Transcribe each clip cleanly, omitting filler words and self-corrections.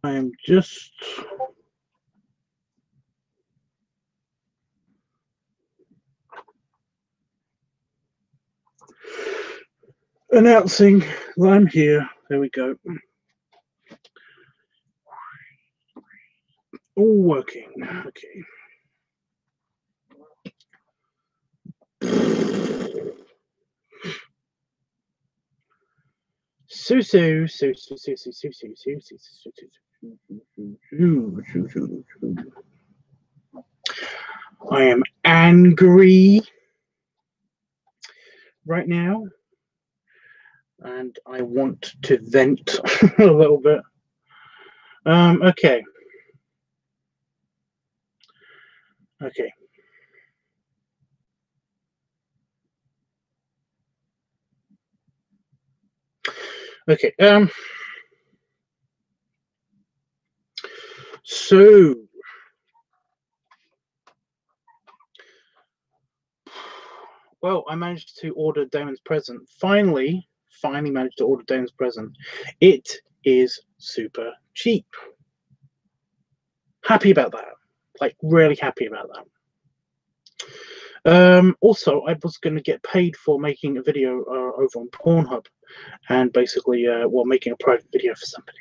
I am just announcing that I'm here. There we go. All working. Okay. I am angry right now, and I want to vent a little bit. Okay. Okay. Okay. So well, I managed to order Damon's present. Finally managed to order Damon's present. It is super cheap. Happy about that. Like, really happy about that. Also, I was going to get paid for making a video over on Pornhub, and basically, well, making a private video for somebody.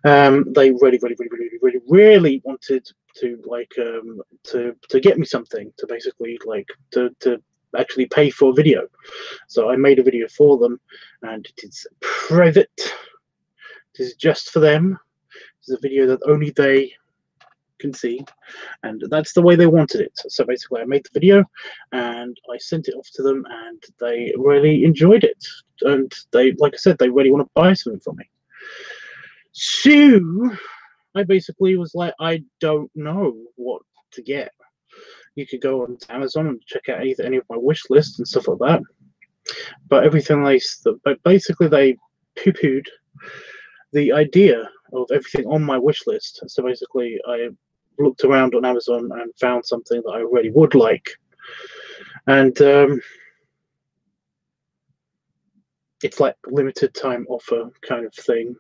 They really wanted to like to get me something to basically like to actually pay for a video. So I made a video for them, and it is private. It is just for them. It's a video that only they can see, and that's the way they wanted it. So basically I made the video and I sent it off to them, and they really enjoyed it, and they, like I said, they really want to buy something from me. So I basically was like, I don't know what to get. You could go on Amazon and check out any of my wish lists and stuff like that, but everything but basically they poo-pooed the idea of everything on my wish list. So basically I looked around on Amazon and found something that I really would like, and it's like limited time offer kind of thing.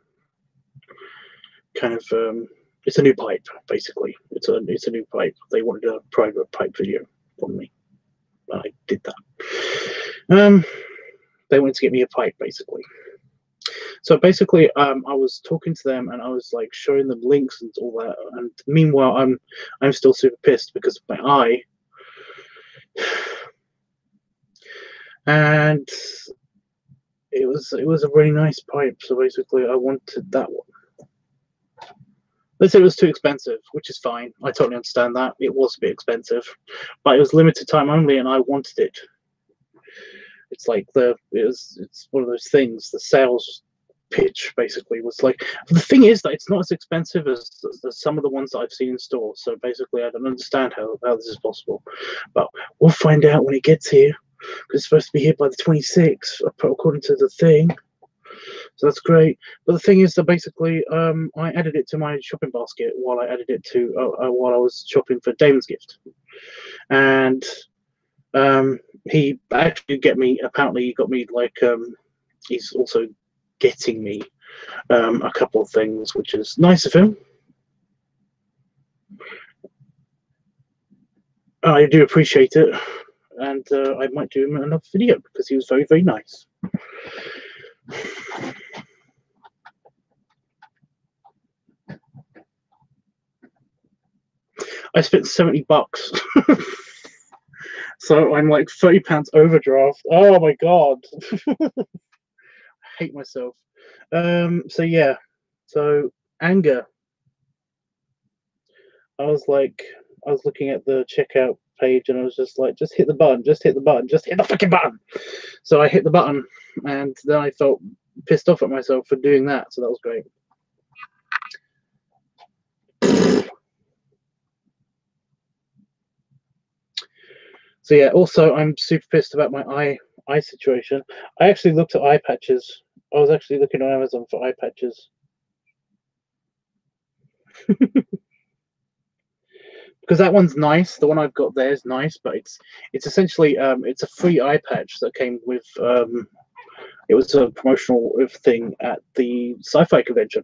It's a new pipe, basically. It's a new pipe. They wanted a private pipe video from me. I did that. They wanted to get me a pipe, basically. So basically, I was talking to them and I was like showing them links and all that. And meanwhile, I'm still super pissed because of my eye. And it was a really nice pipe. So basically, I wanted that one. They said it was too expensive, which is fine. I totally understand that. It was a bit expensive, but it was limited time only, and I wanted it. It's like it's one of those things. The sales pitch basically was like, the thing is that it's not as expensive as some of the ones that I've seen in stores. So basically, I don't understand how this is possible, but we'll find out when it gets here. Because it's supposed to be here by the 26th, according to the thing. So that's great. But the thing is that basically, I added it to my shopping basket while I added it to while I was shopping for Damon's gift, and he actually apparently he got me like he's also getting me a couple of things, which is nice of him. I do appreciate it, and I might do him another video because he was very, very nice. I spent $70. So I'm like £30 overdraft. Oh my god. I hate myself. So yeah. So anger. I was looking at the checkout page, and I was just like, just hit the button, just hit the button, just hit the fucking button. So I hit the button, and then I felt pissed off at myself for doing that. So that was great. So yeah, also I'm super pissed about my eye situation. I actually looked at eye patches. I was actually looking on Amazon for eye patches. Because that one's nice. The one I've got there is nice, but it's essentially it's a free eye patch that came with it was a promotional thing at the sci-fi convention.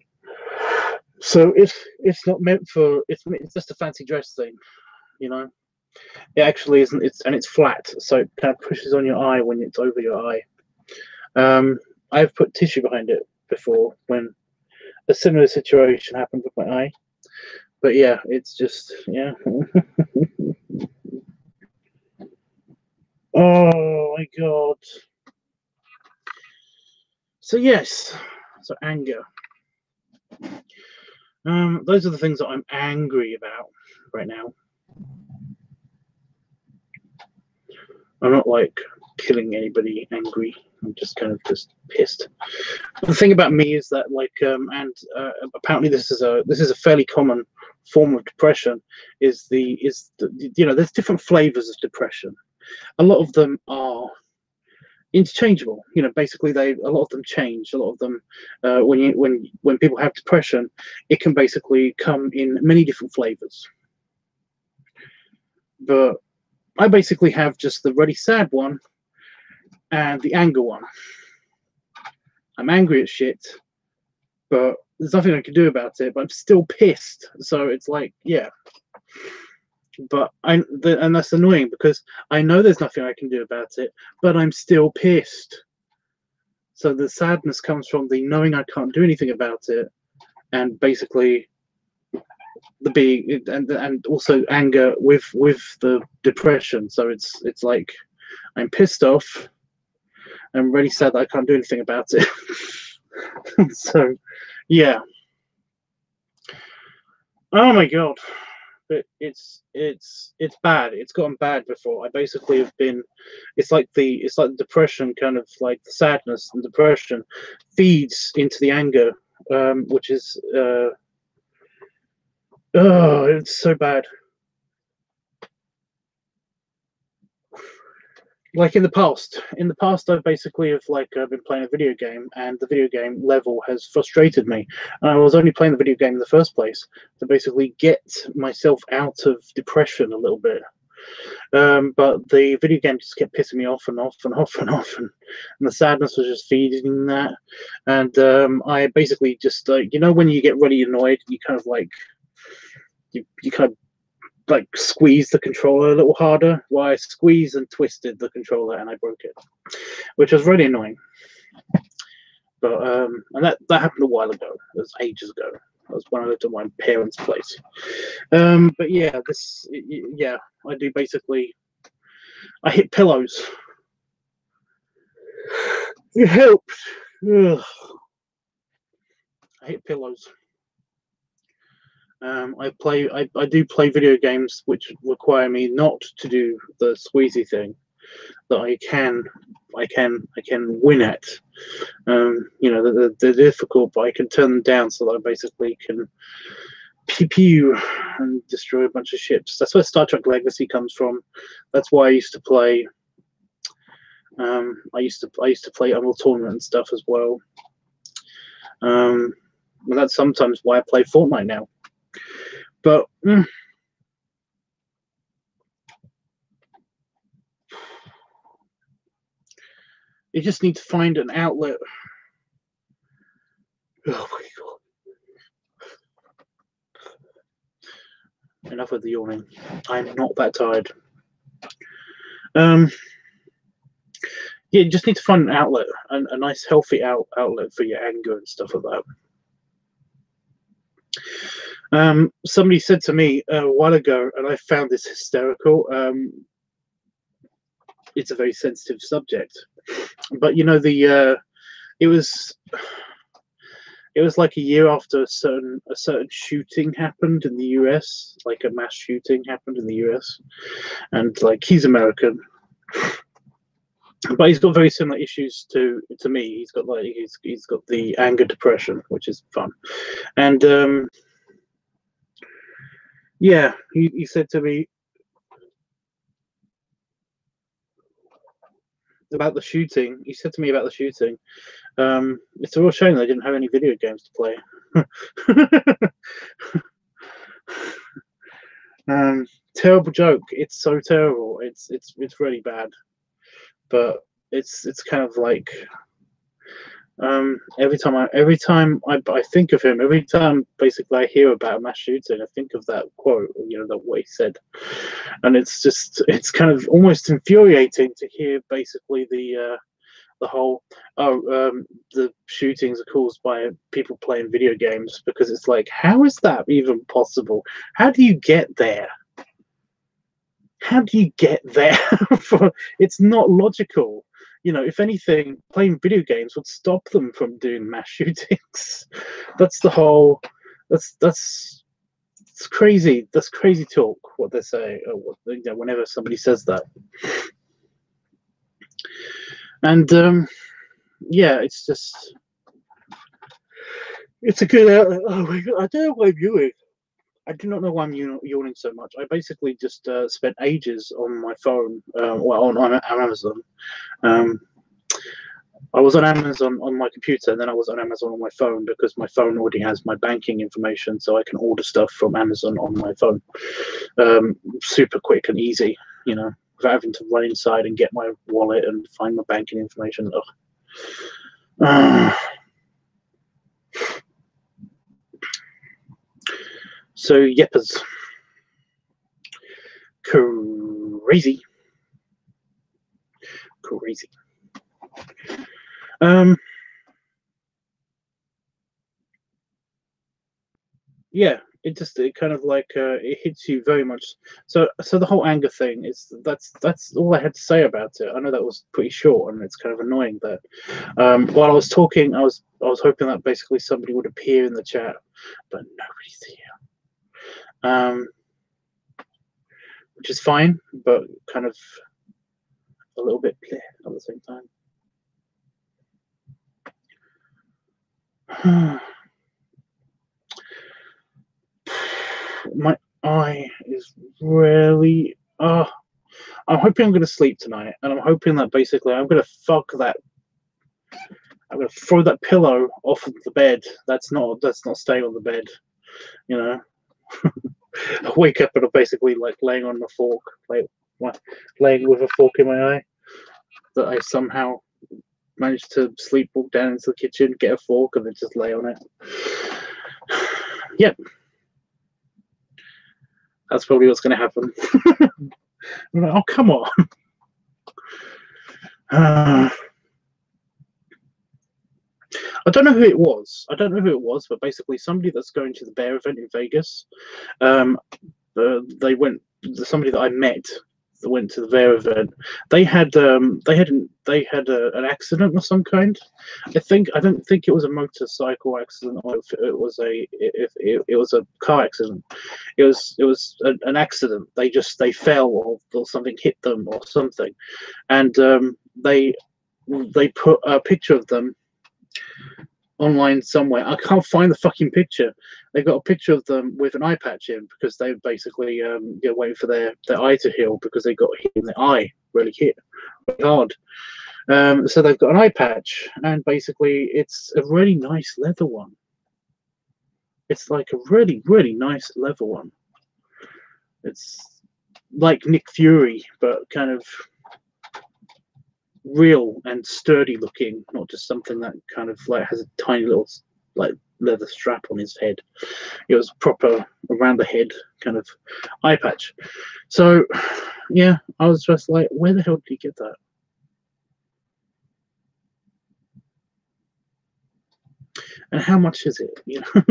So it's not meant for it's just a fancy dress thing, you know. It actually isn't. It's flat, so it kind of pushes on your eye when it's over your eye. I've put tissue behind it before when a similar situation happened with my eye. But yeah, it's just, yeah. Oh my god. So yes, so anger. Those are the things that I'm angry about right now. I'm not like killing anybody angry. I'm just kind of just pissed. But the thing about me is that apparently this is a fairly common form of depression. Is the there's different flavors of depression. A lot of them are interchangeable. You know, basically a lot of them change. A lot of them when people have depression, it can basically come in many different flavors. But I basically have just the really sad one and the anger one. I'm angry at shit, but there's nothing I can do about it. But I'm still pissed. So it's like, yeah. But and that's annoying because I know there's nothing I can do about it, but I'm still pissed. So the sadness comes from the knowing I can't do anything about it, and basically the being and also anger with the depression. So it's like I'm pissed off. I'm really sad that I can't do anything about it. So yeah. Oh my god. But it's bad. It's gotten bad before. I basically have been. It's like the depression, kind of like the sadness and depression, feeds into the anger, which is oh, it's so bad. Like in the past, I basically have been playing a video game, and the video game level has frustrated me. And I was only playing the video game in the first place to basically get myself out of depression a little bit. But the video game just kept pissing me off and off and off and off, and the sadness was just feeding that. And I basically just when you get really annoyed, you kind of like you kind of like squeeze the controller a little harder. Well, I squeezed and twisted the controller and I broke it, which was really annoying. But and that happened a while ago. It was ages ago. That was when I lived at my parents' place. But yeah, I do basically. I hit pillows. It helps. Ugh. I hit pillows. I do play video games which require me not to do the squeezy thing that I can win at. They're difficult, but I can turn them down so that I basically can pew and destroy a bunch of ships. That's where Star Trek Legacy comes from. That's why I used to play. I used to play Unreal Tournament and stuff as well. And that's sometimes why I play Fortnite now. But you just need to find an outlet. Oh my god! Enough of the yawning. I'm not that tired. Yeah, you just need to find an outlet, a nice, healthy outlet for your anger and stuff like that. Somebody said to me a while ago, and I found this hysterical. It's a very sensitive subject, but it was it was like a year after a certain shooting happened in the US, like a mass shooting happened in the US, and like he's American, but he's got very similar issues to me. He's got like he's got the anger depression, which is fun, and yeah, he said to me about the shooting. He said to me about the shooting. It's a real shame they didn't have any video games to play. Terrible joke. It's so terrible. It's really bad. But it's kind of like every time I think of him, every time basically I hear about a mass shooting, I think of that quote, you know, that what he said, and it's kind of almost infuriating to hear basically the whole the shootings are caused by people playing video games, because it's like, how is that even possible? How do you get there? How do you get there? It's not logical. You know, if anything, playing video games would stop them from doing mass shootings. That's the whole. That's crazy. That's crazy talk. What they say, you know, whenever somebody says that. And yeah, it's just, it's a good. Oh my God, I don't know why I'm yawning. I do not know why I'm yawning so much. I basically just spent ages on my phone, well, on Amazon. I was on Amazon on my computer, and then I was on Amazon on my phone, because my phone already has my banking information, so I can order stuff from Amazon on my phone. Super quick and easy, you know, without having to run inside and get my wallet and find my banking information. So yeppers, crazy. Yeah, it kind of like it hits you very much. So the whole anger thing is, that's all I had to say about it. I know that was pretty short, and it's kind of annoying that while I was talking, I was hoping that basically somebody would appear in the chat, but nobody's here. Which is fine, but kind of a little bit bleh at the same time. My eye is really. I'm hoping I'm going to sleep tonight, and I'm hoping that basically I'm going to fuck that. I'm going to throw that pillow off of the bed. That's not staying on the bed, you know. I wake up and I'm basically like laying on the fork, like laying with a fork in my eye. That I somehow managed to sleepwalk down into the kitchen, get a fork, and then just lay on it. Yep. That's probably what's going to happen. I'm like, oh, come on. I don't know who it was. But basically somebody that's going to the bear event in Vegas. They went. Somebody that I met that went to the bear event. They had an accident of some kind. I don't think it was a motorcycle accident, or if it was a car accident. It was an accident. They fell, or something hit them or something, and they put a picture of them online somewhere. I can't find the fucking picture. They got a picture of them with an eye patch in, because they basically waiting for their eye to heal, because they got hit in the eye, really hard. So they've got an eye patch, and basically it's a really nice leather one. It's like a really, really nice leather one. It's like Nick Fury, but kind of real and sturdy looking, not just something that kind of like has a tiny little like leather strap on his head. It was proper around the head kind of eye patch. So yeah, I was just like, where the hell did he get that? And how much is it? You know,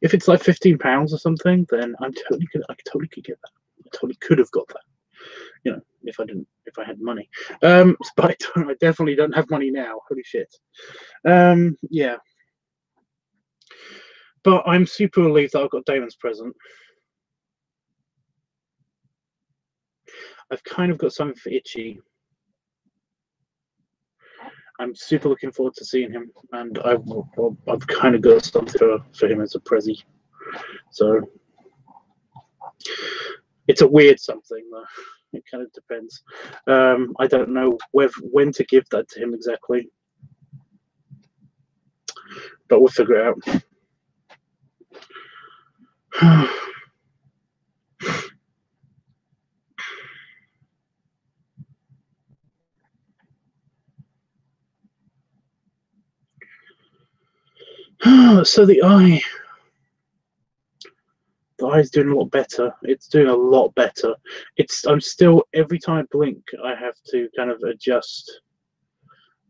if it's like £15 or something, then I totally could get that. I totally could have got that. You know, if I had money. But I definitely don't have money now. Holy shit. Yeah. But I'm super relieved that I've got Damon's present. I've kind of got something for Itchy. I'm super looking forward to seeing him, and I've kind of got something for him as a prezi. So it's a weird something, though. It kind of depends. I don't know when to give that to him exactly, but we'll figure it out. So the eye's doing a lot better. It's doing a lot better. I'm still, every time I blink, I have to kind of adjust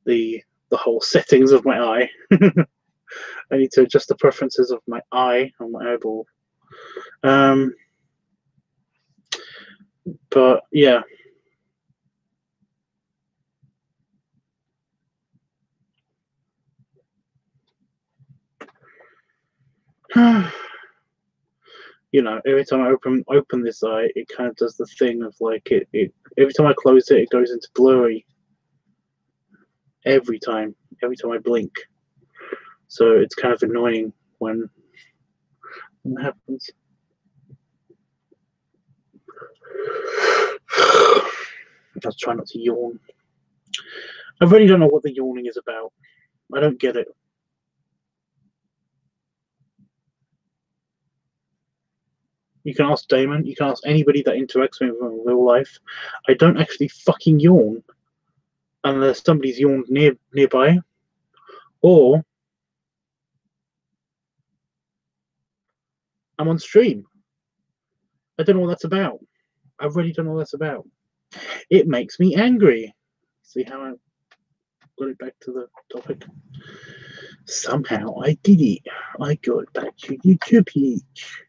the whole settings of my eye. I need to adjust the preferences of my eye on my eyeball. But yeah. You know, every time I open this eye, it kind of does the thing of like it every time I close it, it goes into blurry. Every time I blink. So it's kind of annoying when it happens. I was trying not to yawn. I really don't know what the yawning is about. I don't get it. You can ask Damon. You can ask anybody that interacts with me in real life. I don't actually fucking yawn unless somebody's yawned nearby, or I'm on stream. I don't know what that's about. I really don't know what that's about. It makes me angry. See how I got it back to the topic? Somehow I did it. I got it back to YouTube page.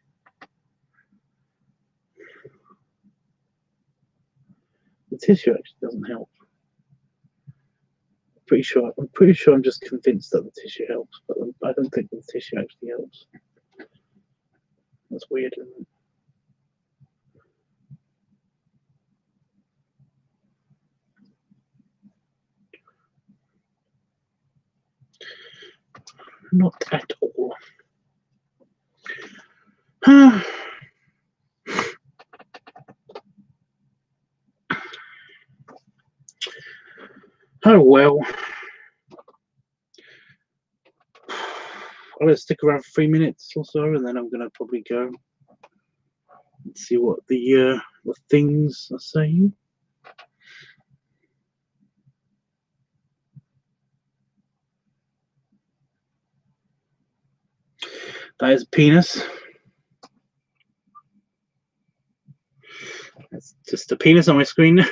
The tissue actually doesn't help. I'm pretty sure I'm just convinced that the tissue helps, but I don't think the tissue actually helps. That's weird, isn't it? Not at all. Oh well. I'm going to stick around for 3 minutes or so, and then I'm going to probably go and see what the things are saying. That is a penis. That's just a penis on my screen now.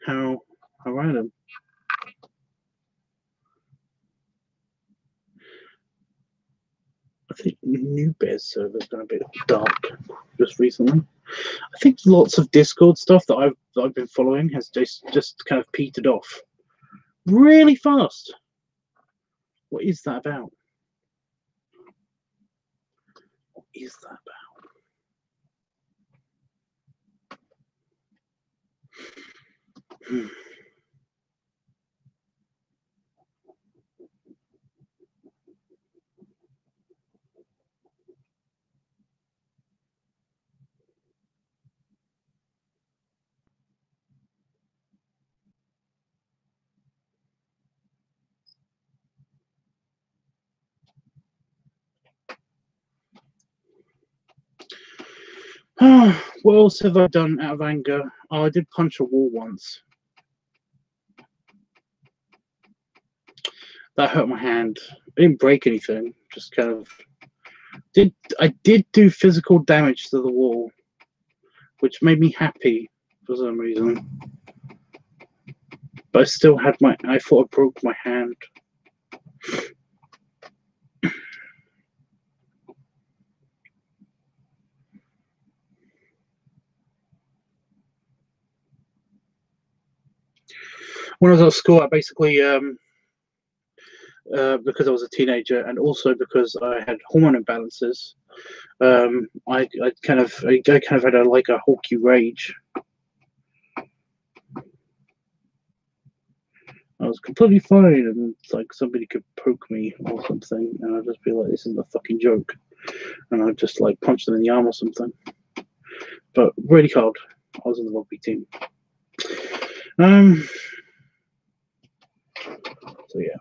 How random. I think New Bears server's been a bit dark just recently. I think lots of Discord stuff that I've been following has just kind of petered off really fast. What is that about? What is that about? What else have I done out of anger? Oh, I did punch a wall once. That hurt my hand. I didn't break anything. Just kind of I did do physical damage to the wall, which made me happy for some reason. But I still had I thought I broke my hand. When I was at school, I basically because I was a teenager, and also because I had hormone imbalances. I kind of had a hawky rage. I was completely fine, and it's like somebody could poke me or something, and I'd just be like, "This is a fucking joke," and I'd just like punch them in the arm or something. But really hard. I was in the rugby team. So yeah,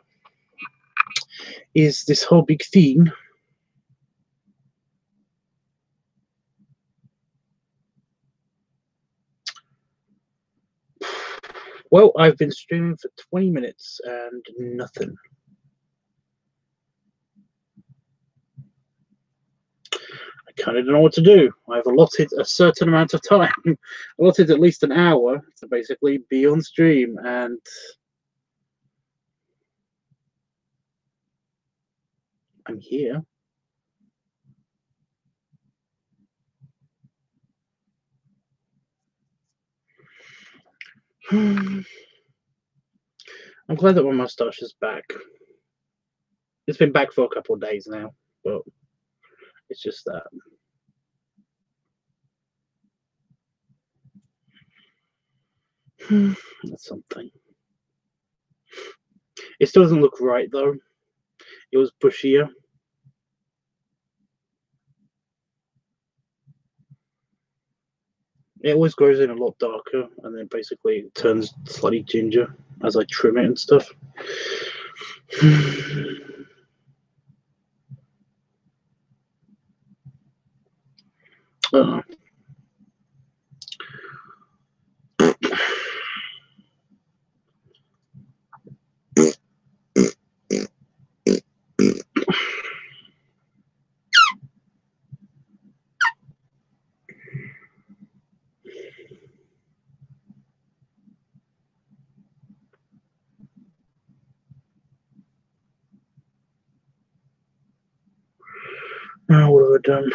is this whole big thing? Well, I've been streaming for 20 minutes and nothing. I kind of don't know what to do. I've allotted a certain amount of time, allotted at least an hour to basically be on stream, and I'm here. I'm glad that my mustache is back. It's been back for a couple of days now, but it's just that. That's something. It still doesn't look right though. It was bushier. It always grows in a lot darker, and then basically it turns slightly ginger as I trim it and stuff. Now what have I done?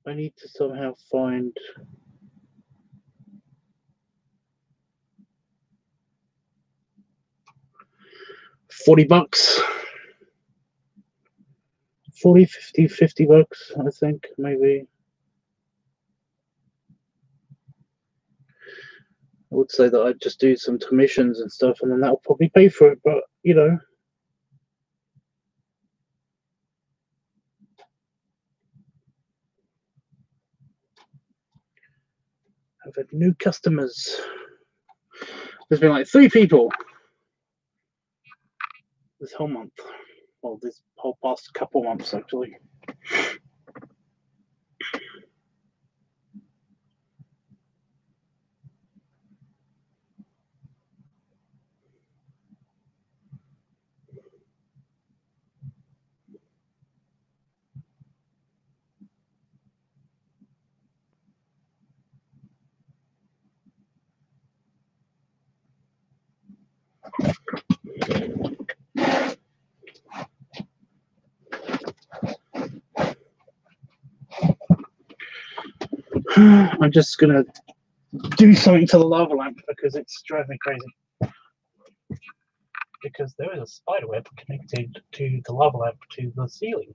I need to somehow find $40. 40, 50, $50, I think, maybe. I would say that I'd just do some commissions and stuff, and then that'll probably pay for it, but, you know. I've had new customers. There's been like 3 people this whole month. Well, this whole past couple months, actually. I'm just gonna do something to the lava lamp because it's driving me crazy. Because there is a spider web connected to the lava lamp to the ceiling,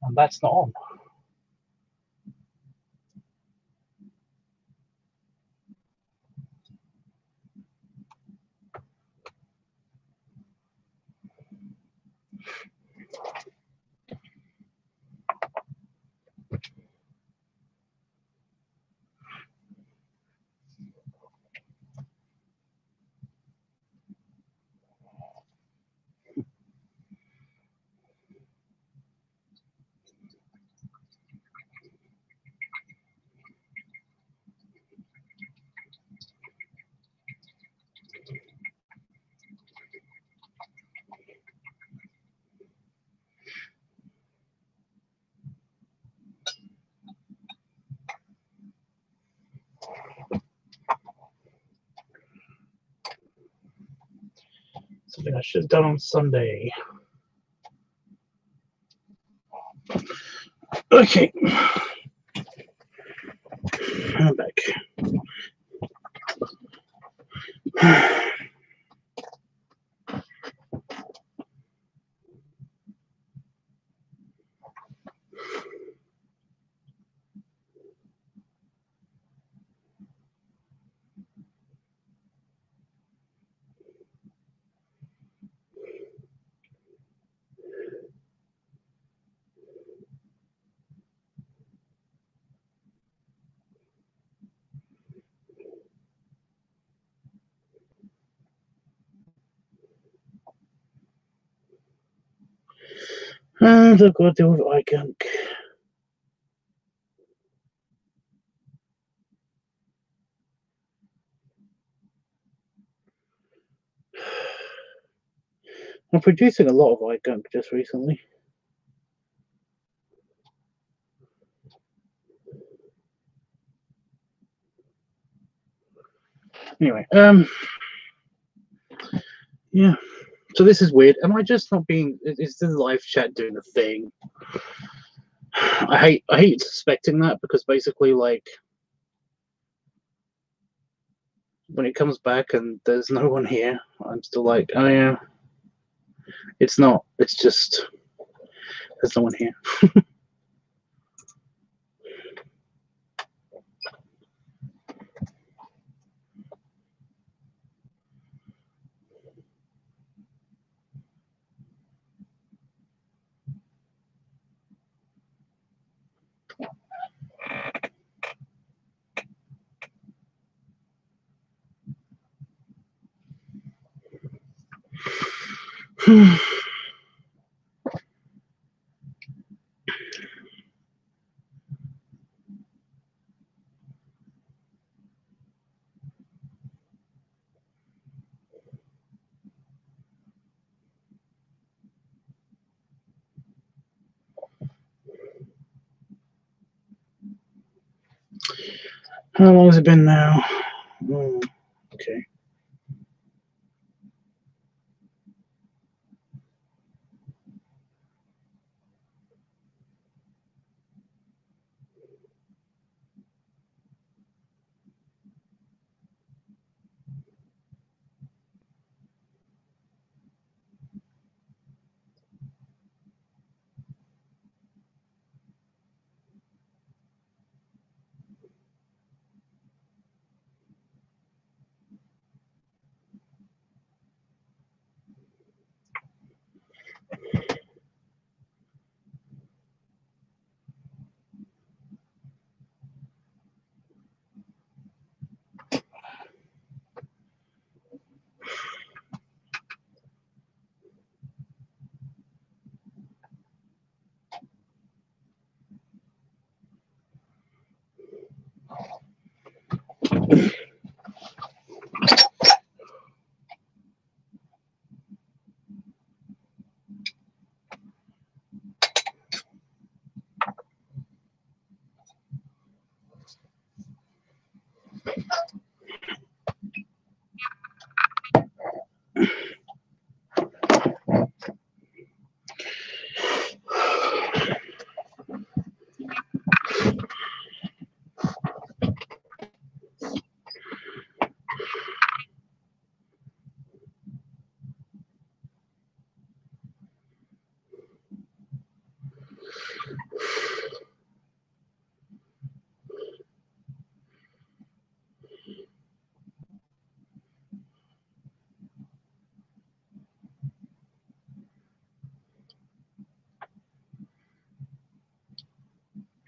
and that's not on. Something I should have done on Sunday. Okay. I'm back. And I've got to deal with eye gunk. I'm producing a lot of eye gunk just recently. Anyway, yeah. So this is weird. Am I just not being? Is the live chat doing the thing? I hate suspecting that, because basically, like, when it comes back and there's no one here, I'm still like, oh yeah, it's not. It's just there's no one here. How long has it been now? Okay.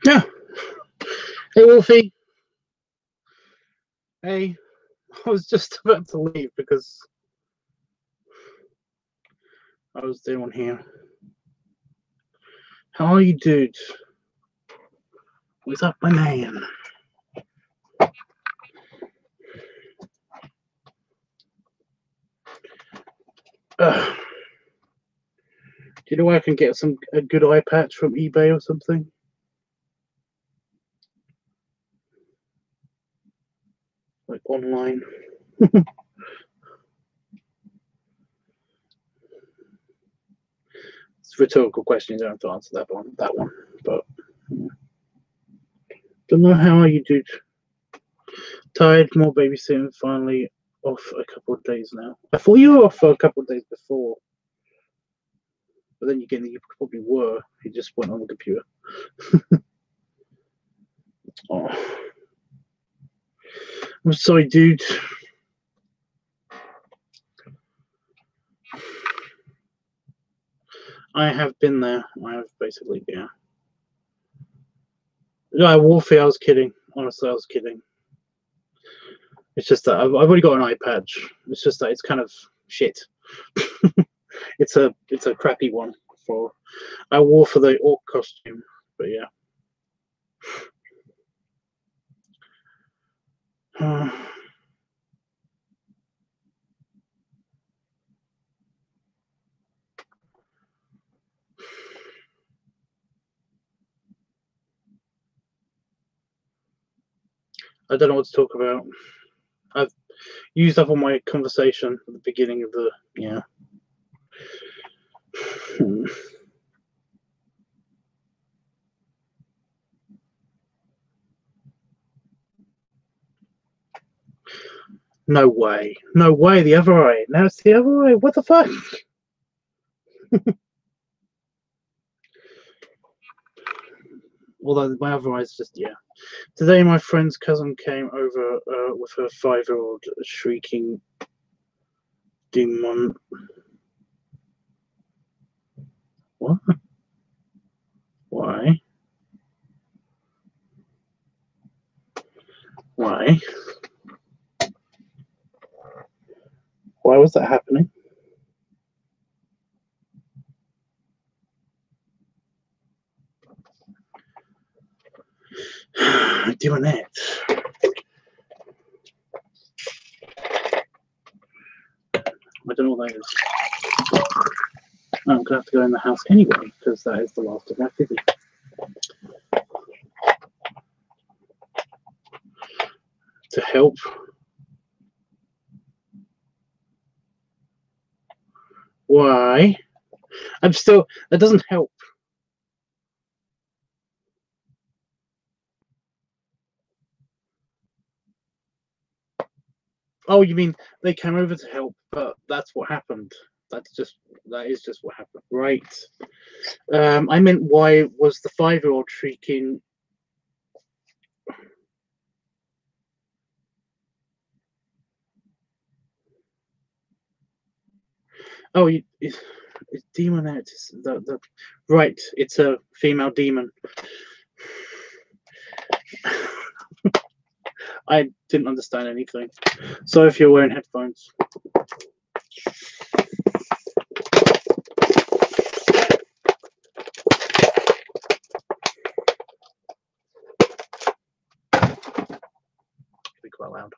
Yeah. Hey, Wolfie. Hey. I was just about to leave because I was the one here. How are you, dude? What's up, my man? Do you know where I can get a good eye patch from eBay or something? Like online. It's a rhetorical question. You don't have to answer that one. But Don't know how you do. Tired, more babysitting, finally off a couple of days now. I thought you were off for a couple of days before. But then again, you probably were. You just went on the computer. Oh. I'm sorry, dude. I have been there. I have basically, yeah. Yeah, Warfare, I was kidding. Honestly, I was kidding. It's just that I've already got an eye patch. It's just that it's kind of shit. it's a crappy one. For I wore for the orc costume, but yeah. I don't know what to talk about. I've used up all my conversation at the beginning of the yeah. No way. No way, the other eye. Now it's the other eye. What the fuck? Although my other eye's just, yeah. Today my friend's cousin came over with her 5-year-old shrieking demon. What? Why? Why? Why was that happening? Doing it. I don't know what that is. I'm going to have to go in the house anyway, because that is the last of my fizzy. To help. Why? I'm still... That doesn't help. Oh, you mean they came over to help, but that's what happened. That is just what happened. Right. I meant why was the 5-year-old shrieking... Oh, it's demonette. Right, it's a female demon. I didn't understand anything. So if you're wearing headphones. Be quite loud.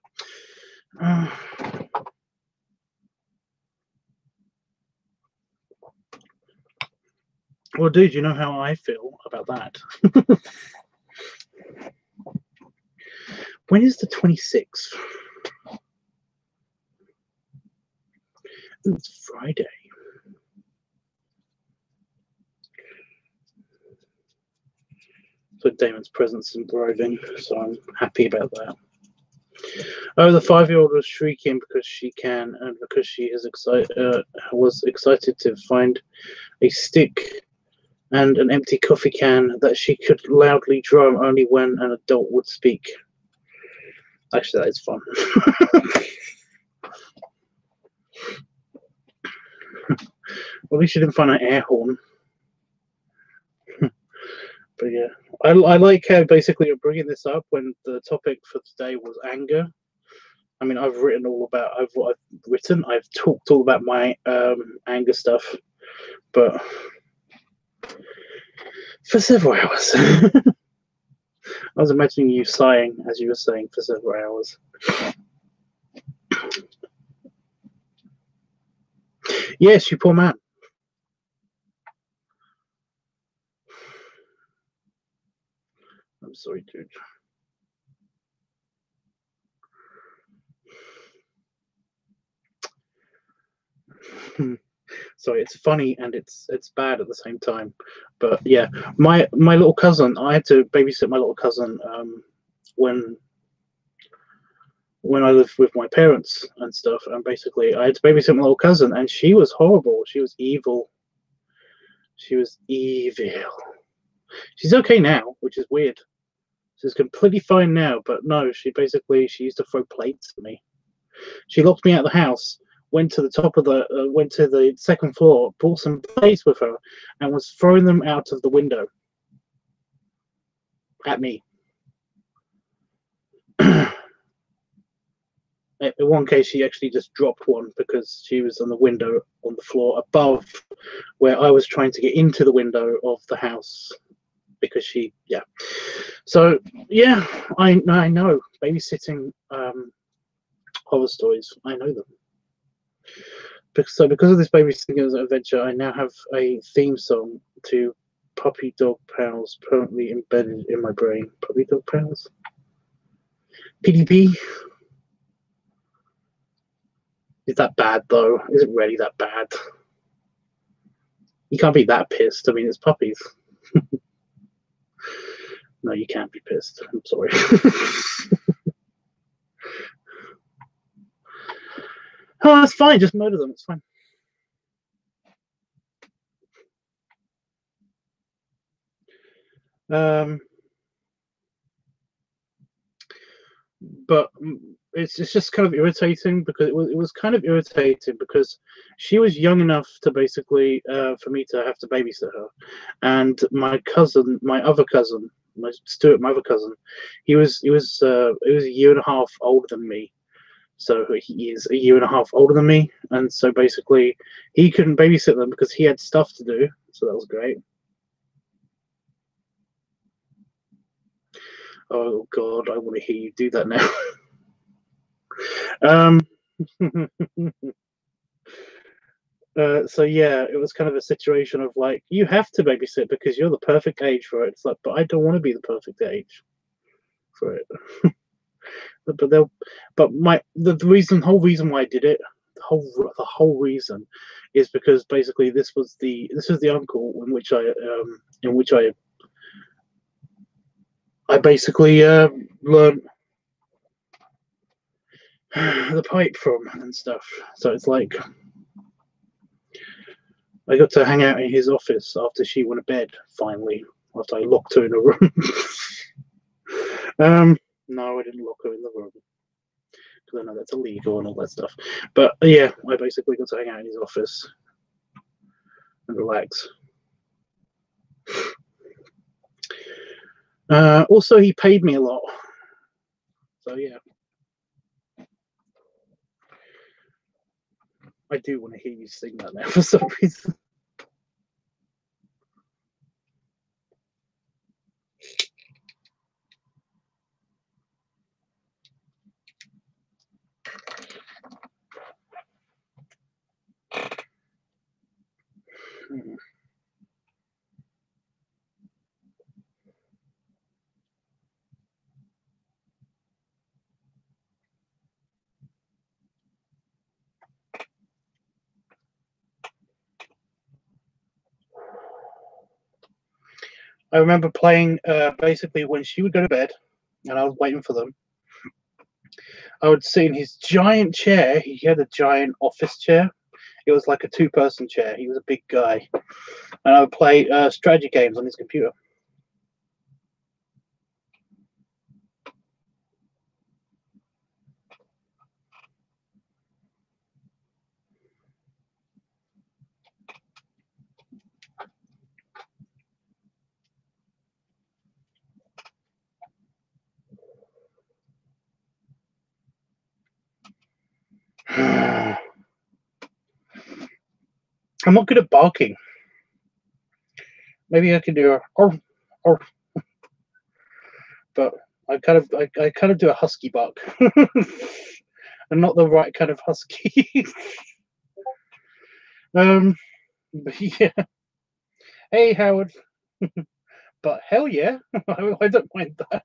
Well, dude, you know how I feel about that. When is the 26th? It's Friday. So Damon's presence is arriving, so I'm happy about that. Oh, the 5-year-old was shrieking because she can, and because she is was excited to find a stick and an empty coffee can that she could loudly drum only when an adult would speak. Actually, that is fun. Well, at least you didn't find an air horn. But yeah, I like how basically you're bringing this up when the topic for today was anger. I mean, I've talked all about my anger stuff, but for several hours. I was imagining you sighing as you were saying for several hours. Yes, you poor man. I'm sorry, dude. So it's funny and it's bad at the same time. But yeah, my little cousin, I had to babysit my little cousin when I lived with my parents and stuff, and basically I had to babysit my little cousin, and she was horrible. She was evil. She was evil. She's okay now, which is weird. She's completely fine now, but no, she used to throw plates at me. She locked me out of the house, went to the top of the went to the second floor, brought some plates with her, and was throwing them out of the window at me. In one case, she actually just dropped one because she was on the window on the floor above where I was trying to get into the window of the house because yeah. So yeah, I know babysitting horror stories. I know them. So because of this babysitting adventure, I now have a theme song to Puppy Dog Pals permanently embedded in my brain. Puppy Dog Pals? PDP? Is that bad though? Is it really that bad? You can't be that pissed. I mean, it's puppies. No, you can't be pissed. I'm sorry. Oh, that's fine. Just murder them. It's fine. But it's just kind of irritating because it was kind of irritating because she was young enough to basically for me to have to babysit her, and my other cousin, my other cousin, he was a year and a half older than me. So he is a year and a half older than me, and so basically he couldn't babysit them because he had stuff to do. So that was great. Oh God, I want to hear you do that now. So yeah, it was kind of a situation of like, you have to babysit because you're the perfect age for it. It's like, but I don't want to be the perfect age for it. The whole reason why I did it, the whole reason, is because basically this was the uncle in which I basically learned the pipe from and stuff. So it's like I got to hang out in his office after she went to bed, finally, after I locked her in a room. No, I didn't lock her in the room because I know that's illegal and all that stuff. But yeah, I basically got to hang out in his office and relax. Also, he paid me a lot. So yeah. I do want to hear you sing that now for some reason. I remember playing basically when she would go to bed and I was waiting for them. I would sit in his giant chair. He had a giant office chair. It was like a two-person chair. He was a big guy. And I would play strategy games on his computer. I'm not good at barking. Maybe I can do a but I kind of do a husky bark. And not the right kind of husky. But yeah. Hey Howard. But hell yeah, I don't mind that.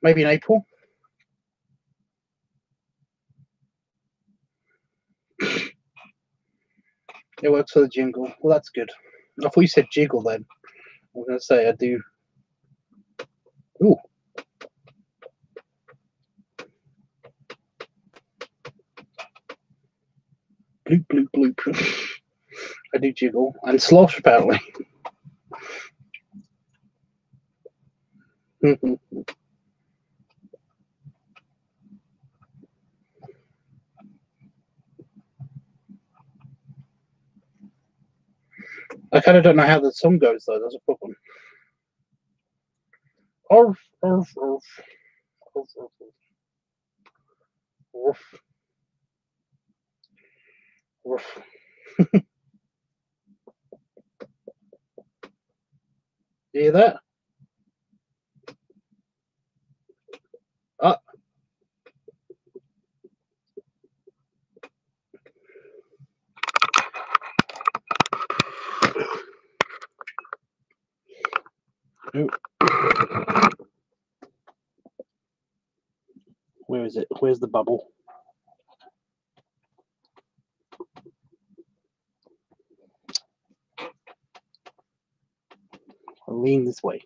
Maybe in April. It works for the jingle. Well, that's good. I thought you said jiggle then. I was going to say I do. Ooh. Bloop, bloop, bloop. I do jiggle. And slosh, apparently. I kind of don't know how the song goes, though. That's a problem. Orf, orf, orf. Orf, orf, orf. Orf. You hear that? Ah. Where is it? Where's the bubble? I'll lean this way.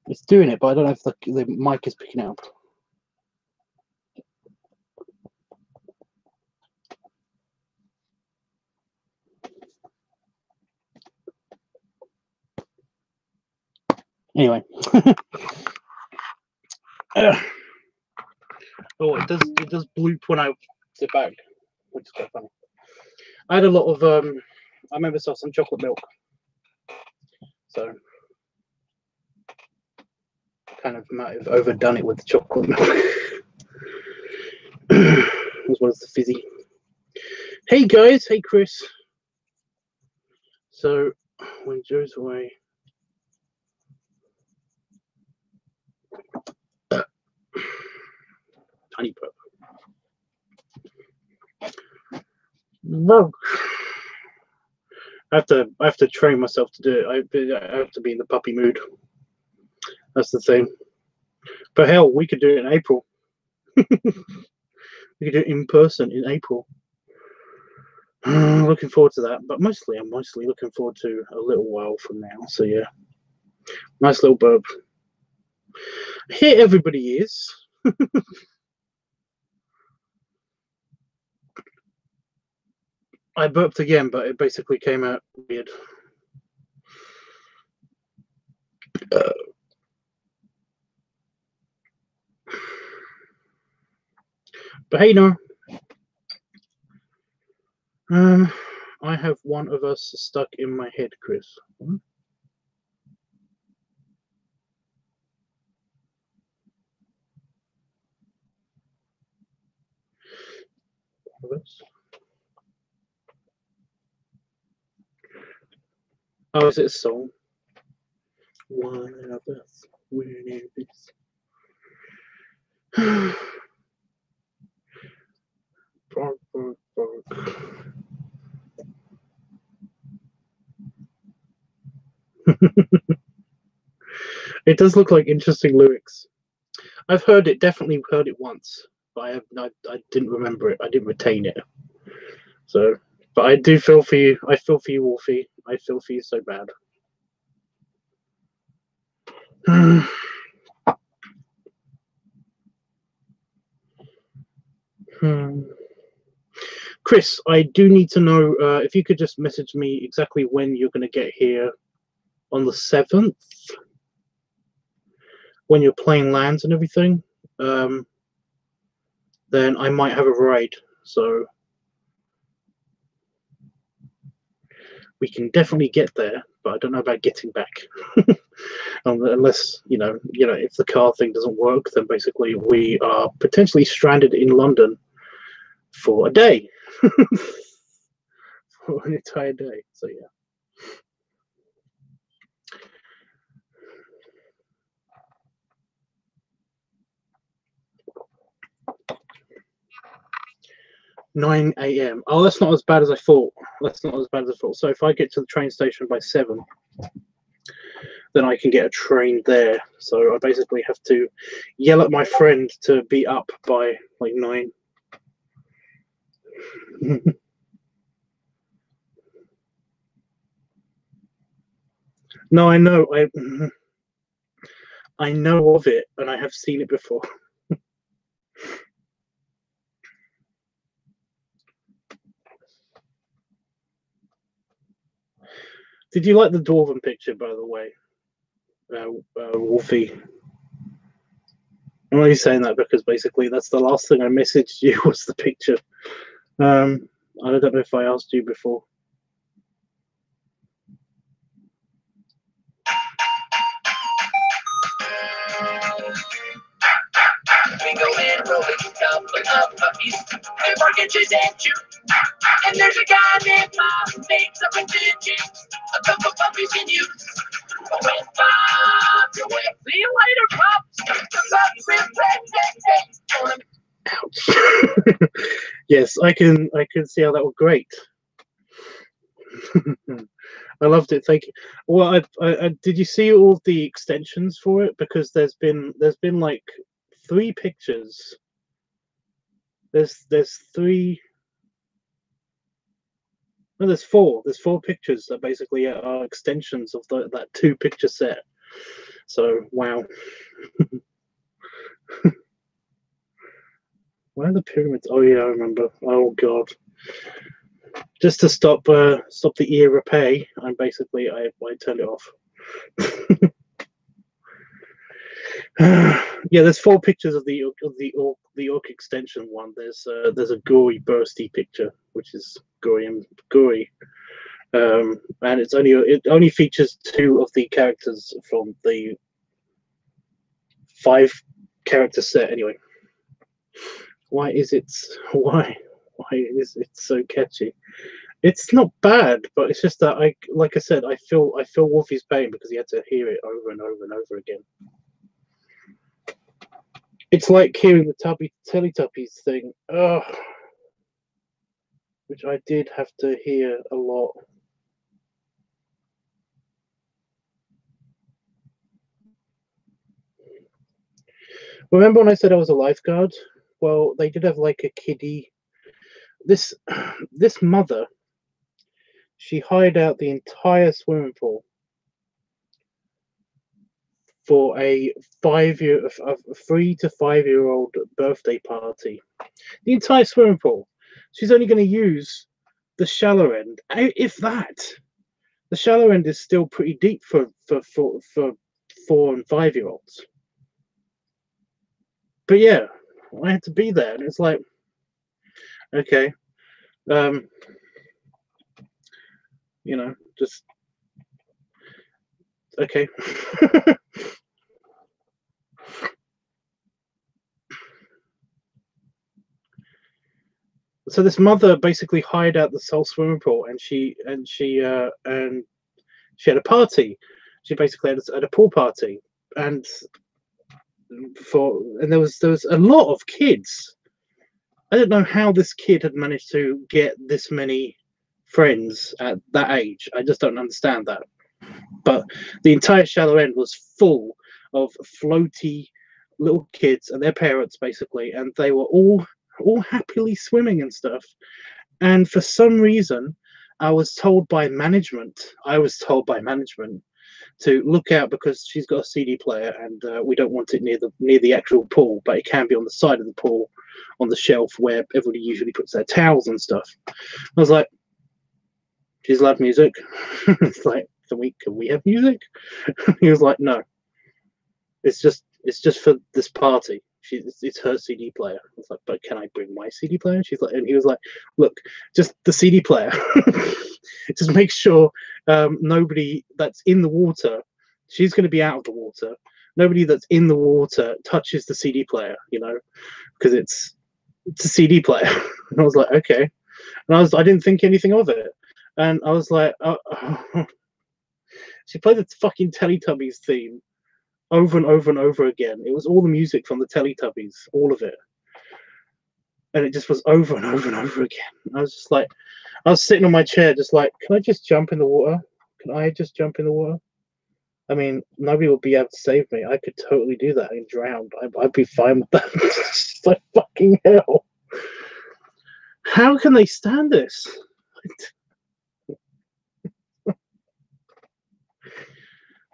It's doing it, but I don't know if the mic is picking it up. Anyway. Oh, it does bloop when I sit back, which is quite funny. I had a lot of I remember saw some chocolate milk, so kind of might have overdone it with the chocolate milk as well as the fizzy. Hey guys, hey Chris. So when Joe's away, tiny pup. I have to train myself to do it. I have to be in the puppy mood. That's the thing. But hell, we could do it in April. We could do it in person in April. Looking forward to that. But I'm mostly looking forward to a little while from now. So yeah, nice little burp. Here everybody is. I burped again, but it basically came out weird. But hey, no. I have one of us stuck in my head, Chris. Oh, is it a song? One of us. Where is this? Bark, bark, bark. It does look like interesting lyrics. I've heard it, definitely heard it once, but I didn't remember it. I didn't retain it. So, but I do feel for you. I feel for you, Wolfie. I feel for you so bad. Chris, I do need to know if you could just message me exactly when you're going to get here on the 7th, when your plane lands and everything. Then I might have a ride. So we can definitely get there, but I don't know about getting back. Unless, you know, if the car thing doesn't work, then basically we are potentially stranded in London for a day. For an entire day. So yeah. $9 a.m. Oh, that's not as bad as I thought. That's not as bad as I thought. So if I get to the train station by 7, then I can get a train there. So I basically have to yell at my friend to be up by like 9. No, I know. I know of it, and I have seen it before. Did you like the dwarven picture, by the way, Wolfie? I'm only saying that because basically that's the last thing I messaged you was the picture. I don't know if I asked you before. We go in, rolling couple of puppies. Their mortgages at you. And there's a guy named Bob makes up a digit. A couple puppies can use. With Bob, you're with. See you later, pups. The pups will ouch. Yes, I can see how that was great. I loved it. Thank you. Well, I did you see all the extensions for it? Because there's been like 3 pictures. There's 3. No, there's 4. There's 4 pictures that basically are extensions of that 2 picture set. So wow. Where are the pyramids? Oh yeah, I remember. Oh god. Just to stop the ear repay, I turned it off. Yeah, there's 4 pictures of the orc extension one. There's a gory bursty picture, which is gory, and it only features 2 of the characters from the 5 character set. Anyway, why is it so catchy? It's not bad, but it's just that like I said, I feel Wolfie's pain because he had to hear it over and over and over again. It's like hearing the Teletubbies thing, which I did have to hear a lot. Remember when I said I was a lifeguard? Well, they did have like a kiddie. This mother, she hired out the entire swimming pool for a 3 to 5 year old birthday party. The entire swimming pool. She's only going to use the shallow end, if that. The shallow end is still pretty deep for 4 and 5 year olds. But yeah, I had to be there, and it's like, okay, you know, just okay. So this mother basically hired out the whole swimming pool, and she had a party. She basically had a pool party, and there was a lot of kids. I don't know how this kid had managed to get this many friends at that age. I just don't understand that. But the entire shallow end was full of floaty little kids and their parents, basically, and they were all happily swimming and stuff. And for some reason, I was told by management to look out because she's got a CD player, and we don't want it near the actual pool, but it can be on the side of the pool, on the shelf where everybody usually puts their towels and stuff. I was like, she's loud music. It's like, can we have music? He was like, no, it's just for this party. It's her CD player. I was like, but can I bring my CD player? She's like, and he was like, look, just the CD player. Just make sure nobody that's in the water, she's going to be out of the water. Nobody that's in the water touches the CD player, because it's a CD player. And I was like, okay. And I didn't think anything of it. And I was like, she played the fucking Teletubbies theme over and over and over again. It was all the music from the Teletubbies, all of it. And it just was over and over and over again. I was just like, I was sitting on my chair just like, can I just jump in the water? Can I just jump in the water? I mean, nobody would be able to save me. I could totally do that and drown. I'd be fine with that. It's like fucking hell. How can they stand this?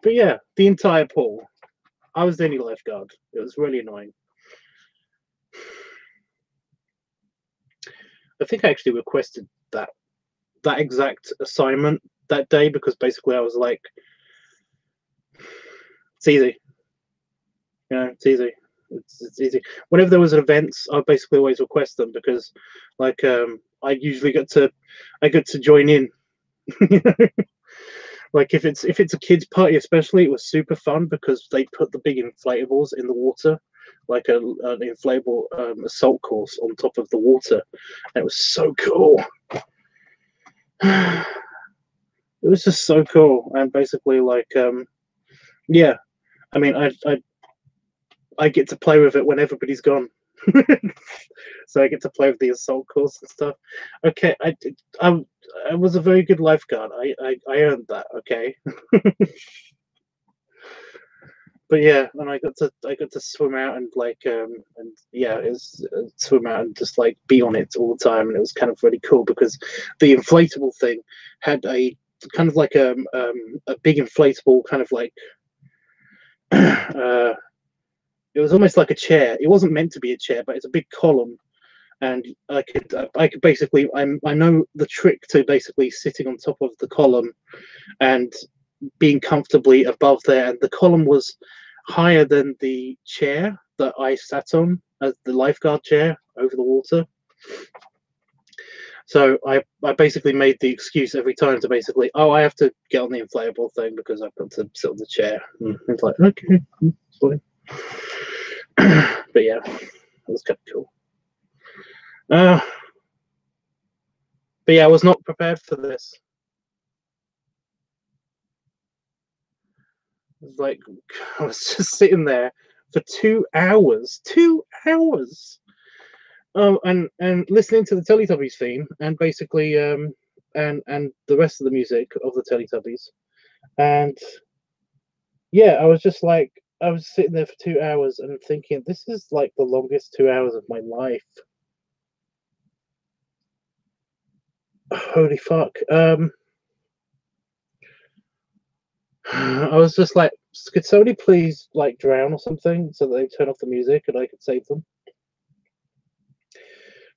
But yeah, the entire pool. I was the only lifeguard. It was really annoying. I think I actually requested that exact assignment that day because basically I was like, it's easy. You know, it's easy. It's easy. Whenever there was events, I basically always request them because, like, I usually get to join in. You know? Like if it's a kids party, especially, it was super fun because they put the big inflatables in the water, like an inflatable assault course on top of the water, and it was so cool. It was just so cool, and basically, like, yeah, I mean, I get to play with it when everybody's gone. So I get to play with the assault course and stuff. Okay, I was a very good lifeguard. I earned that. Okay. But yeah, and I got to swim out and like and yeah, it was swim out and just like be on it all the time, and it was kind of really cool because the inflatable thing had a kind of like a big inflatable kind of like it was almost like a chair. It wasn't meant to be a chair, but it's a big column, and I could basically I know the trick to basically sitting on top of the column and being comfortably above there, and the column was higher than the chair that I sat on as the lifeguard chair over the water. So I basically made the excuse every time to basically, oh, I have to get on the inflatable thing because I've got to sit on the chair. And it's like, okay, fine. But yeah, it was kind of cool. But yeah, I was not prepared for this. It was like I was just sitting there for 2 hours. 2 hours. Oh, and listening to the Teletubbies theme, and basically and the rest of the music of the Teletubbies, and yeah, I was just like, I was sitting there for 2 hours and thinking, this is like the longest 2 hours of my life. Holy fuck. I was just like, could somebody please like drown or something so that they turn off the music and I could save them?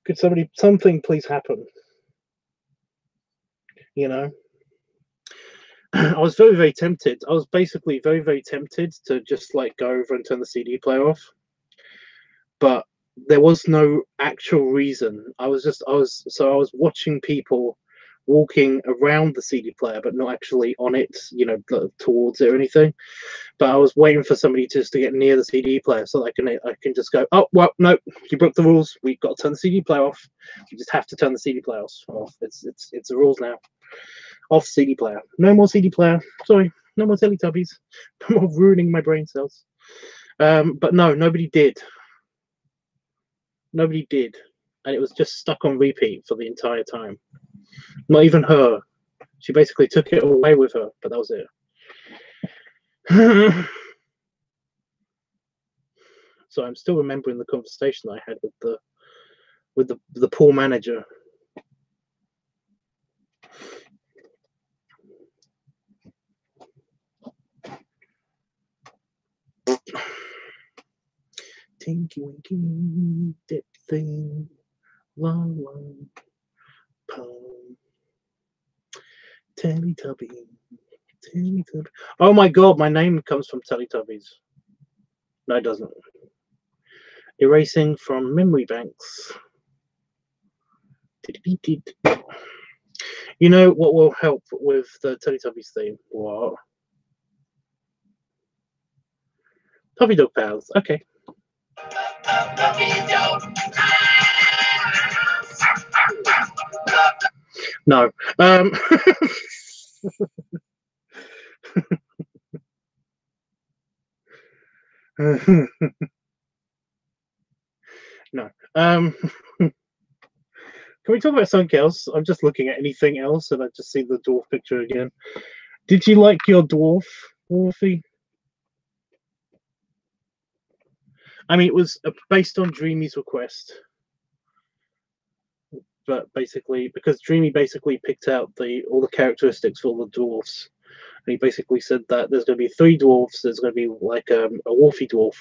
Could something please happen? You know? I was very, very tempted. I was basically very, very tempted to just like go over and turn the CD player off. But there was no actual reason. I was watching people walking around the CD player, but not actually on it, you know, towards it or anything. But I was waiting for somebody just to get near the CD player so that I can just go, oh, well, no, you broke the rules. We've got to turn the CD player off. You just have to turn the CD player off. It's the rules now. Off CD player. No more CD player. Sorry, no more Teletubbies. No more ruining my brain cells. But no, nobody did. Nobody did. And it was just stuck on repeat for the entire time. Not even her. She basically took it away with her, but that was it. So I'm still remembering the conversation I had with the poor manager. Tinky winky dip thing, long palm, Teletubby. Oh my god, my name comes from Teletubbies. No, it doesn't. Erasing from memory banks. You know what will help with the Teletubbies theme? What? Puppy dog pals. Okay. No. No. Can we talk about something else? I'm just looking at anything else, and I just see the dwarf picture again. Did you like your dwarf Wolfie. I mean, it was based on Dreamy's request, but basically because Dreamy basically picked out all the characteristics for all the dwarfs, and he basically said that there's going to be 3 dwarfs. There's going to be like a Wolfie dwarf.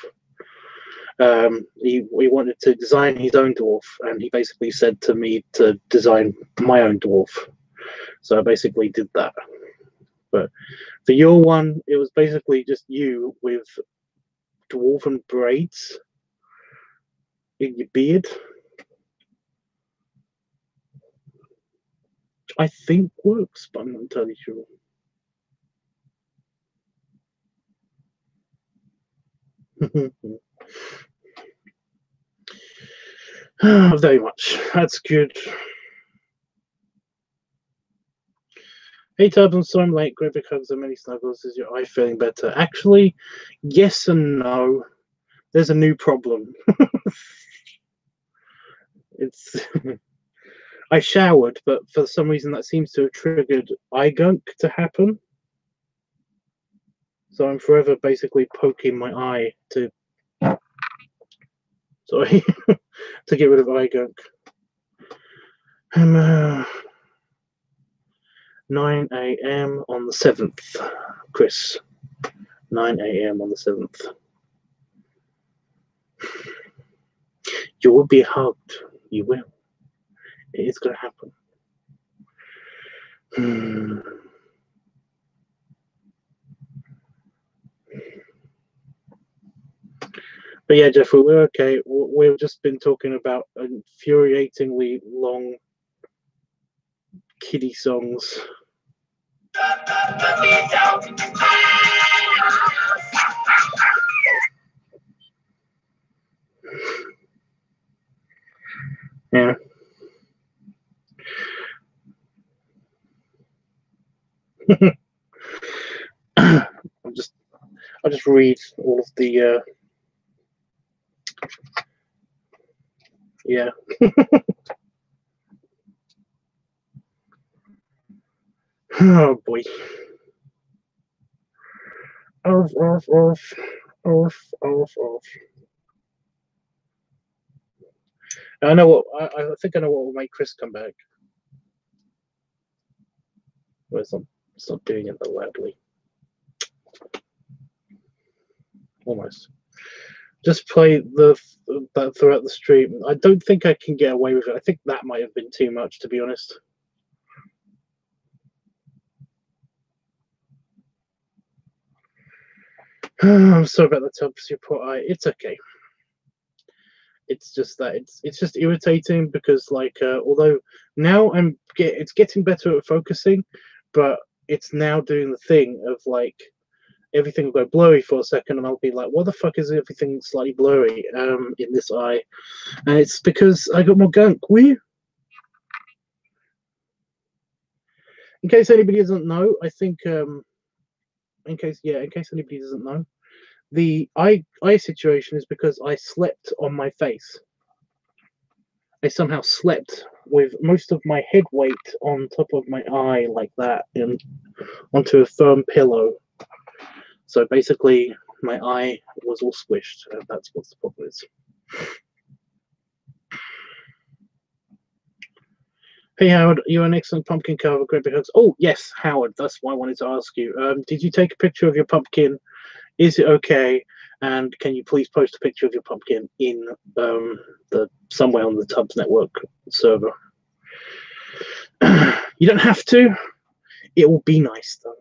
He wanted to design his own dwarf, and he basically said to me to design my own dwarf. So I basically did that. But for your one, it was basically just you with dwarven braids in your beard. I think works, but I'm not entirely sure. Very much. That's good. Hey Tavern, so I'm late. Great big hugs and many snuggles. Is your eye feeling better? Actually, yes and no. There's a new problem. It's I showered, but for some reason that seems to have triggered eye gunk to happen. So I'm forever basically poking my eye to sorry to get rid of eye gunk. 9 a.m. on the 7th, Chris. 9 a.m. on the 7th. You will be hugged. You will. It is going to happen. But yeah, Jeffrey, we're okay. We've just been talking about infuriatingly long kiddie songs. Yeah. I'll just read all of the yeah. Oh boy. Off. I know what I think I know what will make Chris come back. Well, it's not doing it that loudly. Almost. Just play that throughout the stream. I don't think I can get away with it. I think that might have been too much, to be honest. I'm sorry about the tubs, your poor eye. It's okay. It's just that it's just irritating because although now it's getting better at focusing, but it's now doing the thing of everything will go blurry for a second, and I'll be like, "What the fuck is everything slightly blurry in this eye?" And it's because I got more gunk. In case anybody doesn't know, I think in case anybody doesn't know, the eye situation is because I slept on my face. I somehow slept with most of my head weight on top of my eye like that and onto a firm pillow. So basically my eye was all squished, and that's what the problem is. Hey Howard, you're an excellent pumpkin carver, great big hugs. Oh yes, Howard, that's why I wanted to ask you. Did you take a picture of your pumpkin? Is it okay? And can you please post a picture of your pumpkin in somewhere on the Tubbs Network server? You don't have to. It will be nice though.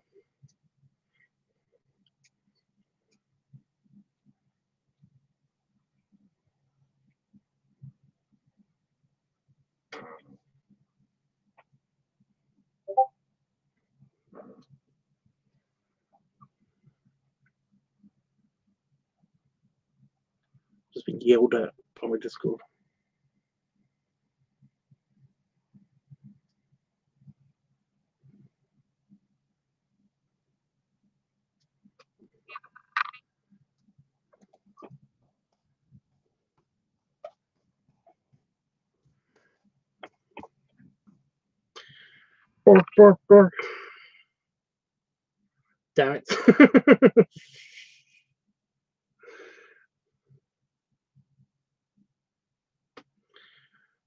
Just been yelled at on my Discord. Bark, bark, bark. Damn it.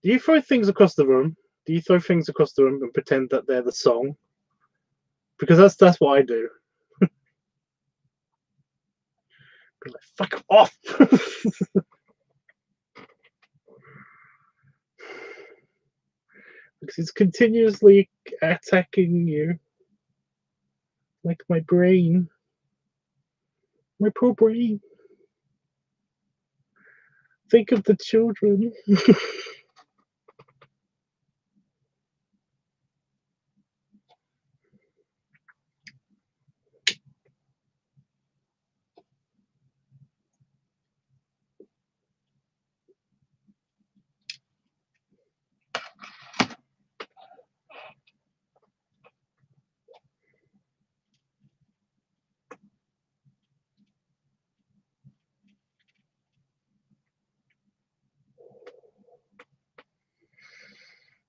Do you throw things across the room? Do you throw things across the room and pretend that they're the song? Because that's what I do. Like, fuck off! Because it's continuously attacking you. Like my brain. My poor brain. Think of the children.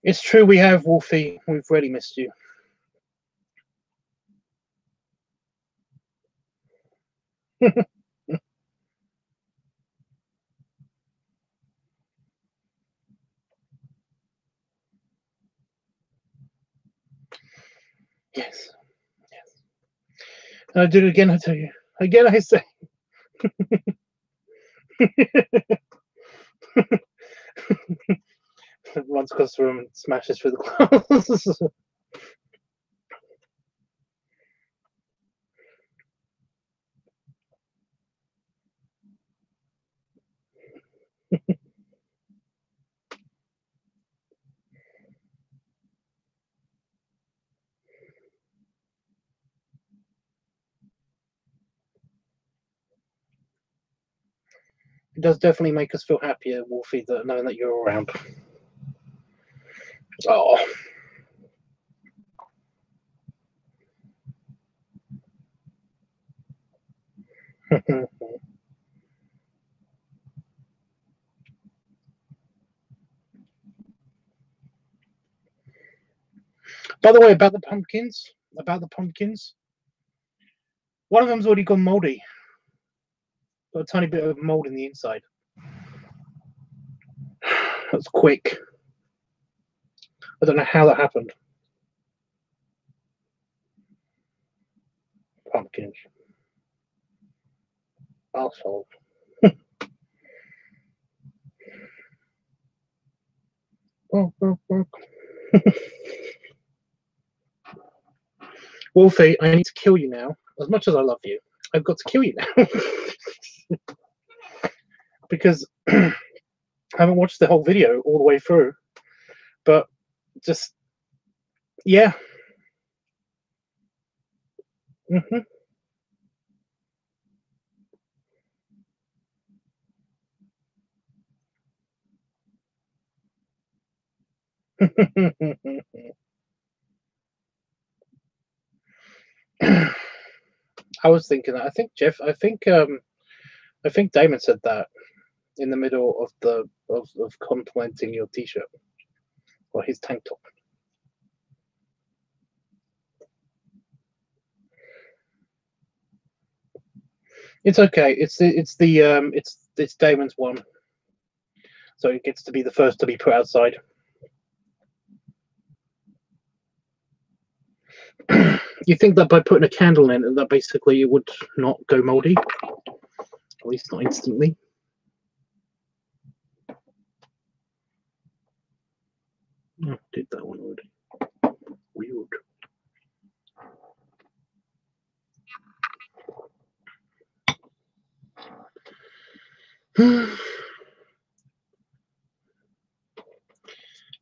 It's true, we have, Wolfie. We've really missed you. Yes. Yes. I'll do it again, I tell you. Again, I say. Runs across the room and smashes through the glass. It does definitely make us feel happier, Wolfie, that knowing that you're around. Oh. By the way, about the pumpkins, one of them's already gone mouldy. Got a tiny bit of mold in the inside. That's quick. I don't know how that happened. Pumpkins. Arsehole. Wolfie, I need to kill you now. As much as I love you, I've got to kill you now. Because I haven't watched the whole video all the way through. But just, yeah. I was thinking that. I think Jeff. I think Damon said that in the middle of the of complimenting your T-shirt or his tank top. It's okay. It's Damon's one, so it gets to be the first to be put outside. You think that by putting a candle in it, that basically it would not go moldy, at least not instantly. Oh, did that one already? Weird.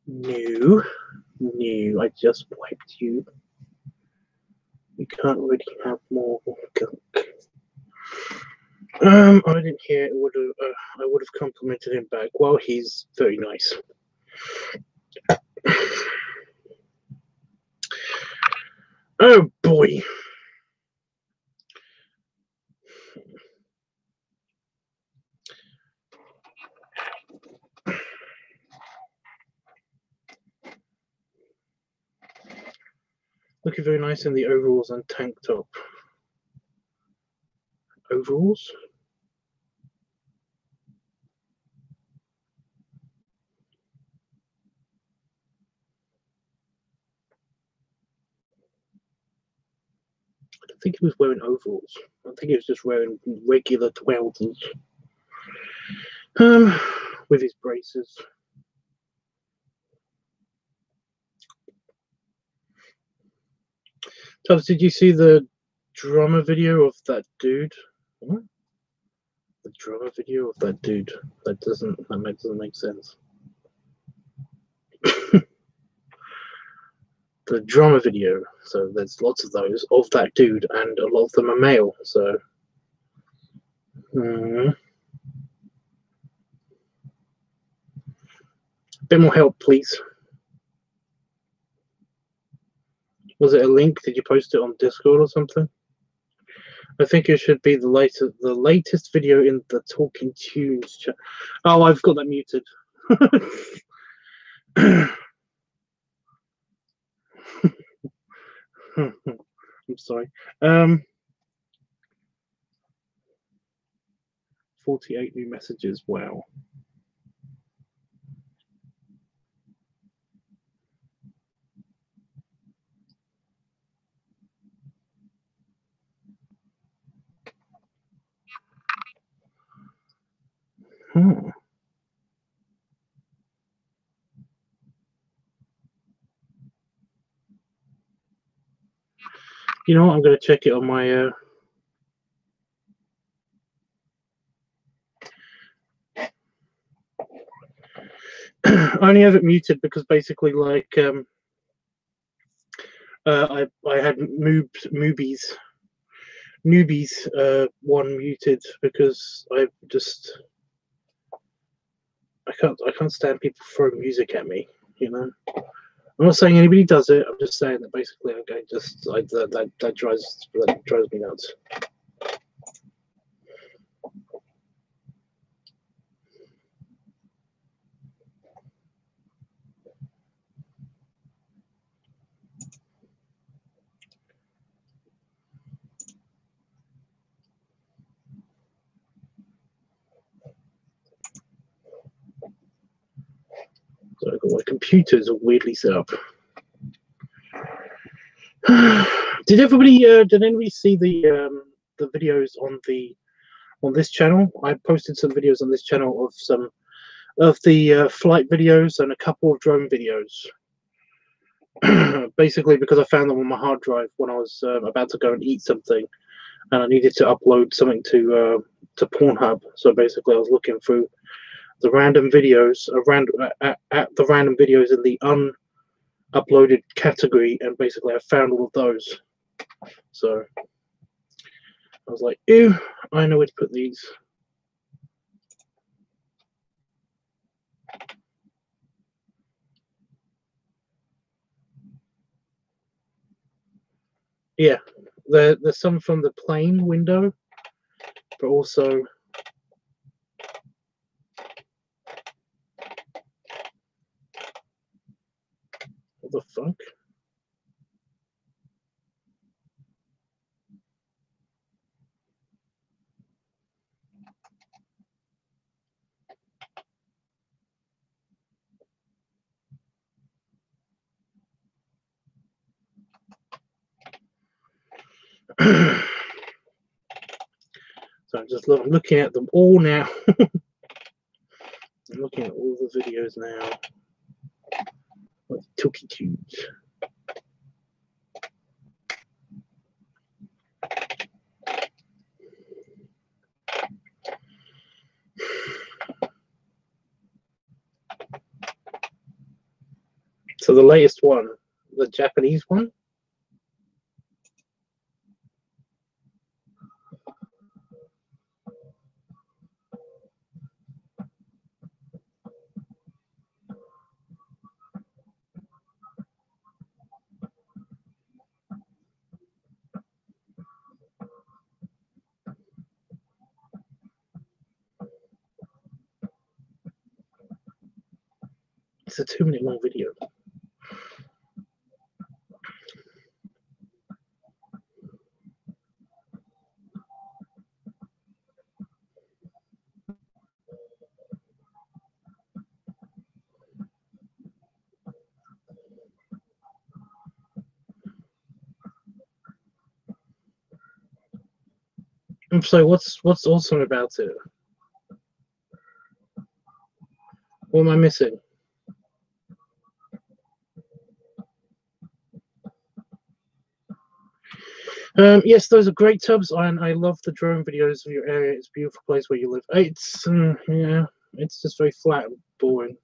No, I just wiped you. You can't really have more gunk. I didn't hear it. I would have complimented him back. Well, he's very nice. Oh boy. Looking very nice in the overalls and tank top. overalls. I don't think he was wearing overalls. I think he was just wearing regular trousers. With his braces. Tubbs, did you see the drummer video of that dude? What? The drummer video of that dude? That doesn't make sense. The drummer video. So there's lots of those of that dude, and a lot of them are male. So. A bit more help, please. Was it a link? Did you post it on Discord or something? I think it should be the latest video in the Talking Tunes chat. Oh, I've got that muted. I'm sorry. 48 new messages. Wow. You know what? I'm going to check it on my. I only have it muted because basically, like, I had newbies one muted because I can't stand people throwing music at me. You know. I'm not saying anybody does it. I'm just saying that basically, okay, that drives me nuts. So I've got my computers are weirdly set up. Did anybody see the videos on this channel? I posted some videos on this channel of some of the flight videos and a couple of drone videos. Basically, because I found them on my hard drive when I was about to go and eat something, and I needed to upload something to Pornhub. So basically, I was looking through the random videos, at the random videos in the unuploaded category, and basically I found all of those. So I was like, ew, I know where to put these. Yeah, there's some from the plane window, but also what the fuck? So I'm looking at them all now. I'm looking at all the videos now. What Tookie Tunes. So the latest one, the Japanese one. It's a 2-minute long video. So what's awesome about it? What am I missing? Yes, those are great tubs, and I love the drone videos of your area. It's a beautiful place where you live. It's yeah, it's just very flat and boring.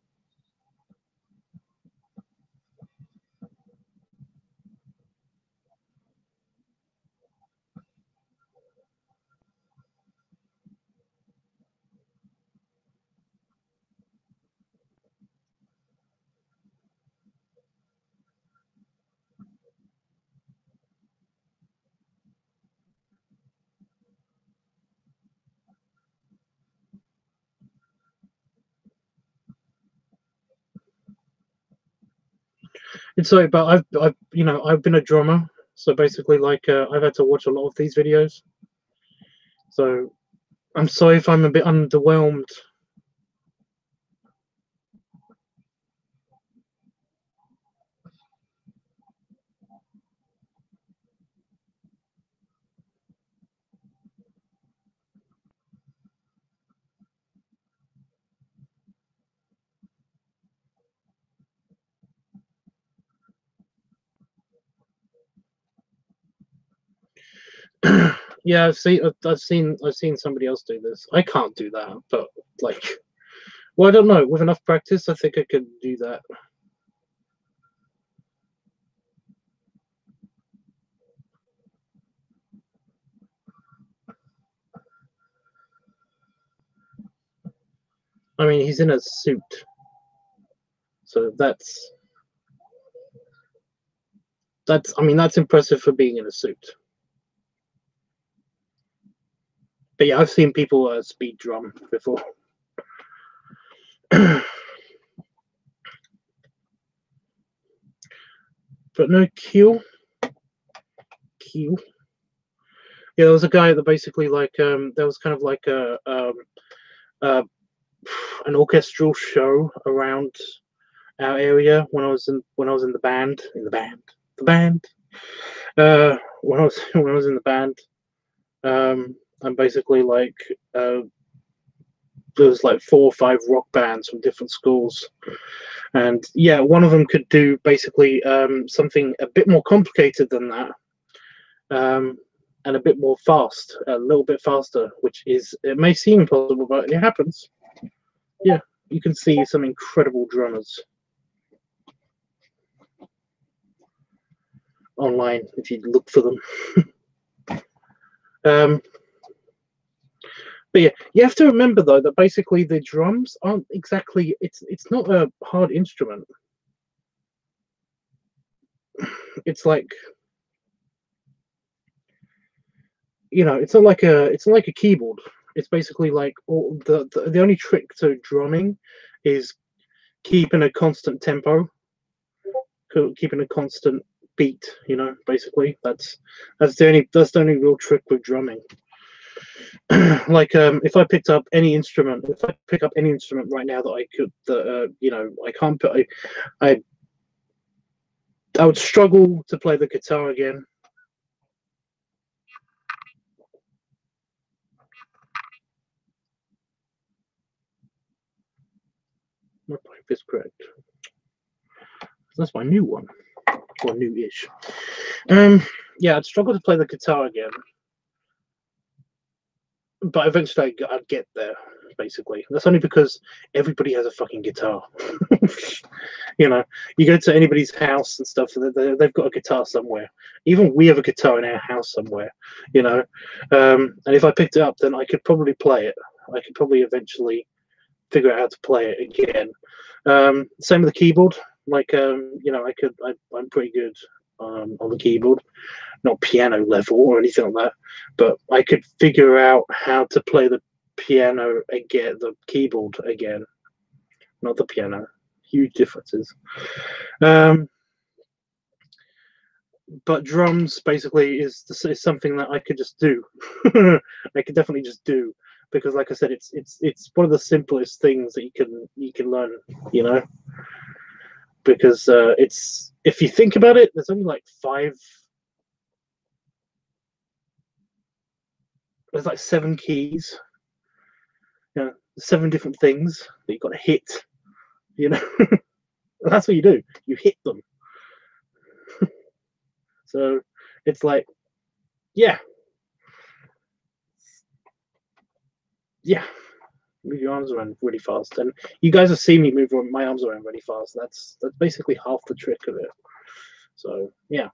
It's like, but I've been a drummer, so basically, like, I've had to watch a lot of these videos. So I'm sorry if I'm a bit underwhelmed. Yeah, I've seen somebody else do this. I can't do that, but like, well, I don't know. With enough practice, I think I could do that. I mean, he's in a suit, so that's. I mean, that's impressive for being in a suit. But yeah, I've seen people speed drum before. But no, Q. Yeah, there was a guy that basically like there was kind of like uh, an orchestral show around our area when I was in the band the band when I was when I was in the band, and basically like there was like 4 or 5 rock bands from different schools, and yeah, one of them could do basically something a bit more complicated than that, and a bit more fast, a little bit faster, which is, it may seem impossible, but it happens. Yeah, you can see some incredible drummers online if you look for them. But yeah, you have to remember though that basically the drums aren't exactly, it's not a hard instrument. It's like, it's not like a keyboard. It's basically like all the only trick to drumming is keeping a constant tempo, keeping a constant beat. Basically that's the only real trick with drumming. Like, if I picked up any instrument, if I pick up any instrument right now that I could, I can't put, I I would struggle to play the guitar again. My pipe is correct. That's my new one, or new-ish. Yeah, I'd struggle to play the guitar again, but eventually I'd get there. Basically, that's only because everybody has a fucking guitar. You go to anybody's house and stuff, and they've got a guitar somewhere. Even we have a guitar in our house somewhere. And if I picked it up, then I could probably play it. I could probably eventually figure out how to play it again. Same with the keyboard. Like, I'm pretty good on the keyboard, not piano level or anything like that, but I could figure out how to play the piano again, the keyboard again, not the piano. Huge differences. But drums basically is something that I could just do. I could definitely just do, because, like I said, it's one of the simplest things that you can learn. Because it's, if you think about it, there's only like 5. there's like 7 keys, you know, 7 different things that you've got to hit, you know. That's what you do. You hit them. So it's like, yeah, move your arms around really fast. And you guys have seen me move my arms around really fast. That's basically half the trick of it. So yeah.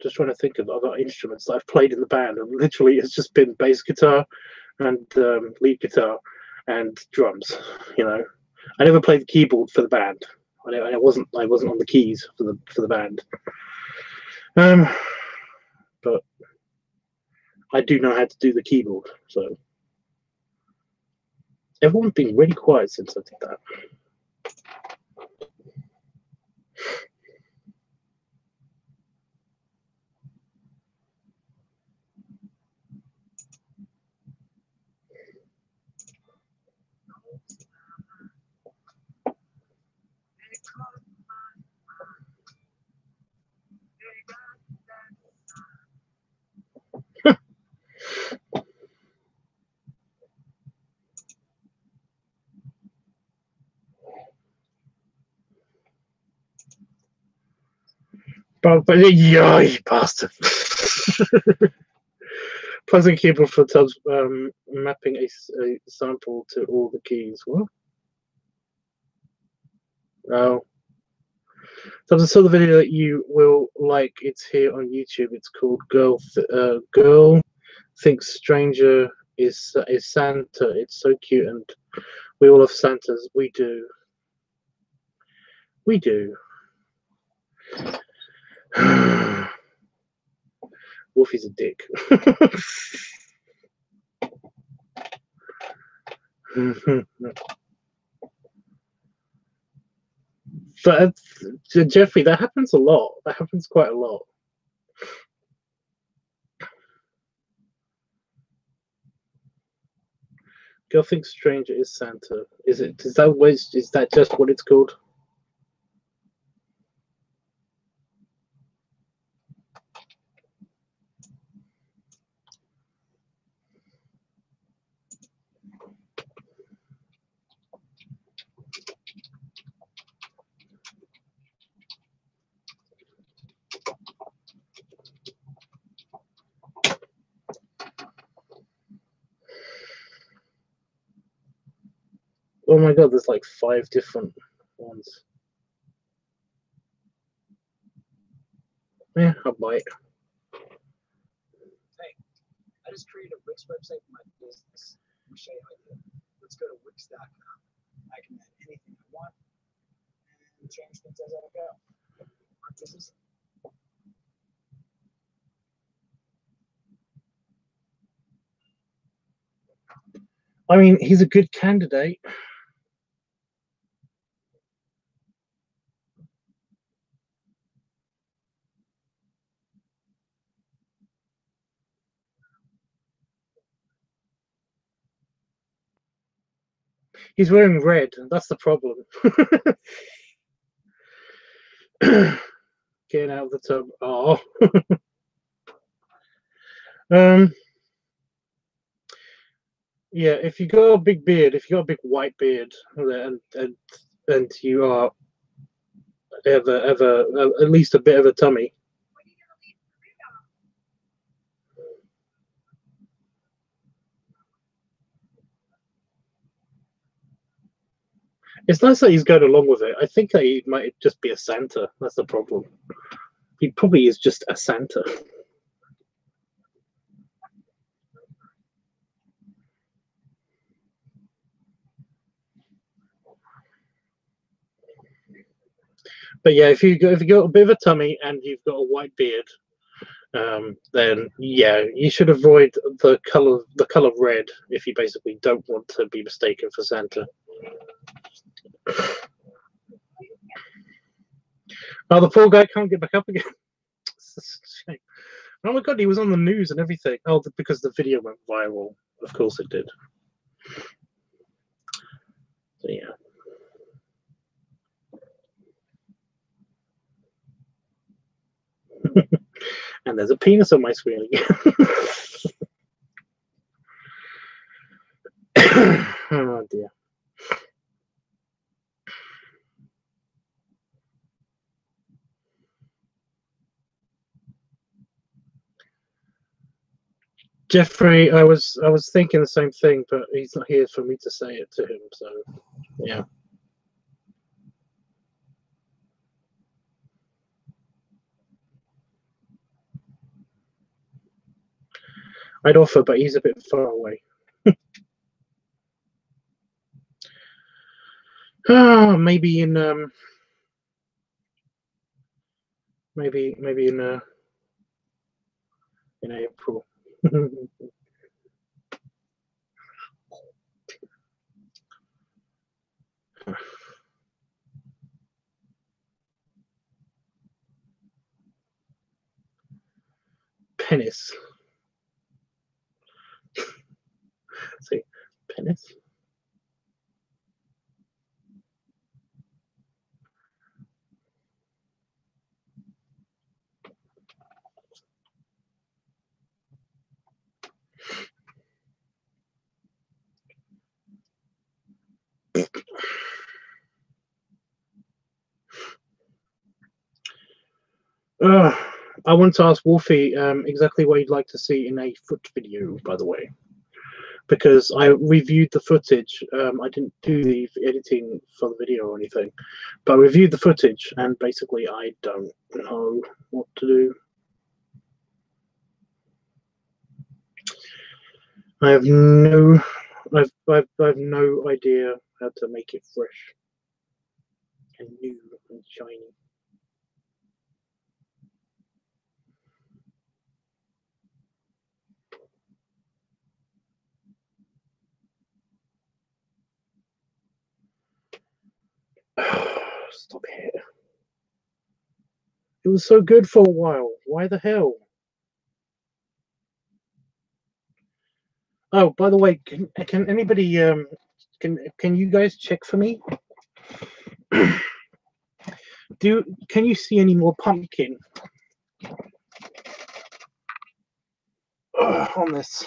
Just trying to think of other instruments that I've played in the band, and literally it's just been bass guitar and lead guitar and drums. You know, I never played the keyboard for the band. I wasn't on the keys for the band. But I do know how to do the keyboard. So everyone's been really quiet since I did that. But yeah, you bastard. Pleasant keyboard for Tubbs, mapping a sample to all the keys. What? Oh. Tubbs, I saw the video that you will like. It's here on YouTube. It's called Girl Thinks Stranger is Santa. It's so cute, and we all love Santas. We do. We do. Wolfie's a dick. But Jeffrey, that happens a lot. That happens quite a lot. Girl thinks stranger is Santa. Is it? Is that just what it's called? Oh my god, there's like 5 different ones. Yeah, I'll buy it. Hey, I just created a Wix website for my business. Let me show you how I do it. Let's go to Wix.com. I can add anything I want and change things as I go. This is I mean, he's a good candidate. He's wearing red. That's the problem. Getting out of the tub. Oh. Yeah, if you got a big beard, if you got a big white beard, and you are ever at least a bit of a tummy. It's nice that he's going along with it. I think that he might just be a Santa. That's the problem. He probably is just a Santa. But yeah, if you got a bit of a tummy and you've got a white beard, then yeah, you should avoid the color red if you basically don't want to be mistaken for Santa. Oh, the poor guy can't get back up again. Oh my god, he was on the news and everything. Oh, because the video went viral. Of course it did. So yeah. And there's a penis on my screen again. Oh dear. Jeffrey, I was thinking the same thing, but he's not here for me to say it to him, so yeah. I'd offer, but he's a bit far away. Maybe in maybe in April. Penis. See, penis. I want to ask Wolfie exactly what he'd like to see in a foot video, by the way, because I reviewed the footage. I didn't do the editing for the video or anything, but I reviewed the footage, and basically I don't know what to do. I have no, I've no idea how to make it fresh and new and shiny. Stop it. It was so good for a while. Why the hell? Oh, by the way, can anybody can you guys check for me? Can you see any more pumpkin on this?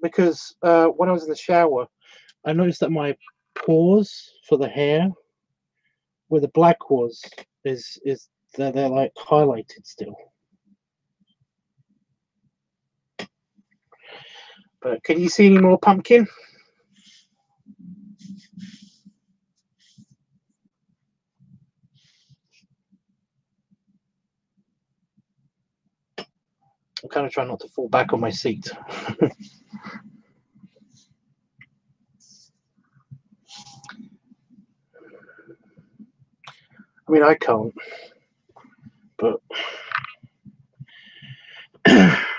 Because when I was in the shower, I noticed that my pores for the hair, where the black was, is they're like highlighted still. But can you see any more pumpkin? I'm kind of trying not to fall back on my seat. I mean, I can't, but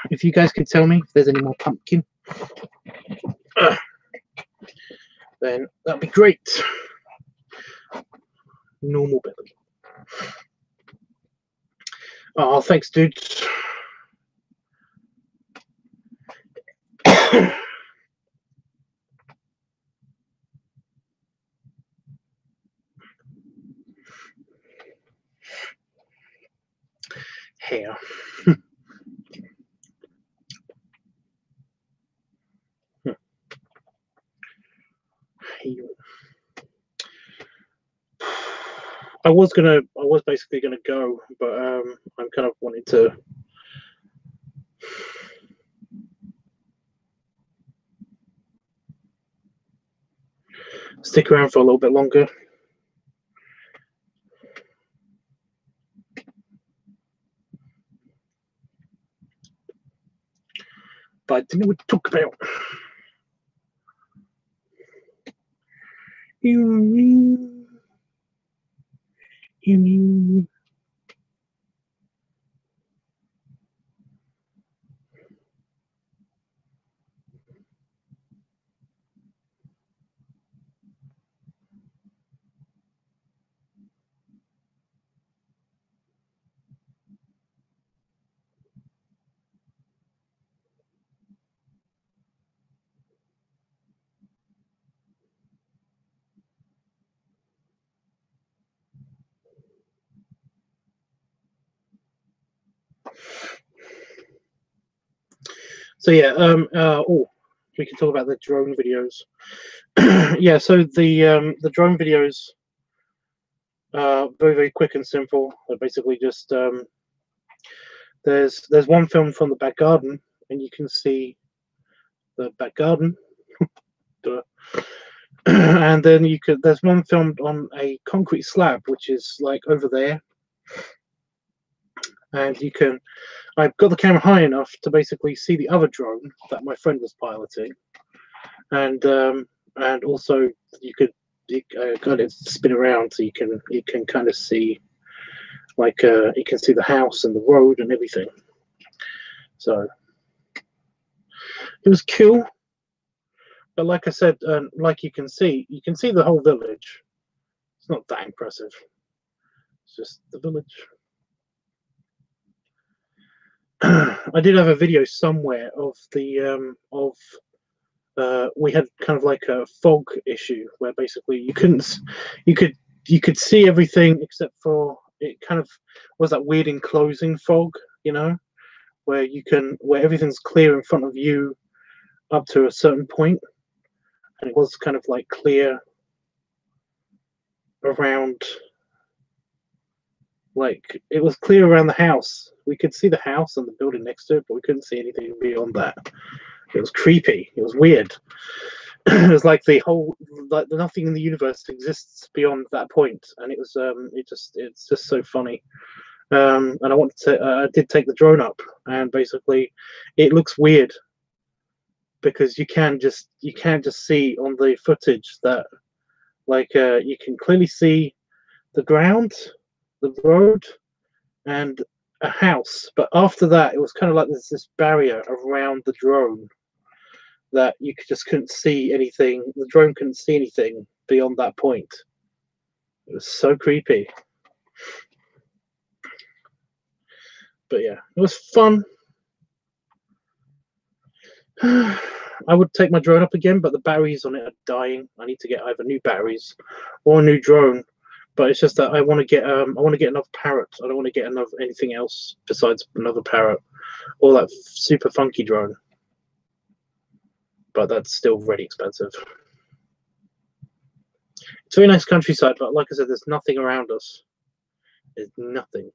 if you guys can tell me if there's any more pumpkin, then that'd be great. Normal belly. Oh, thanks, dude. Hair. I was basically gonna go, but I'm kind of wanting to stick around for a little bit longer. But I didn't know what to talk about. So yeah, oh, we can talk about the drone videos. Yeah, so the drone videos are very, very quick and simple. They're basically just there's one film from the back garden, and you can see the back garden. And then there's one filmed on a concrete slab, which is like over there, and I've got the camera high enough to basically see the other drone that my friend was piloting, and also you got it spin around so you can kind of see, like you can see the house and the road and everything. So it was cool, but like I said, like you can see the whole village. It's not that impressive. It's just the village. I did have a video somewhere of the we had kind of like a fog issue where basically you could see everything except for it kind of was that weird enclosing fog, you know, where everything's clear in front of you up to a certain point, and it was kind of like clear around, like it was clear around the house. We could see the house and the building next to it, but we couldn't see anything beyond that. It was creepy. It was weird. It was like nothing in the universe exists beyond that point, and it was it's just so funny. And I did take the drone up, and basically it looks weird because you can just see on the footage that you can clearly see the ground, the road, and a house, but after that it was kind of like there's this barrier around the drone that you just couldn't see anything. The drone couldn't see anything beyond that point. It was so creepy. But yeah, it was fun. I would take my drone up again, but the batteries on it are dying. I need to get either new batteries or a new drone. But it's just that I want to get another parrot. I don't want to get anything else besides another parrot or that super funky drone. But that's still really expensive. It's a very nice countryside, but like I said, there's nothing around us. There's nothing.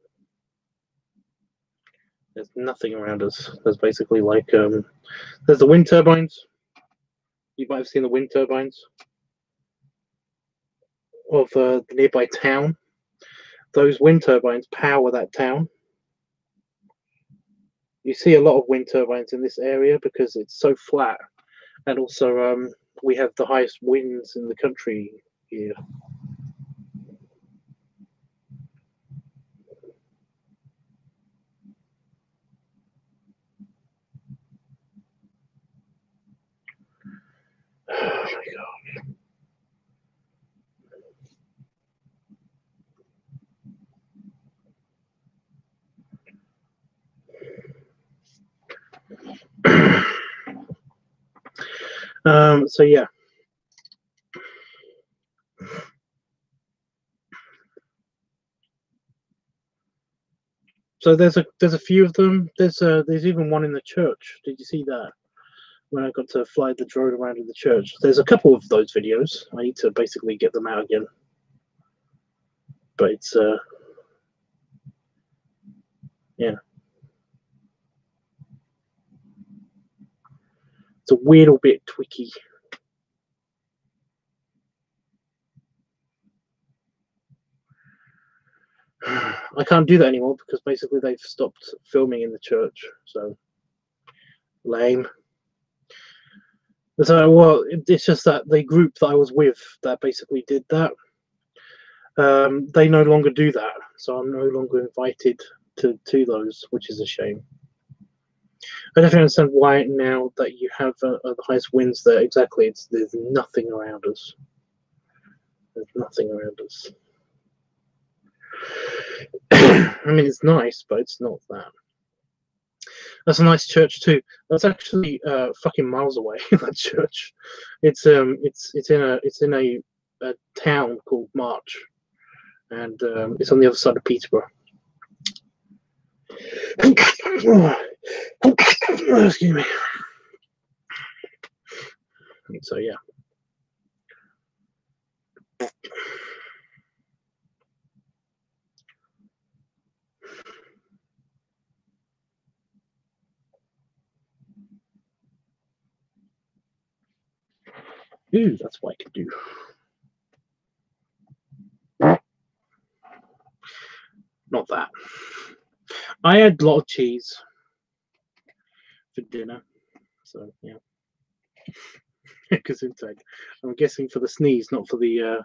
There's nothing around us. There's basically like there's the wind turbines. You might have seen the wind turbines of the nearby town. Those wind turbines power that town. You see a lot of wind turbines in this area because it's so flat, and also we have the highest winds in the country here. Oh my god. So yeah. So there's a few of them. There's even one in the church. Did you see that? When I got to fly the drone around in the church. There's a couple of those videos. I need to basically get them out again. But it's yeah. It's a weird bit twicky. I can't do that anymore because basically they've stopped filming in the church. So lame. So well, it's just that the group that I was with that basically did that. They no longer do that, so I'm no longer invited to those, which is a shame. I definitely understand why now that you have the highest winds there. Exactly, there's nothing around us. There's nothing around us. I mean, it's nice, but it's not that. That's a nice church too. That's actually fucking miles away. That church. It's in a town called March, and it's on the other side of Peterborough. Excuse me. So yeah. Ooh, that's what I can do. Not that. I had a lot of cheese for dinner, so yeah. Because inside, I'm guessing for the sneeze, not for the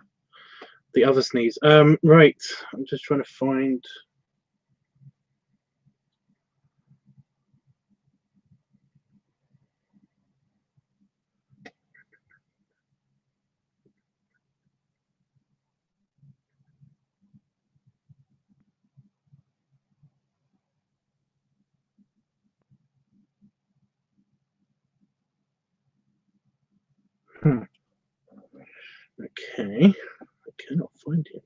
other sneeze. Right. I'm just trying to find. Okay, I cannot find it.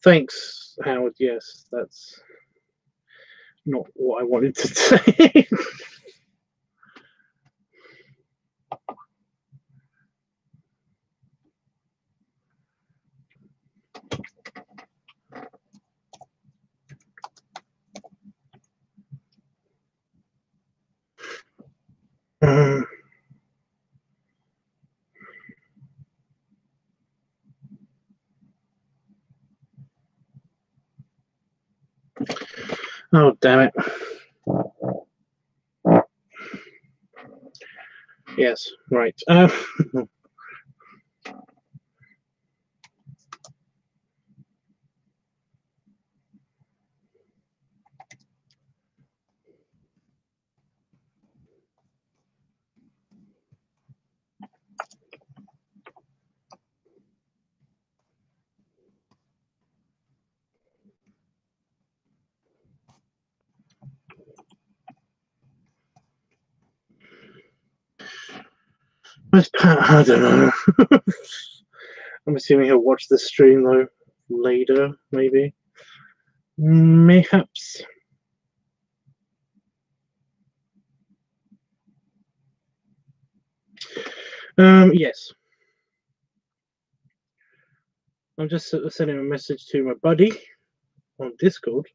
Thanks, Howard. Yes, that's not what I wanted to say. um, oh, damn it. Yes, right. Where's Pat? I don't know. I'm assuming he'll watch the stream though later, maybe. Mayhaps. Yes. I'm just sending a message to my buddy on Discord.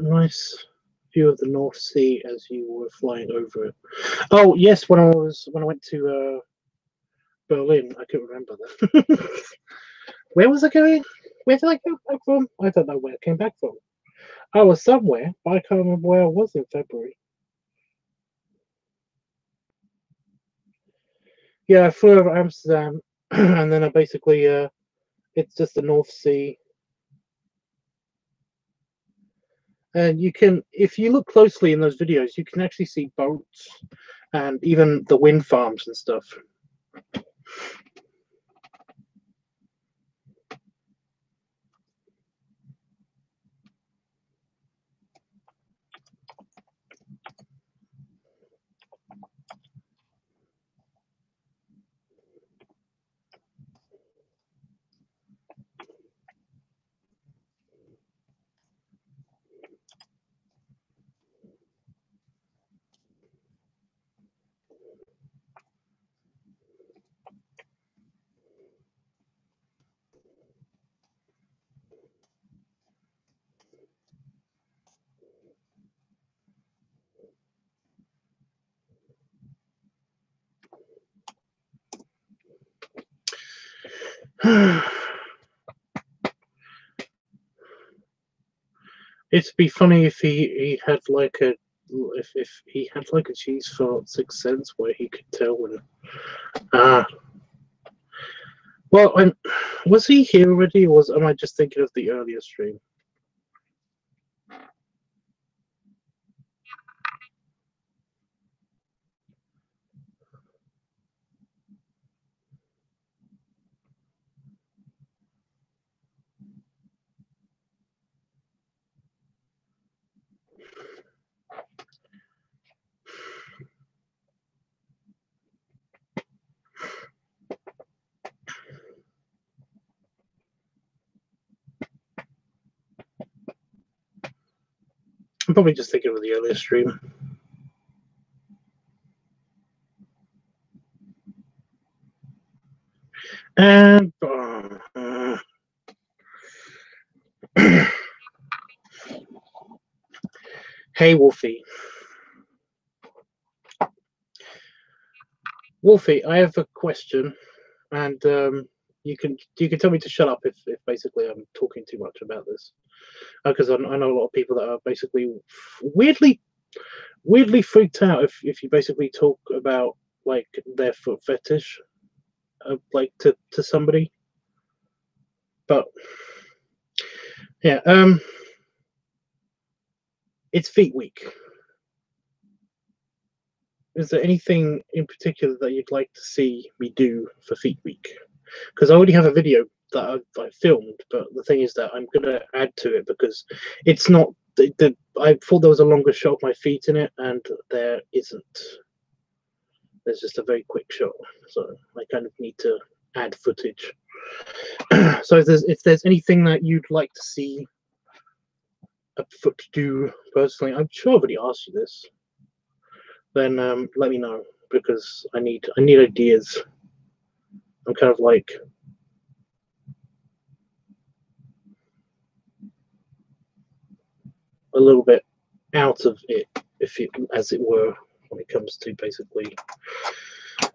Nice view of the North Sea as you were flying over it. Oh yes, when I went to Berlin, I couldn't remember that. Where was I going? Where did I go back from? I don't know where I came back from. I was somewhere, but I can't remember where I was in February. Yeah, I flew over Amsterdam, and then I basically it's just the North Sea. And you can, if you look closely in those videos, you can actually see boats and even the wind farms and stuff. It'd be funny if he had like a if he had like a cheese fart sixth sense where he could tell when. Well, was he here already, or am I just thinking of the earlier stream? I'm probably just thinking of the earlier stream. And hey, Wolfie. Wolfie, I have a question, and you can tell me to shut up if basically I'm talking too much about this, because I know a lot of people that are basically weirdly freaked out if you basically talk about like their foot fetish, like to somebody. But yeah, it's Feet Week. Is there anything in particular that you'd like to see me do for Feet Week? Because I already have a video that I filmed, but the thing is that I'm gonna add to it because it's not. I thought there was a longer shot of my feet in it, and there isn't. There's just a very quick shot, so I kind of need to add footage. So if there's anything that you'd like to see a foot do personally, I'm sure I've already asked you this. Then let me know because I need ideas. I'm kind of like a little bit out of it, as it were, when it comes to basically.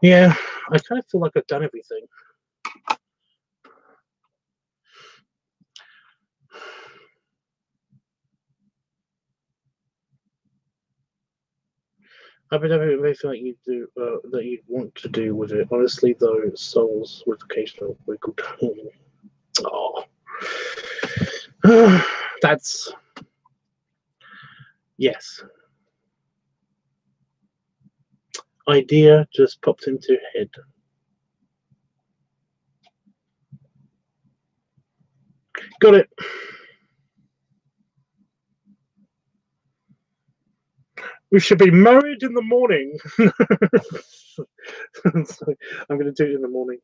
Yeah, I kind of feel like I've done everything. I've been having everything that you do that you want to do with it. Honestly, though, souls with occasional wiggle. Oh, that's yes. Idea just popped into your head. Got it. We should be married in the morning. So I'm going to do it in the morning.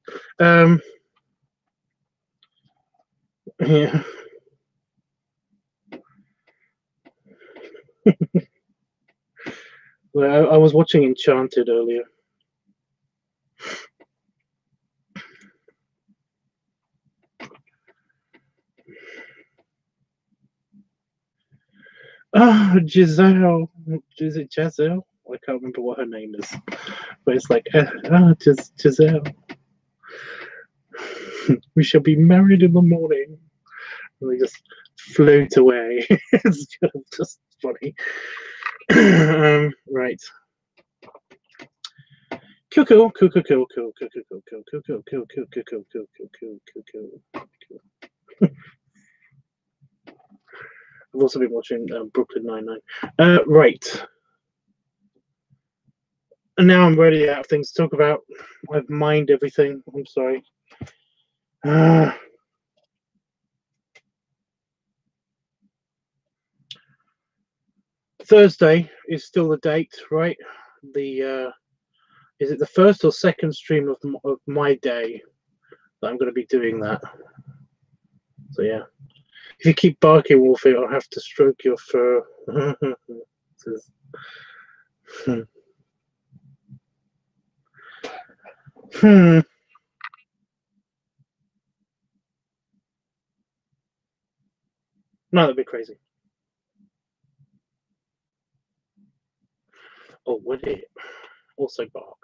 Yeah. Well, I was watching Enchanted earlier. Oh, Giselle. Is it Giselle? I can't remember what her name is. But it's like, Giselle. We shall be married in the morning. And they just float away. It's just funny. Right. Cool. I've also been watching Brooklyn Nine-Nine. Right. And now I'm ready to have things to talk about. I've mined everything. I'm sorry. Thursday is still the date, right? The is it the first or second stream of my day that I'm going to be doing that? So yeah. If you keep barking, Wolfie, I'll have to stroke your fur. No, that'd be crazy. Oh, would it? Also bark.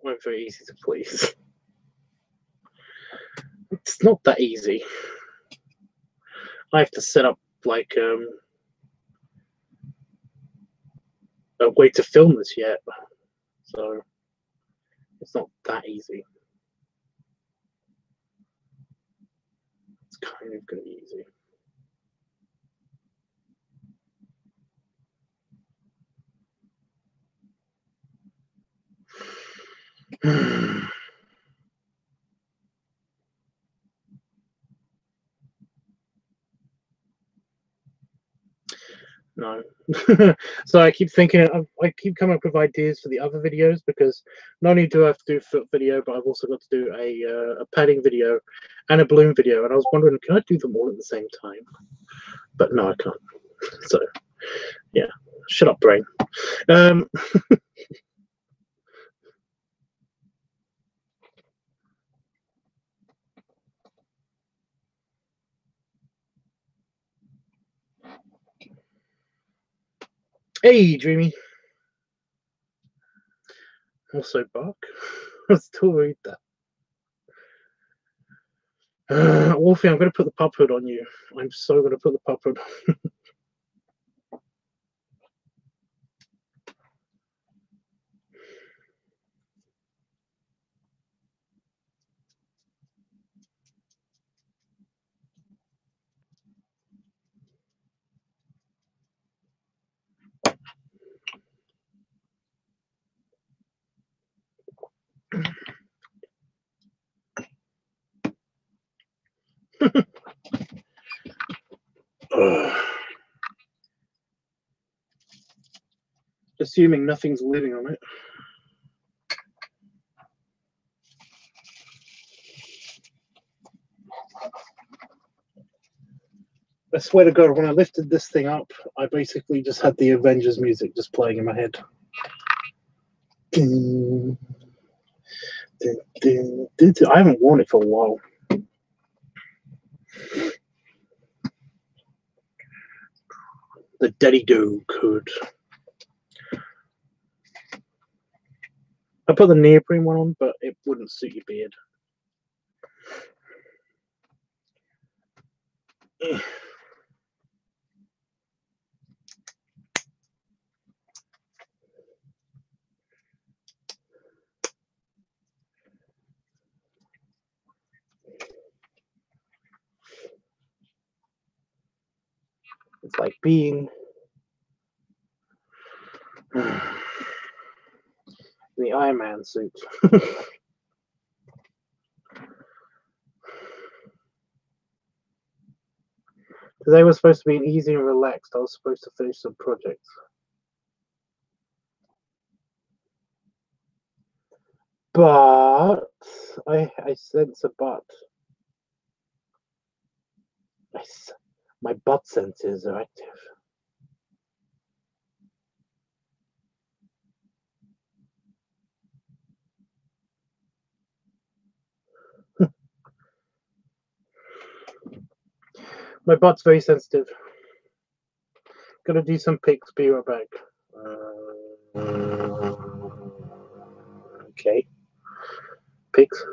I'm very easy to please. It's not that easy. I have to set up like a way to film this yet, so it's not that easy. It's kind of going to be easy. No. So I keep thinking, I keep coming up with ideas for the other videos, because not only do I have to do a foot video, but I've also got to do a padding video and a balloon video. And I was wondering, can I do them all at the same time? But no, I can't. So yeah, shut up, brain. Hey, Dreamy. Also, Bark. I still read that. Wolfie, I'm going to put the pup hood on you. I'm so going to put the pup hood on. Assuming nothing's living on it. I swear to God, when I lifted this thing up, I basically just had the Avengers music just playing in my head. I haven't worn it for a while. The Daddy Dog hood. I put the neoprene one on, but it wouldn't suit your beard. It's like being in the Iron Man suit. Today was supposed to be an easy and relaxed. I was supposed to finish some projects. But I sense a but. My butt senses are active. My butt's very sensitive. Gonna do some pics, be right back. Okay. Pics.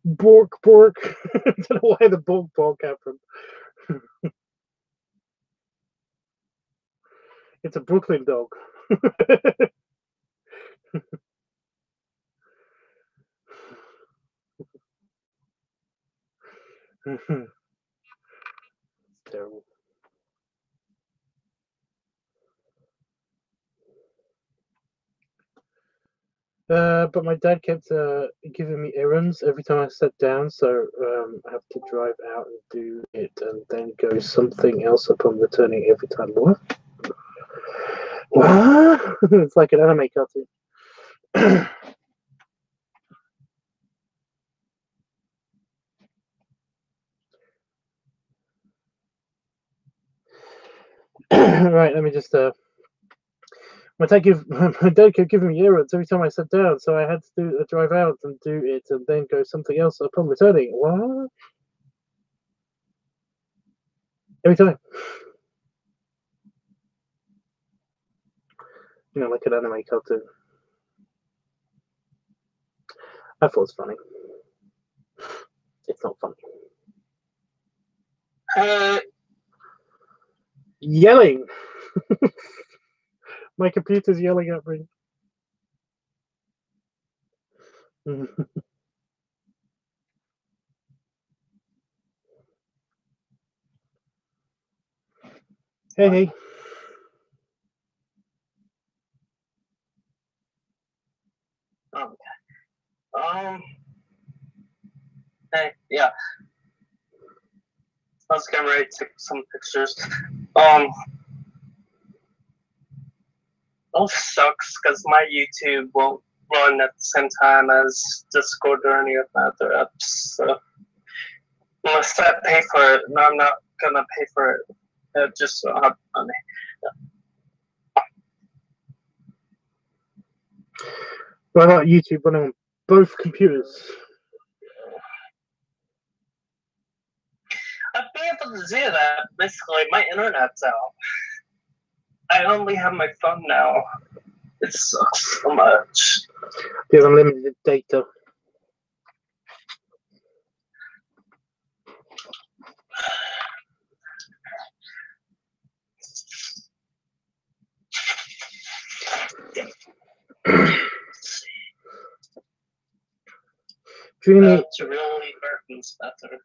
Bork, bork. I don't know why the bork happened. It's a Brooklyn dog. It's terrible. But my dad kept giving me errands every time I sat down, so I have to drive out and do it, and then go something else upon returning every time. What? What? It's like an anime cartoon. Right, let me just my dad kept giving me errands every time I sat down, so I had to drive out and do it, and then go something else upon returning. What? Every time. You know, like an anime cartoon. I thought it was funny. It's not funny. Yelling! My computer's yelling at me. Hey. Okay. Hey, yeah. I was getting ready to take some pictures. It sucks because my YouTube won't run at the same time as Discord or any of the other apps. So unless I pay for it, no, I'm not gonna pay for it. I just don't have money. What about YouTube running on both computers? I'd be able to do that. Basically, my internet's out. I only have my phone now. It sucks so much. You have unlimited data. Dreamy. To really hurts better.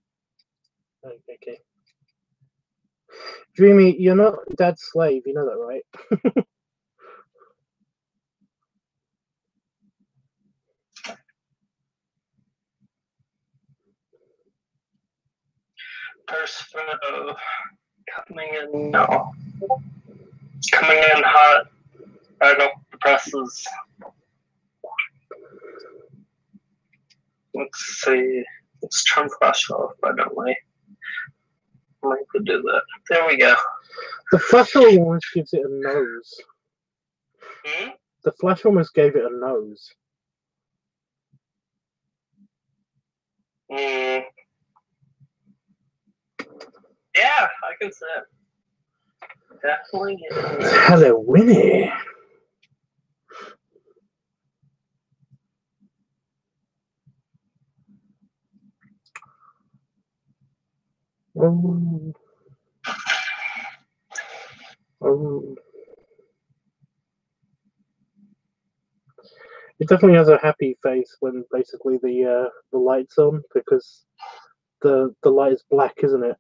Okay. Dreamy, you're not Dad's slave, you know that, right? First photo coming in now. Coming in hot. Right up the presses. Let's see. Let's turn flash off, by the way. I might could do that. There we go. The flash almost gives it a nose. The flash almost gave it a nose. Yeah, I can see it. Definitely is. Hello, Winnie. Oh. It definitely has a happy face when basically the light's on, because the light is black, isn't it?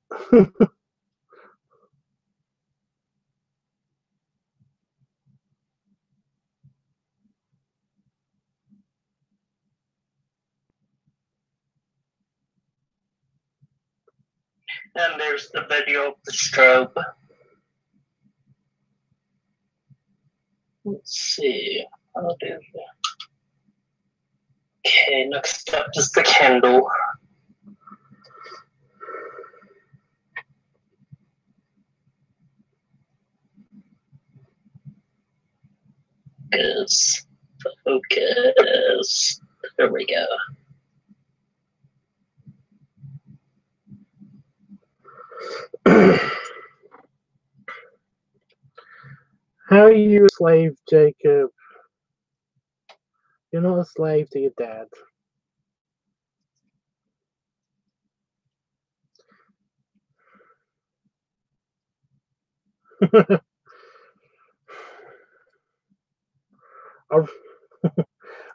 And there's the video of the strobe. Let's see. I'll do that. Okay, next up is the candle. Focus. There we go. How are you a slave, Jacob? You're not a slave to your dad.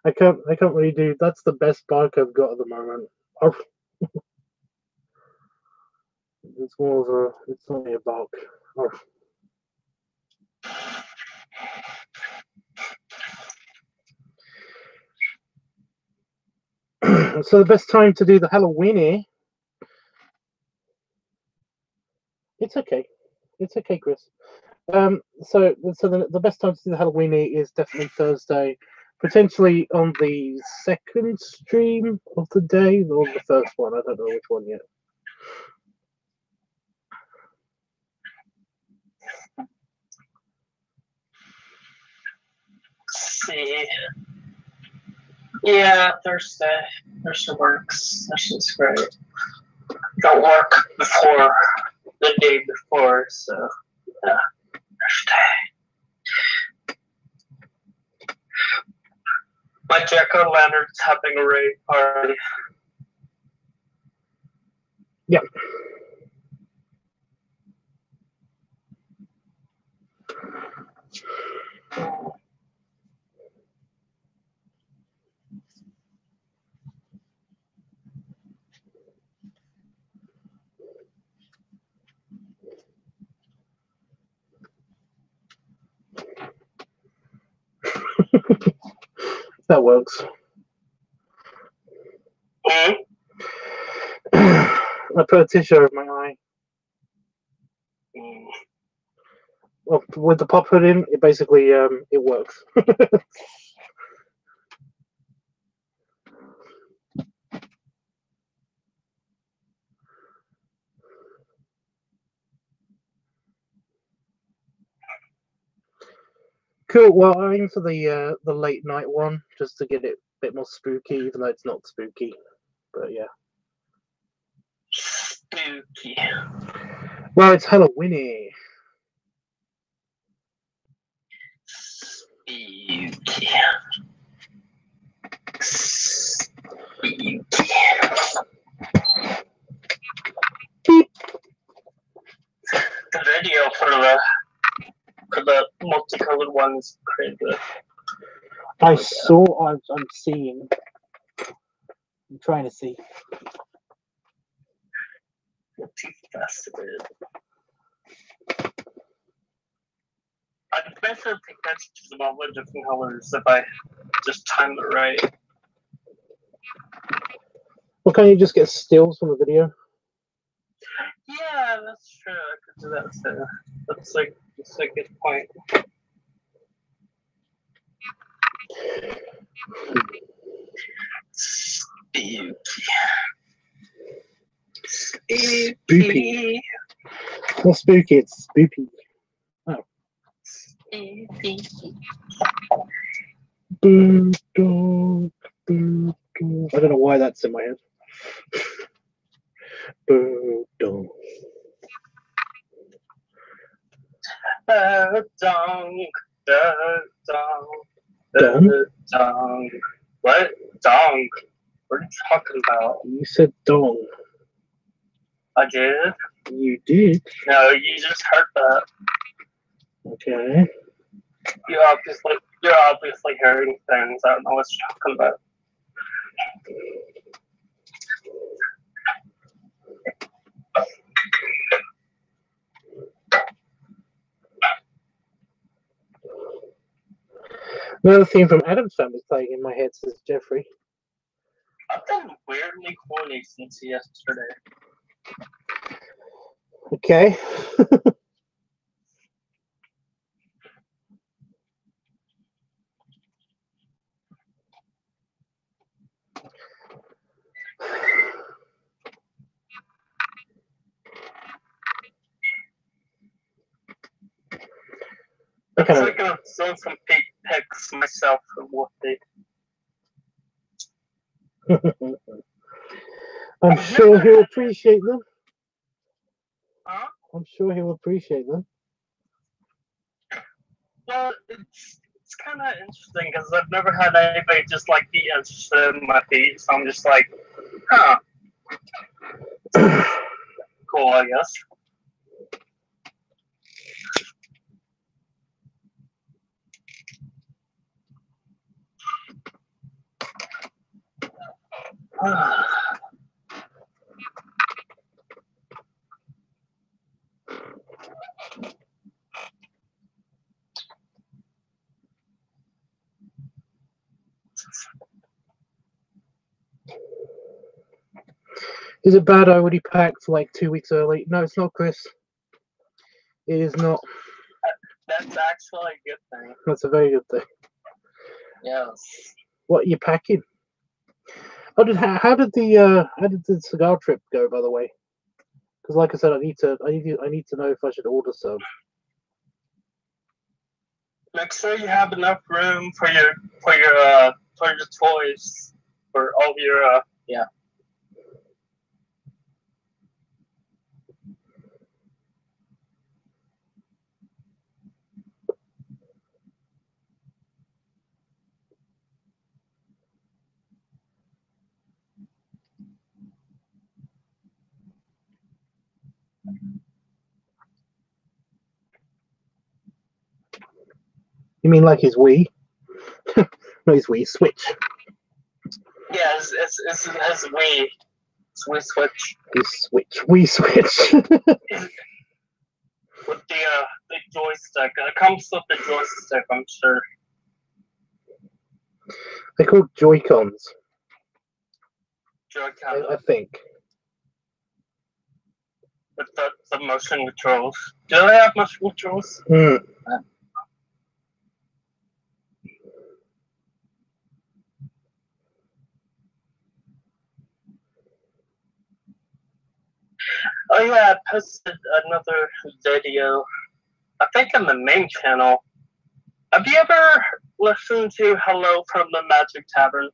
I can't really do. That's the best bark I've got at the moment. It's more of a. It's only a bark. So the best time to do the Halloweeny. It's okay, Chris. So the best time to do the Halloweeny is definitely Thursday, potentially on the second stream of the day or the first one. I don't know which one yet. Let's see. Yeah, Thursday. Thursday works. That's just great. Don't work before the day before, so yeah. Thursday. jack-o'-lanterns having a rave party. Yep. That works. Mm-hmm. I put a tissue over my eye. Mm. Well, with the pop hood in, it basically it works. Cool. Well, I'm aiming for the late night one just to get it a bit more spooky, even though it's not spooky. But yeah. Spooky. Well, it's Halloweeny. Spooky. Spooky. The video for the multicolored one is pretty good. I'm seeing. I'm trying to see. Multifaceted. I'd better take pictures of all the different colors if I just time it right. Well, can't you just get stills from the video? Yeah, that's true. I could do that too. That's a good point. Spooky. Spoopy. Not spooky, it's spoopy. Oh. Spooky. Boo dog, boo dog. I don't know why that's in my head. Boo dog. Dong. Dong. Dong? Dong. What? Dong. What are you talking about? You said dong. I did? You did? No, you just heard that. Okay. You're obviously hearing things. I don't know what you're talking about. Another theme from Adam's Family playing in my head, says Jeffrey. I've been weirdly horny since yesterday. Okay. It's like I'm doing some fake pics myself from Woofy. I'm sure he'll appreciate them. Huh? I'm sure he'll appreciate them. Well, it's kind of interesting because I've never had anybody just like be interested in my feet, so I'm just like, huh. Cool, I guess. Is it bad I already packed like 2 weeks early? No, it's not, Chris. It is not. That's actually a good thing. That's a very good thing. Yes. What are you packing? How did the cigar trip go, by the way? Because like I said, I need to know if I should order some. Make sure you have enough room for your toys, for all your yeah. You mean like his Wii? No, his Wii Switch. Yeah, it's Wii. It's Wii Switch. His Switch. Wii Switch. With the joystick. It comes with the joystick, I'm sure. They're called Joy-Cons. Joy-Con. I think. With the motion controls. Do they have motion controls? Hmm. Oh yeah, I posted another video, I think on the main channel. Have you ever listened to Hello from the Magic Tavern?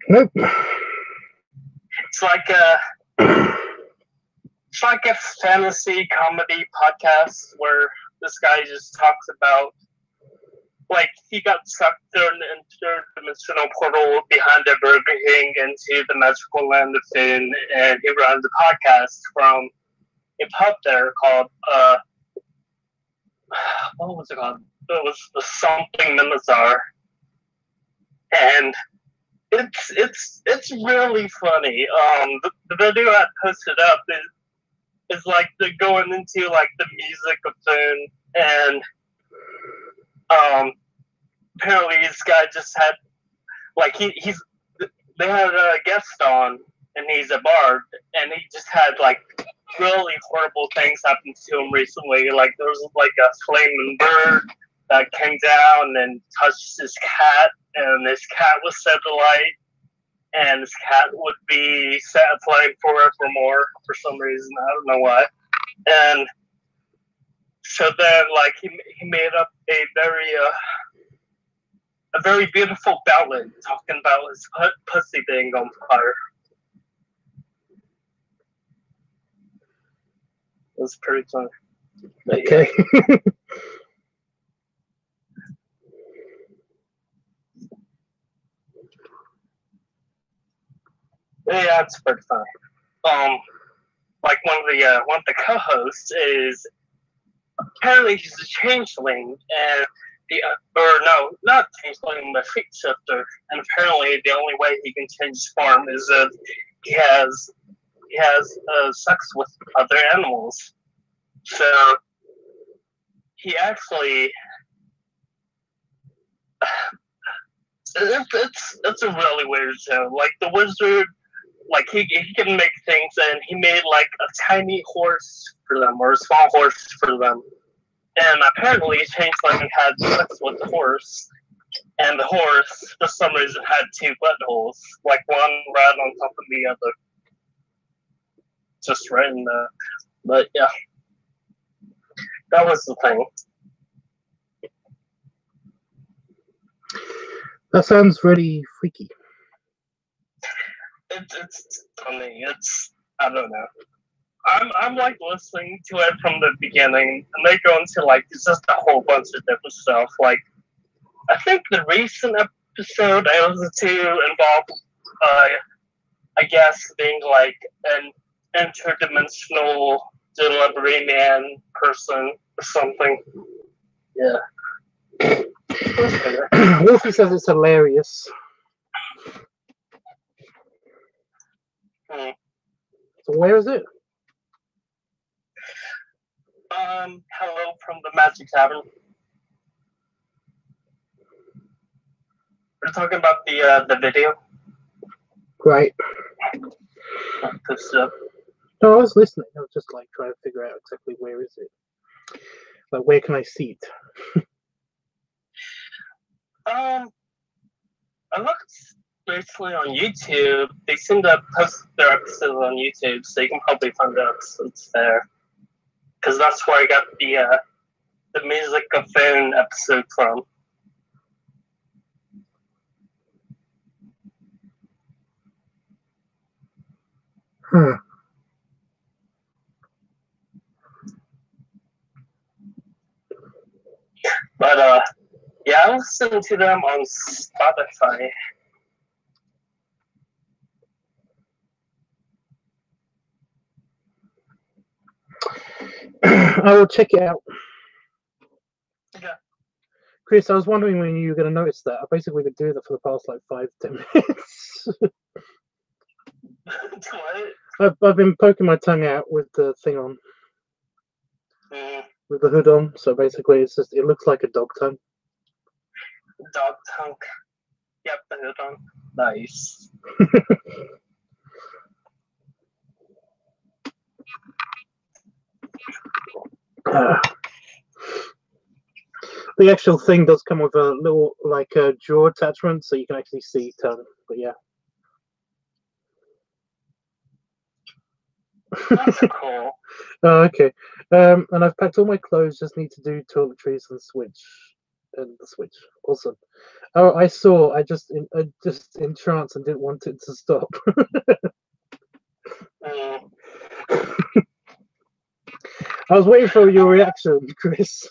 Nope. It's like a fantasy comedy podcast where this guy just talks about, like, he got sucked through an interdimensional portal behind a Burger King into the magical land of Finn, and he runs a podcast from a pub there called, what was it called? It was the Something Mimazar. And it's really funny. The video I posted up is like the going into like the music of Finn, and apparently this guy just had, like, they had a guest on, and he's a bard, and he just had like really horrible things happen to him recently. Like there was like a flaming bird that came down and touched his cat, and his cat was set alight, and his cat would be set aflame forevermore for some reason. I don't know why. And so then, like, he made up a very beautiful ballad talking about his pussy being on fire. It was pretty funny. But Okay. yeah, it's pretty funny. Like one of the co-hosts is apparently he's a changeling, and not changeling, but shapeshifter. And apparently, the only way he can change his form is if he has sex with other animals. So he actually, it's a really weird show. Like the wizard, like he can make things, and he made like a tiny horse for them, or a small horse for them. And apparently, Changeling had sex with the horse, and the horse, for some reason, had two buttholes, like one right on top of the other. Just right in there. But yeah, that was the thing. That sounds really freaky. It's funny. I don't know. I'm like listening to it from the beginning, and they go into like just a whole bunch of different stuff. Like I think the recent episode I listened to involved, I guess, being like an interdimensional delivery man person or something. Yeah. Wolfie says it's hilarious. So where is it? Hello from the Magic Tavern. We're talking about the video. Right. This stuff. No, I was listening. I was just like trying to figure out exactly where is it. Like where can I see it? I looked basically on YouTube. They seem to post their episodes on YouTube, so you can probably find the episodes there. Because that's where I got the Music of Finn episode from. But yeah, I listened to them on Spotify. I will check it out. Okay. Chris, I was wondering when you were going to notice that. I've basically been doing that for the past like 5-10 minutes. What? I've been poking my tongue out with the thing on, with the hood on. So basically, it looks like a dog tongue. Dog tongue. Yep, the hood on. Nice. The actual thing does come with a little like a jaw attachment, so you can actually see tongue. But yeah. That's cool. Oh, okay. And I've packed all my clothes. Just need to do toiletries and switch. And the switch. Awesome. Oh, I just entranced and didn't want it to stop. I was waiting for your reaction, Chris.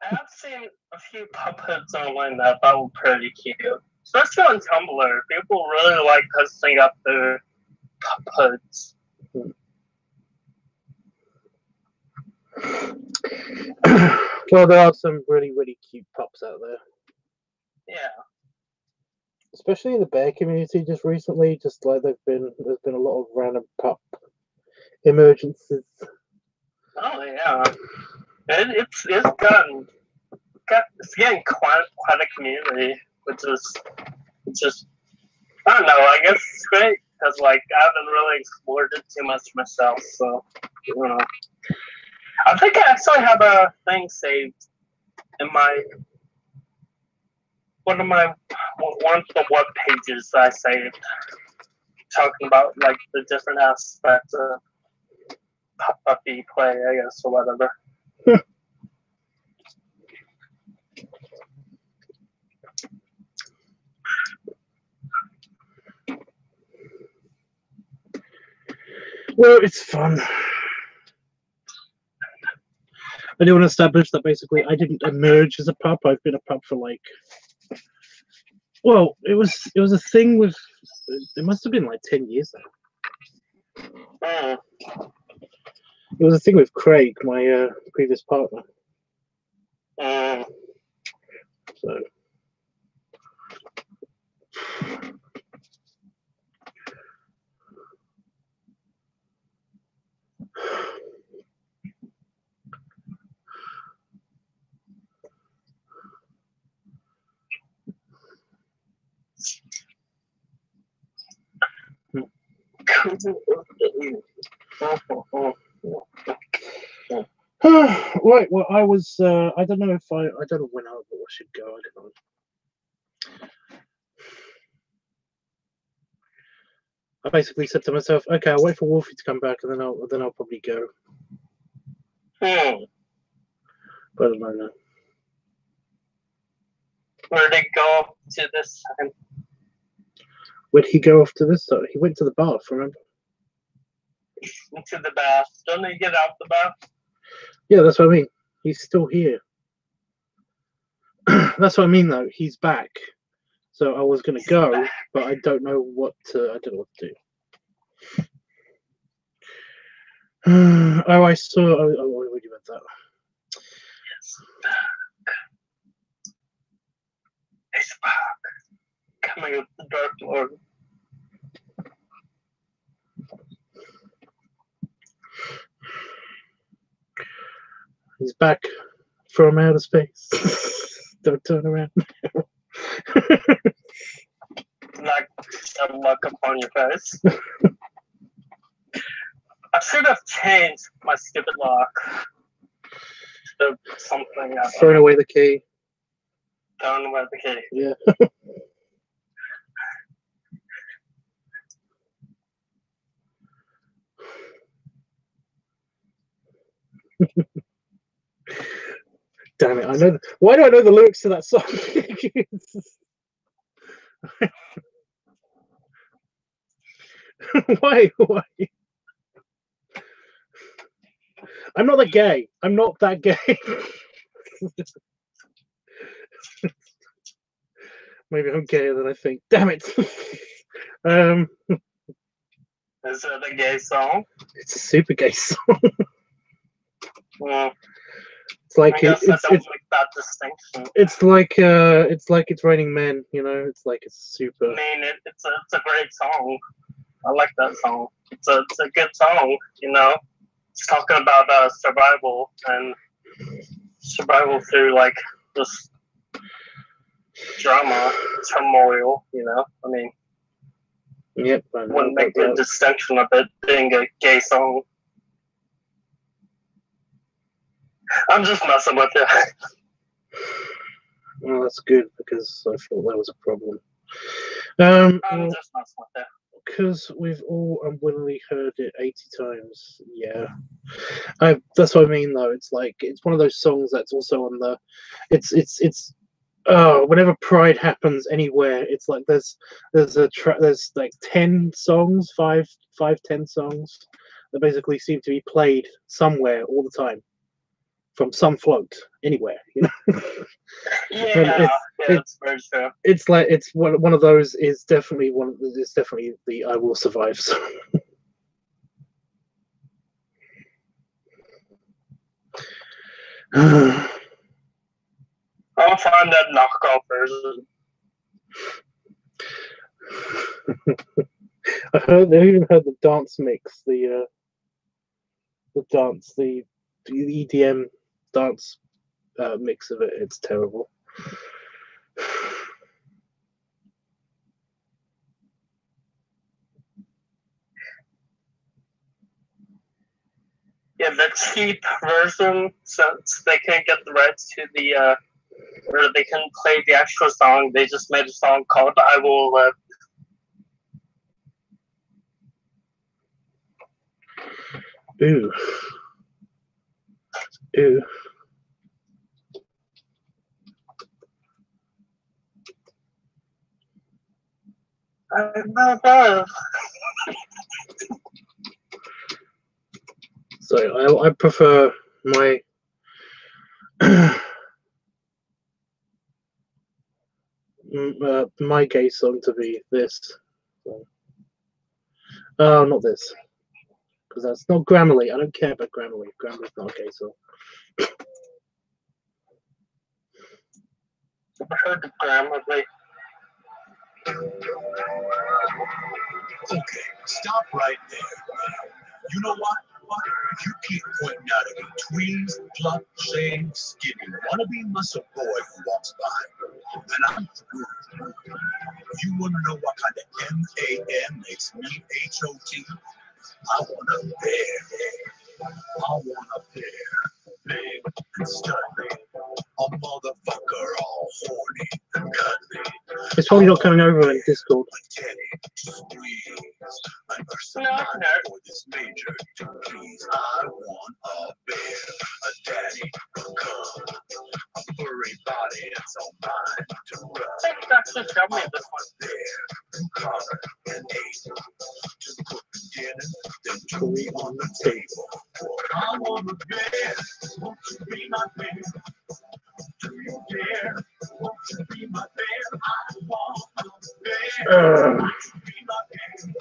I have seen a few puppets online that I thought were pretty cute. Especially on Tumblr. People really like posting up their puppets. Well, there are some really, really cute pups out there. Yeah. Especially in the bear community just recently, just like there's been a lot of random pup emergencies. Oh yeah. It's getting quite a community, which is I don't know, I guess it's great because like I haven't really explored it too much myself, so you know. I think I actually have a thing saved in one of the web pages that I saved, talking about like the different aspects of puppy play, I guess, or whatever. Well, it's fun. I do want to establish that basically I didn't emerge as a pup. I've been a pup for like, well, it was a thing with, it must have been like 10 years now. It was a thing with Craig, my previous partner. So. Right, well, I was, I don't know when I should go, I don't know. I basically said to myself, okay, I'll wait for Wolfie to come back and then I'll probably go. But I don't know now. Where did he go to this time? Where'd he go after this time? He went to the bath, remember? Into the bath. Don't he get out the bath? Yeah, that's what I mean. He's still here. That's what I mean, though. He's back. So I was going to go, but I don't know what to do. Oh, I saw. Oh, what do you meant that? He's back. He's back. Coming with the Dark Lord. He's back from outer space. Don't turn around. Not some luck upon your face. I should have changed my stupid lock to something else. Throwing away the key. Throwing away the key. Yeah. Damn it! I know. Why do I know the lyrics to that song? Why? I'm not that gay. I'm not that gay. Maybe I'm gayer than I think. Damn it. Is it a gay song? It's a super gay song. Mm, It's like I guess I it's don't make that distinction. it's like It's Raining Men, you know. It's like it's super. I mean, it's a great song. I like that song. It's a good song. You know, it's talking about survival and survival through like this drama, turmoil. You know, I mean, Yep. I know wouldn't make about the that. distinction of it being a gay song. I'm just messing with you. Well, that's good because I thought that was a problem. I'm Well, just messing with you. because we've all unwillingly heard it 80 times. Yeah, that's what I mean though. It's like it's one of those songs that's also on the. It's. Whenever Pride happens anywhere, it's like there's like 10 songs, 10 songs that basically seem to be played somewhere all the time from some float anywhere. You know. Yeah, it's very true. It's like it's one of those is definitely it's definitely the I Will Survive song. I'll find that knockoff version. I even heard the dance mix, the EDM dance mix of it. It's terrible. Yeah, the cheap version, since they can't get the rights to the, or they can play the actual song, they just made a song called I Will Live. Ooh. Ooh. I will live. So I prefer my my gay song to be this. Oh, not this, because that's not Grammarly. I don't care about Grammarly. Grammarly's not a gay song. Never heard of Grammarly. Okay, stop right there. You know what? If you keep pointing out a tweez, plump, shaved, skinny, wannabe muscle boy who walks by, then I'm through. You want to know what kind of M-A-M makes me H-O-T? I want a bear. I want a bear. Big and studly. A motherfucker all horny and cuddly. It's probably not coming over in Discord. A teddy to squeeze. An No, no. for this major to please. I want a bear, a daddy, a cub, a furry body that's all mine to rub. I think that's just show me this one. There, and collar and able to cook the dinner, then to me on the table. I want a bear, won't you be my bear? Do you dare? Won't you be my bear? I want a bear. Won't you be my bear?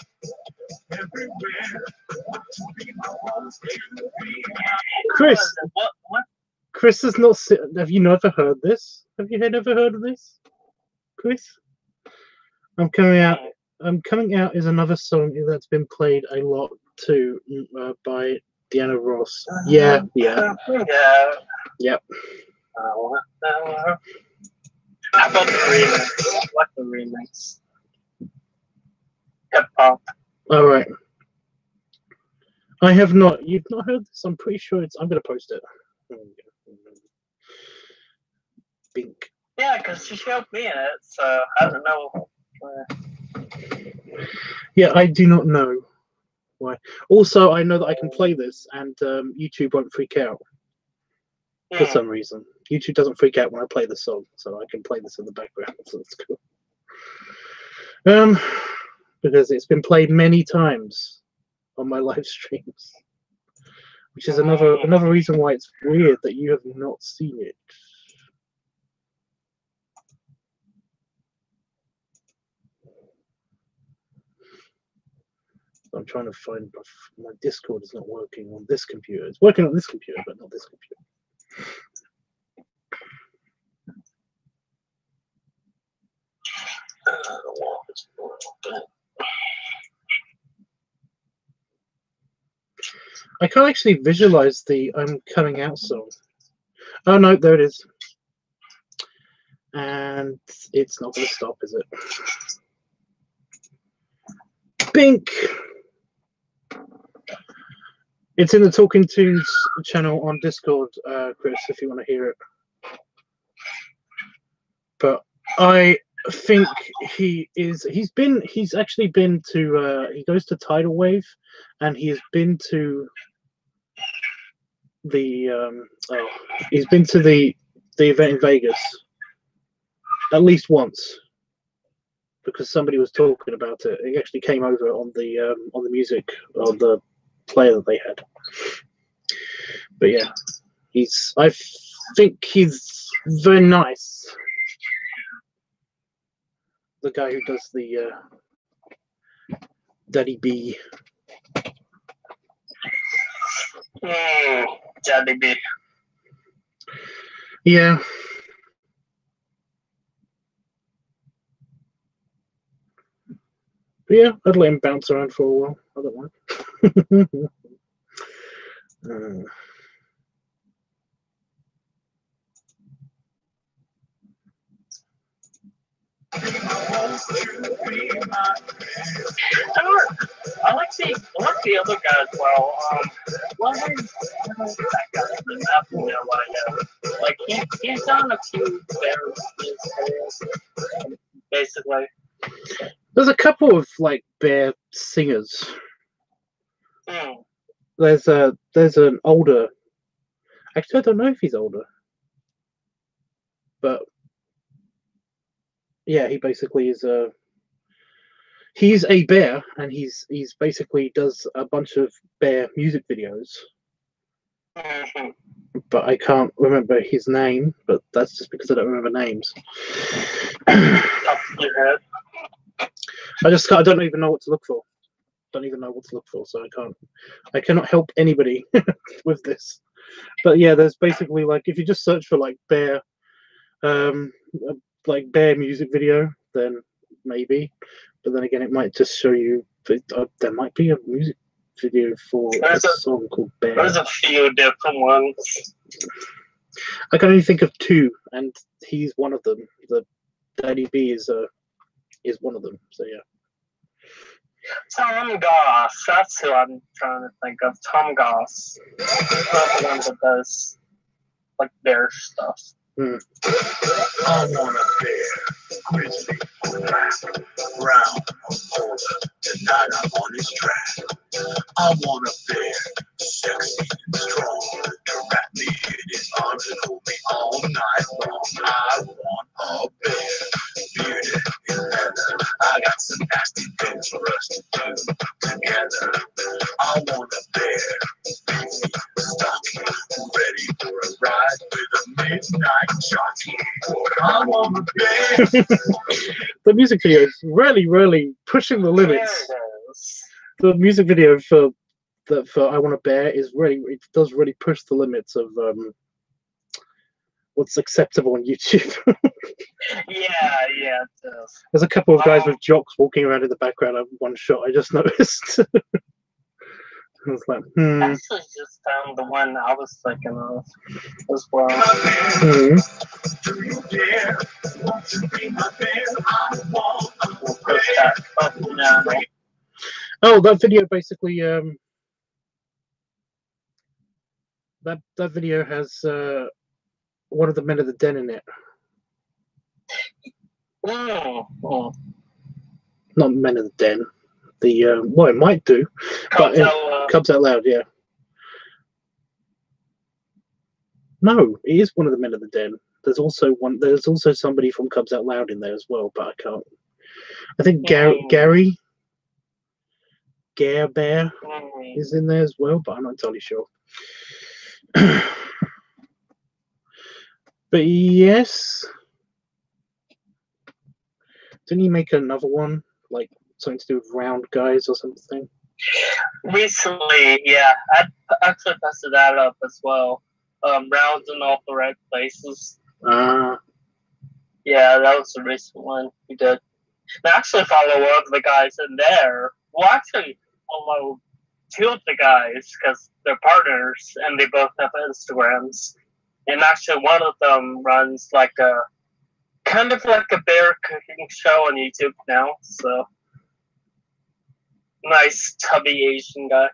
Everywhere. Won't you be my won't you be my Chris, What? Chris has not. Have you never heard this? Have you never heard of this, Chris? I'm coming out is another song that's been played a lot too by Deanna Ross. Yeah. Yeah. Yep. How about the remix? I like the remix. Hip hop. All right. I have not. You've not heard this? I'm pretty sure it's. I'm gonna post it. Bink. Yeah, because she showed me in it, so I don't know. Yeah, I do not know why. Also, I know that I can play this, and YouTube won't freak out for some reason. YouTube doesn't freak out when I play the song, so I can play this in the background. So that's cool. Because it's been played many times on my live streams, which is another reason why it's weird that you have not seen it. I'm trying to find my Discord is not working on this computer. It's working on this computer, but not this computer. I can't actually visualize the I'm coming out song. Oh no, there it is. And it's not going to stop, is it? Bink! It's in the Talking Tunes channel on Discord, Chris, if you want to hear it. But I think he's actually been to, he goes to Tidal Wave, and he has been to the, he's been to the event in Vegas at least once, because somebody was talking about it. He actually came over on the music, on the player that they had. But yeah, I think he's very nice. The guy who does the Daddy B. Daddy B. Yeah. But yeah, I'd let him bounce around for a while. I don't mind. I like the other guy as well. What is that guy's name? I have no idea. Like he's done a few bears, basically. There's a couple of like bear singers. There's an older. Actually, I don't know if he's older, but yeah, he basically is he's a bear, and he's basically does a bunch of bear music videos. But I can't remember his name, but that's just because I don't remember names. Top of your head. I don't even know what to look for. Don't even know what to look for, so I cannot help anybody with this. But yeah, there's basically like, if you just search for like bear music video, then maybe. But then again, it might just show you there might be a music video for a song called Bear. There's a few different ones. I can only think of two, and he's one of them. The Daddy B is one of them. So yeah. Tom Goss. That's who I'm trying to think of. Tom Goss. He's not the one that does like bear stuff. I want a bear, grizzly, black, brown, or polar. Tonight I'm on his track. I want a bear, sexy and strong, to wrap me in his arms and hold me all night long. I want a bear, bearded in leather. I got some nasty things for us to do together. I want a bear, beefy, stocky, ready for a ride with a midnight jockey. I want a bear. The music video is really pushing the limits. The music video for I Want a Bear it does really push the limits of what's acceptable on YouTube. Yeah, it does. There's a couple of guys with jocks walking around in the background of one shot. I just noticed. I was like, I actually just found the one I was thinking of as well. Do you dare? Won't you be my bear? I want a We'll post that up now. Oh, that video basically that video has one of the men of the den in it. Not Men of the Den. The well, it might do, but Cubs Out Loud, yeah. No, it is one of the Men of the Den. There's also somebody from Cubs Out Loud in there as well, but I can't. I think Gary Bear is in there as well, but I'm not entirely sure. But yes, didn't he make another one like something to do with round guys or something? Recently, yeah, I actually posted that up as well. Rounds in all the right places. Yeah, that was the recent one we did. And I actually follow one of the guys in there. Well, actually, follow two of the guys because they're partners and they both have Instagrams. And actually, one of them runs like a kind of like a bear cooking show on YouTube now. So nice, tubby Asian guy.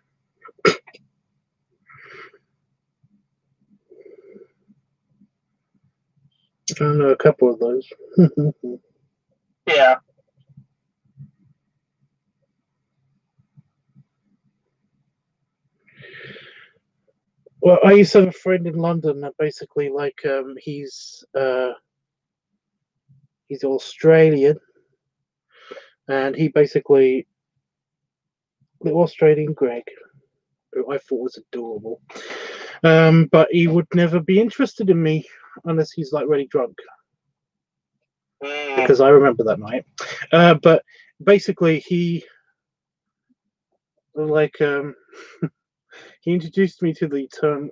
I know a couple of those. Yeah. Well, I used to have a friend in London that basically, like, he's Australian, and he basically, little Australian Greg, who I thought was adorable, but he would never be interested in me unless he's like really drunk, because I remember that night. But basically, he like he introduced me to the term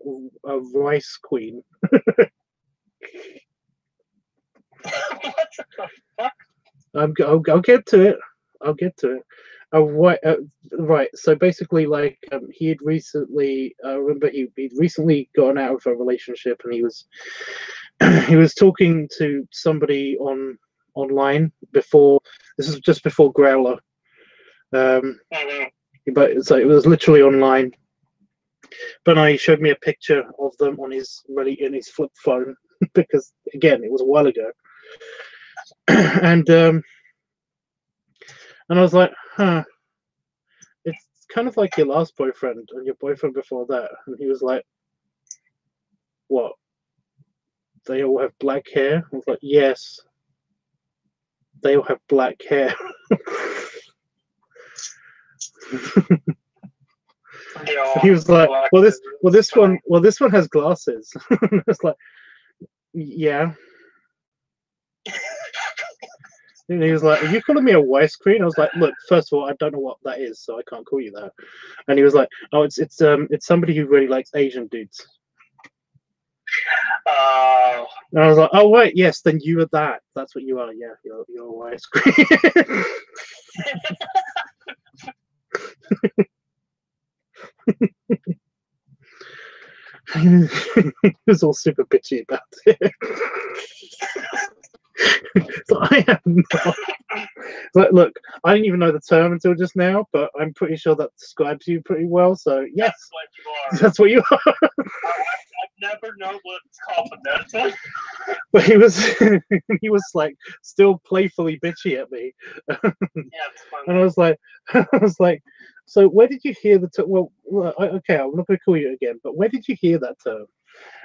rice queen. What the fuck? I'll get to it. I'll get to it. Right. So basically, like, he had recently, I remember he'd recently gotten out of a relationship, and he was he was talking to somebody online before. This is just before Growler. But so it was literally online. But he showed me a picture of them on his flip phone because again it was a while ago, and I was like, huh, it's kind of like your last boyfriend and your boyfriend before that. And he was like, what? They all have black hair? I was like, yes, they all have black hair. He was like, this one has glasses. I was like, yeah. And he was like, are you calling me a white screen? I was like, look, first of all, I don't know what that is, so I can't call you that. And he was like, oh, it's somebody who really likes Asian dudes. And I was like, oh wait, yes, then you are that. That's what you are. Yeah, you're a white screen. He was all super bitchy about it. So I am not. Like, look, I didn't even know the term until just now, but I'm pretty sure that describes you pretty well. So yes, that's what you are. That's what you are. I've never known what's confidential. But he was like still playfully bitchy at me. Yeah, it's funny. And I was like, so where did you hear the term? Well, okay, I'm not going to call you again, but where did you hear that term?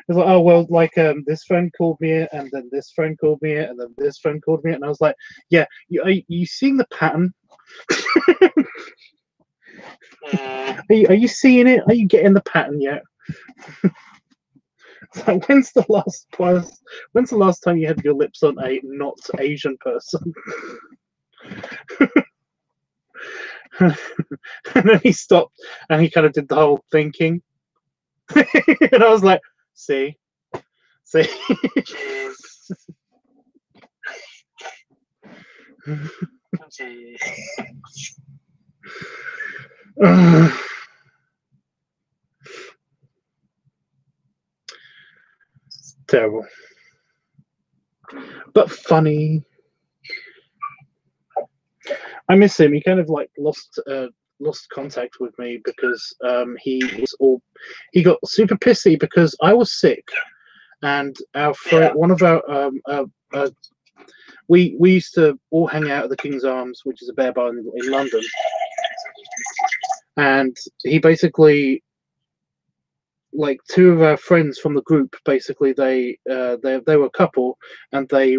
It's like, oh well, like this friend called me it, and then this friend called me it, and then this friend called me it, and I was like, yeah, you seeing the pattern? Are you seeing it? Are you getting the pattern yet? Like, when's the last time you had your lips on a not Asian person? And then he stopped and he kind of did the whole thinking. And I was like, see. Terrible, but funny. I miss him. He kind of like lost contact with me because he got super pissy because I was sick, and one of our we used to all hang out at the King's Arms, which is a bear bar in London, and he basically, like, two of our friends from the group, basically they were a couple, and they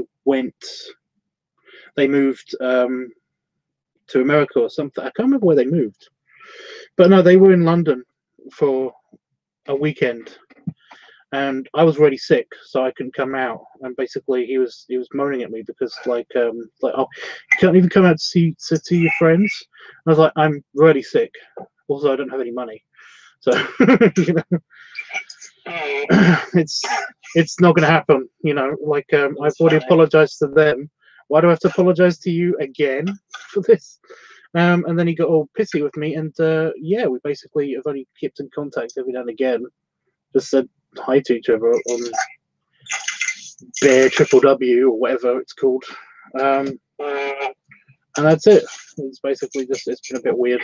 moved to America or something. I can't remember where they moved, but no, they were in London for a weekend, and I was really sick, so I couldn't come out. And basically, he was moaning at me because like oh, you can't even come out to see your friends. I was like, I'm really sick. Also, I don't have any money, so you know, it's not going to happen. You know, like I've already apologized to them. Why do I have to apologize to you again for this? And then he got all pissy with me, and yeah, we basically have only kept in contact every now and again. Just said hi to each other on Bear Triple W or whatever it's called, and that's it. It's basically just it's been a bit weird.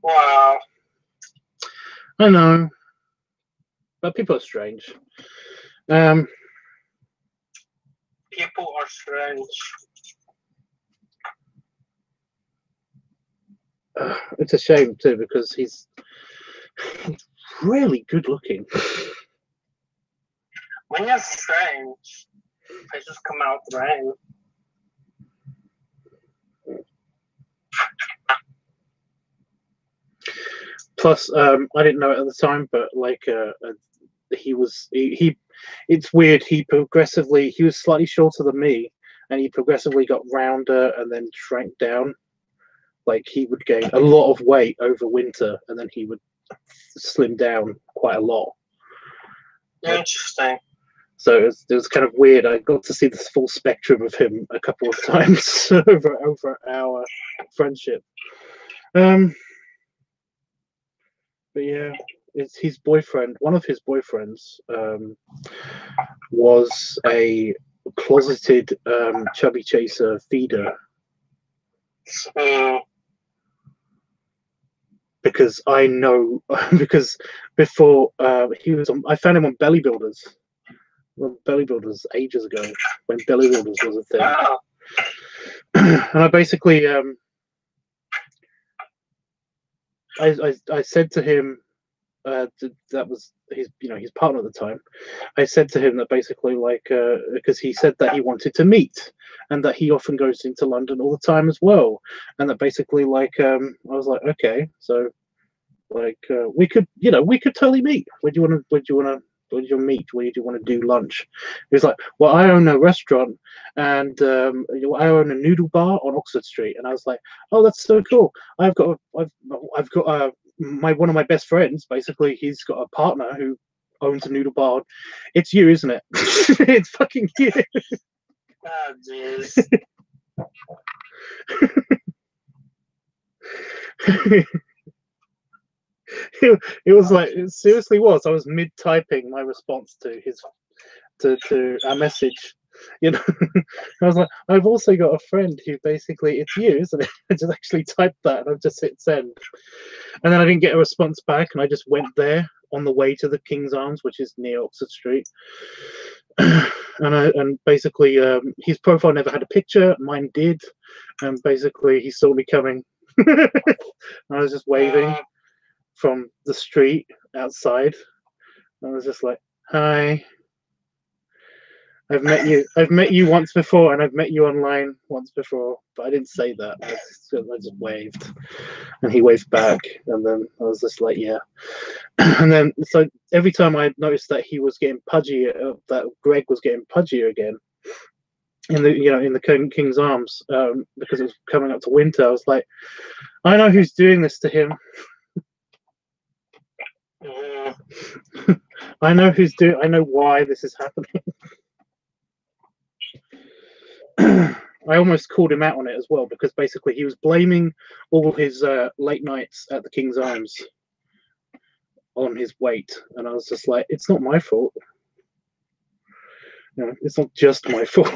Wow. I know, but people are strange. People are strange. It's a shame too because he's really good looking. When you're strange, they just come out rain. Plus, I didn't know it at the time, but like he it's weird. He was slightly shorter than me, and he progressively got rounder and then shrank down. Like he would gain a lot of weight over winter, and then he would slim down quite a lot. Interesting. So it was kind of weird. I got to see the full spectrum of him a couple of times over our friendship. But yeah, it's his boyfriend. One of his boyfriends was a closeted chubby chaser feeder. Because I know, because before he was on, I found him on Belly Builders. Well, Belly Builders ages ago, when Belly Builders was a thing. Oh. And I basically, I said to him, that was his, you know, his partner at the time. I said to him that basically, like, because he said that he wanted to meet, and that he often goes into London all the time as well, and that basically, like, I was like, okay, so, like, we could totally meet. Where do you want to meet? Where do you want to do lunch? He was like, well, I own a restaurant, and I own a noodle bar on Oxford Street. And I was like, oh, that's so cool. I've got one of my best friends. Basically, he's got a partner who owns a noodle bar. It's you, isn't it? It's fucking you. Oh, jeez. It was like, it seriously was. I was mid typing my response to his to our message, you know. I was like, I've also got a friend who basically, it's you, isn't it? I just actually typed that and I've just hit send, and then I didn't get a response back, and I just went there on the way to the King's Arms, which is near Oxford Street. And basically his profile never had a picture, mine did, and basically he saw me coming. I was just waving from the street outside. I was just like, hi, I've met you once before, and I've met you online once before, but I didn't say that. I just waved, and he waved back, and then I was just like, yeah. And then so every time I noticed that he was getting pudgy, that Greg was getting pudgier again in the King's Arms, because it was coming up to winter, I was like, I know who's doing this to him. I know why this is happening. I almost called him out on it as well, because basically he was blaming all his late nights at the King's Arms on his weight, and I was just like, it's not my fault. You know, it's not just my fault.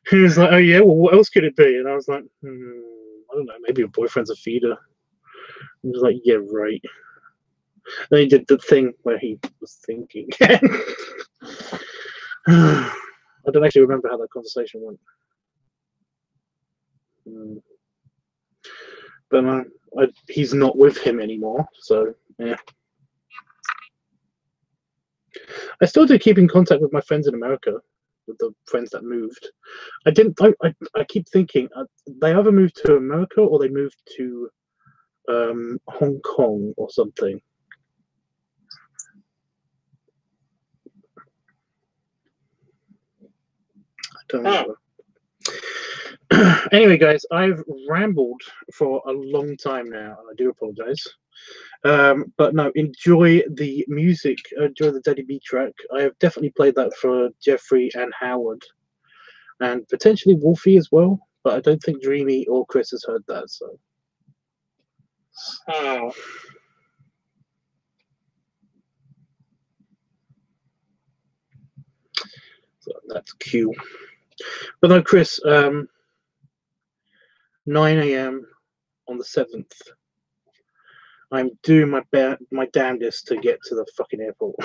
He was like, oh yeah, well, what else could it be? And I was like, I don't know, maybe your boyfriend's a feeder. He was like, yeah, right. Then he did the thing where he was thinking. I don't actually remember how that conversation went. But he's not with him anymore, so yeah. I still do keep in contact with my friends in America, with the friends that moved. I keep thinking they either moved to America or they moved to Hong Kong or something. I don't know. Anyway, guys, I've rambled for a long time now, and I do apologize. But no, enjoy the music, enjoy the Daddy B track. I have definitely played that for Jeffrey and Howard, and potentially Wolfie as well, but I don't think Dreamy or Chris has heard that, so. Oh. So that's Q. But no, Chris, 9 a.m. on the 7th. I'm doing my damnedest to get to the fucking airport.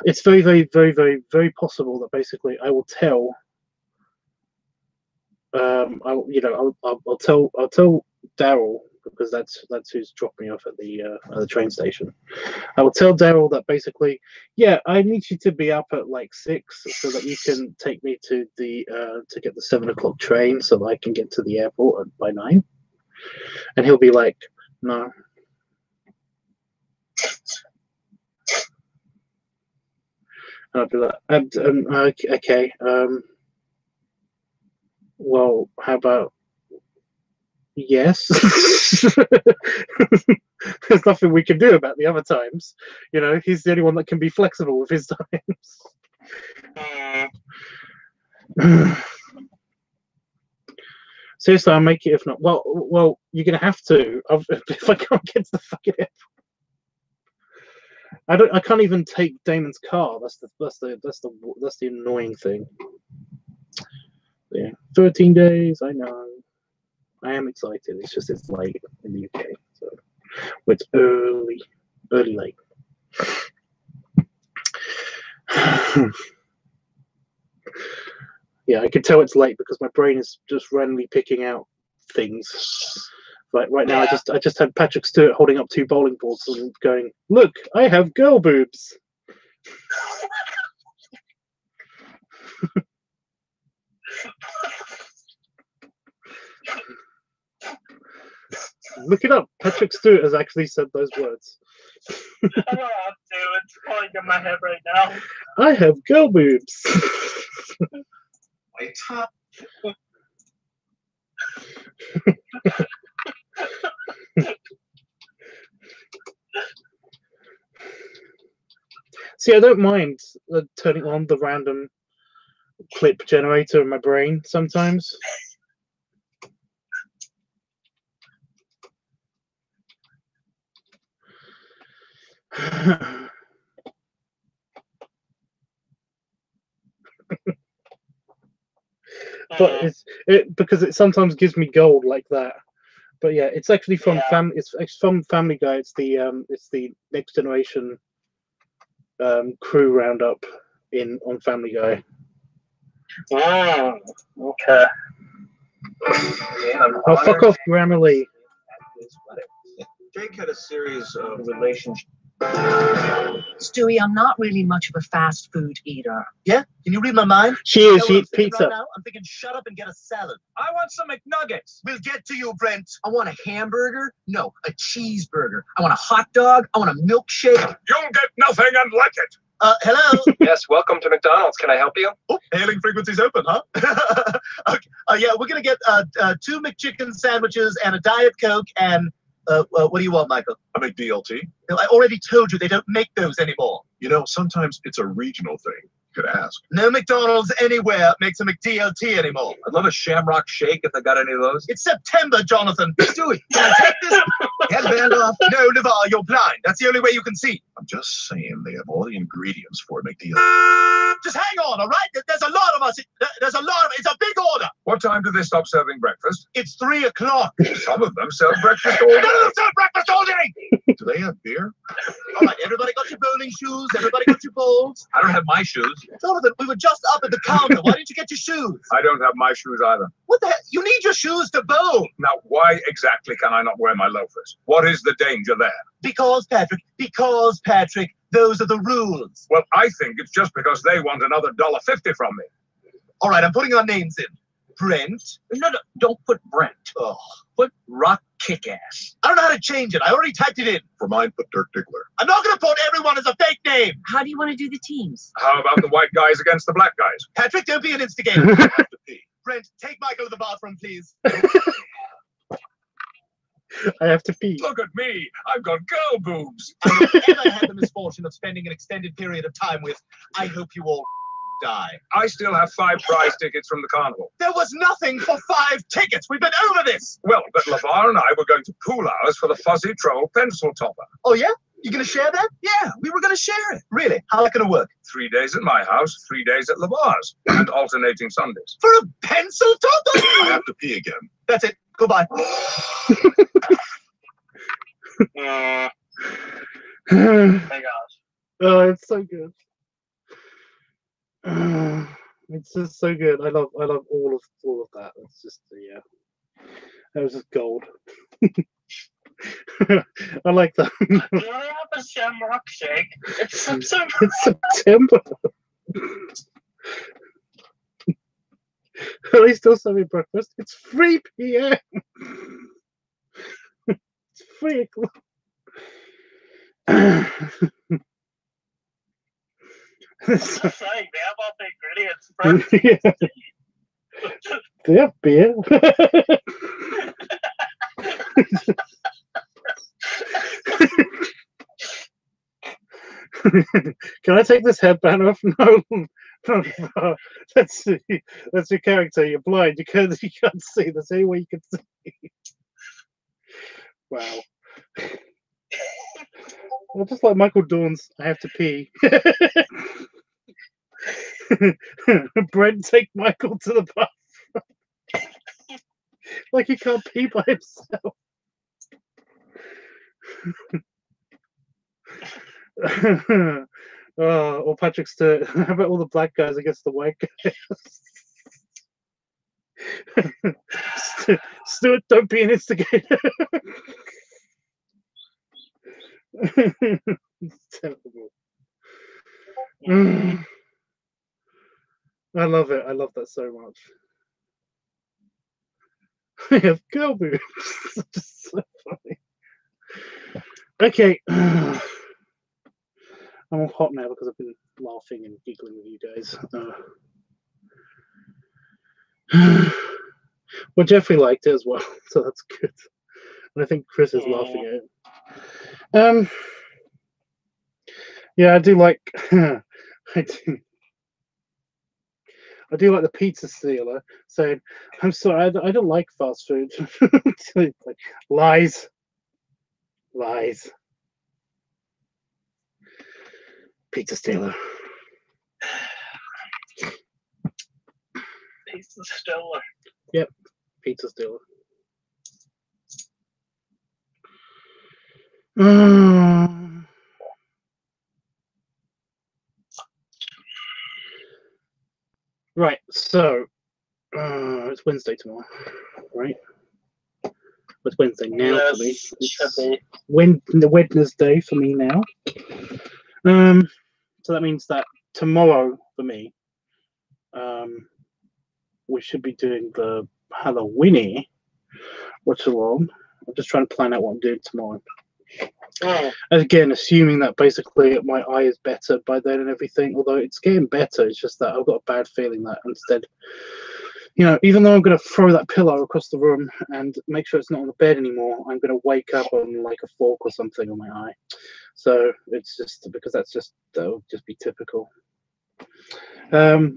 It's very, very, very, very, very possible that basically I will tell. I'll tell Daryl, because that's who's dropping me off at the train station. I will tell Daryl that basically, yeah, I need you to be up at like 6 so that you can take me to the to get the 7 o'clock train so that I can get to the airport by 9. And he'll be like, no. And I'll be like, okay. Well, how about yes? There's nothing we can do about the other times. You know, he's the only one that can be flexible with his times. Seriously, I'll make it if not. Well, you're gonna have to. If I can't get to the fucking airport, I can't even take Damon's car. That's the annoying thing. Yeah, 13 days. I know. I am excited. It's just it's late in the UK, so it's early late. Yeah, I can tell it's late because my brain is just randomly picking out things. Like right now, I just had Patrick Stewart holding up 2 bowling balls and going, "Look, I have girl boobs." Look it up. Patrick Stewart has actually said those words. I don't have to. It's falling in my head right now. I have girl boobs. My top. See, I don't mind turning on the random clip generator in my brain sometimes. But because it sometimes gives me gold like that. But yeah, it's actually from It's from Family Guy. It's the Next Generation crew roundup on Family Guy. Oh, okay. Oh, fuck off, Grammarly. Jake had a series of relationships. Stewie, I'm not really much of a fast food eater. Yeah? Can you read my mind? She eats pizza. Right now? I'm thinking shut up and get a salad. I want some McNuggets. We'll get to you, Brent. I want a hamburger. No, a cheeseburger. I want a hot dog. I want a milkshake. You'll get nothing and like it. Hello? Yes, welcome to McDonald's. Can I help you? Oh, hailing frequencies open, huh? Okay. Yeah, we're going to get 2 McChicken sandwiches and a Diet Coke and... what do you want, Michael? I make DLT. No, I already told you they don't make those anymore. You know, sometimes it's a regional thing. You could ask. No McDonald's anywhere makes a McDLT anymore. I'd love a Shamrock Shake if they got any of those. It's September, Jonathan. Stewie, can I take this headband off? No, Navarre, you're blind. That's the only way you can see. I'm just saying they have all the ingredients for a McDLT. Just hang on, all right? There's a lot of us. There's a lot of... It's a big order. What time do they stop serving breakfast? It's 3 o'clock. Some of them sell breakfast all day. None of them serve breakfast all day. Do they have beer? All right, everybody got your bowling shoes. Everybody got your bowls. I don't have my shoes. Jonathan, we were just up at the counter. Why didn't you get your shoes? I don't have my shoes either. What the heck? You need your shoes to bowl. Now, why exactly can I not wear my loafers? What is the danger there? Because, Patrick, those are the rules. Well, I think it's just because they want another $1.50 from me. All right, I'm putting our names in. Brent. No, don't put Brent. Oh, Put Rock Kickass. I don't know how to change it. I already typed it in. For mine, put Dirk Diggler. I'm not going to put everyone as a fake name. How do you want to do the teams? How about the white guys against the black guys? Patrick, don't be an instigator. I have to pee. Brent, take Michael to the bathroom, please. I have to pee. Look at me. I've got girl boobs. If I had the misfortune of spending an extended period of time with, I hope you all die. I still have 5 prize tickets from the carnival. There was nothing for 5 tickets. We've been over this. Well, but LeVar and I were going to pool ours for the Fuzzy Troll pencil topper. Oh, yeah? You going to share that? Yeah, we were going to share it. Really? How's that going to work? 3 days at my house, 3 days at LeVar's, and alternating Sundays. For a pencil topper? I have to pee again. That's it. Goodbye. My gosh. Oh, it's so good. It's just so good. I love all of that. It's just yeah. That was just gold. I like that. Do I have a shamrock shake? It's September. It's September. Are they still serving breakfast? It's 3 p.m. It's 3 o'clock. That's the thing. They have all the ingredients. Yeah. They have beer. Can I take this headband off? No. No. That's your character. You're blind. You can't see. That's the only way you can see. Wow. Well, just like Michael Dawn's I have to pee. Brent, take Michael to the bathroom. Like he can't pee by himself. Or Patrick Stewart. How about all the black guys against the white guys? Stewart, don't be an instigator. It's terrible. I love it. I love that so much. I have girl boobs. It's just so funny. Okay. I'm all hot now because I've been laughing and giggling with you guys. Well, Jeffrey liked it as well, so that's good. And I think Chris is laughing at it. Yeah, I do like. I do like the pizza stealer saying, "I'm sorry, I don't like fast food." Like, lies. Pizza stealer. Pizza stealer. Yep, pizza stealer. Right, so it's Wednesday tomorrow, right? It's Wednesday now for me. It's Wednesday for me now. So that means that tomorrow for me, we should be doing the Halloween watch along. I'm just trying to plan out what I'm doing tomorrow. Again, assuming that basically my eye is better by then and everything, although it's getting better, it's just that I've got a bad feeling that instead, you know, even though I'm going to throw that pillow across the room and make sure it's not on the bed anymore, I'm going to wake up on like a fork or something on my eye. So it's just because that'll just be typical. So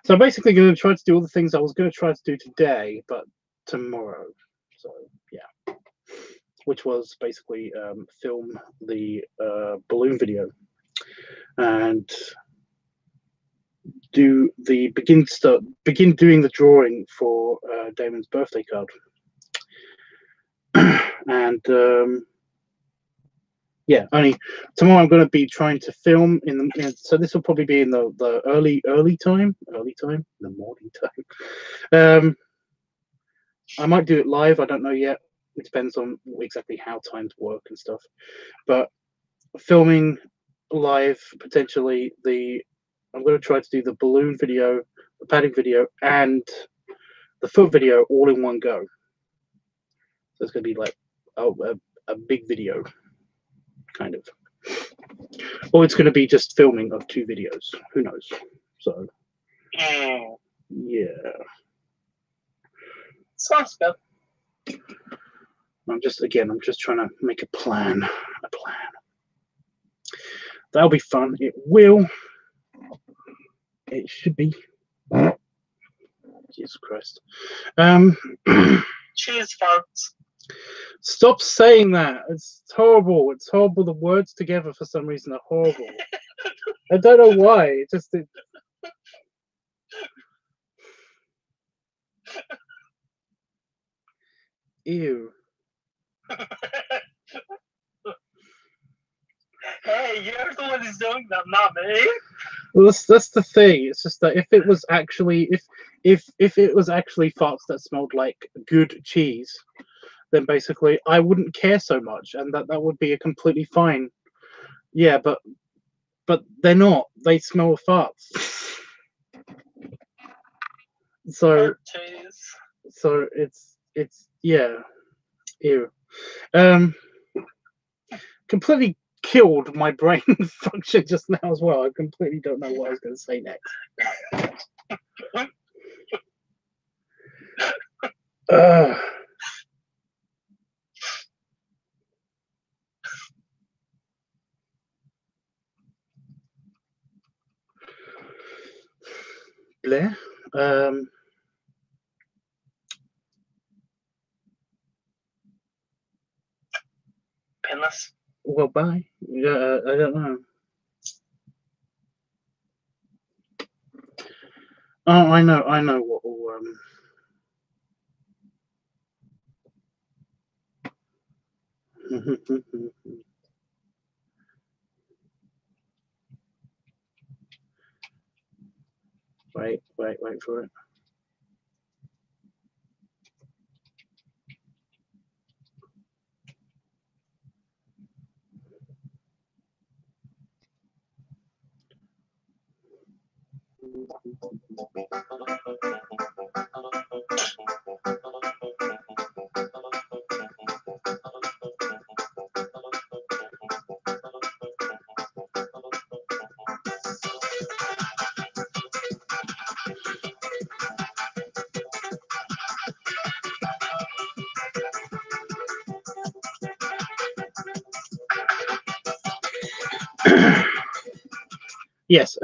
I'm basically going to try to do all the things I was going to try to do today, but tomorrow. So yeah. Which was basically film the balloon video and do the begin doing the drawing for Damon's birthday card. And yeah, only tomorrow I'm going to be trying to film so this will probably be in the early time, the morning time. I might do it live. I don't know yet. It depends on exactly how times work and stuff. But filming live, potentially I'm going to try to do the balloon video, the padding video, and the foot video all in one go. So it's going to be like a big video. kind of. Or it's going to be just filming of 2 videos. Who knows? So, yeah. Sounds good. I'm just trying to make a plan. That'll be fun. It will. It should be. Jesus Christ. Cheese farts. Stop saying that. It's horrible. It's horrible. The words together for some reason are horrible. I don't know why. It just. Ew. Hey, you're the one who's doing that, not me. Well, that's the thing. It's just that if it was actually if it was actually farts that smelled like good cheese, then basically I wouldn't care so much, and that would be a completely fine. Yeah, but they're not. They smell of farts. So it's yeah. Ew. Completely killed my brain function just now as well. I completely don't know what I was going to say next. Blair? Penis. Well, bye. Yeah, I don't know. Oh, I know what will, wait for it. Yes,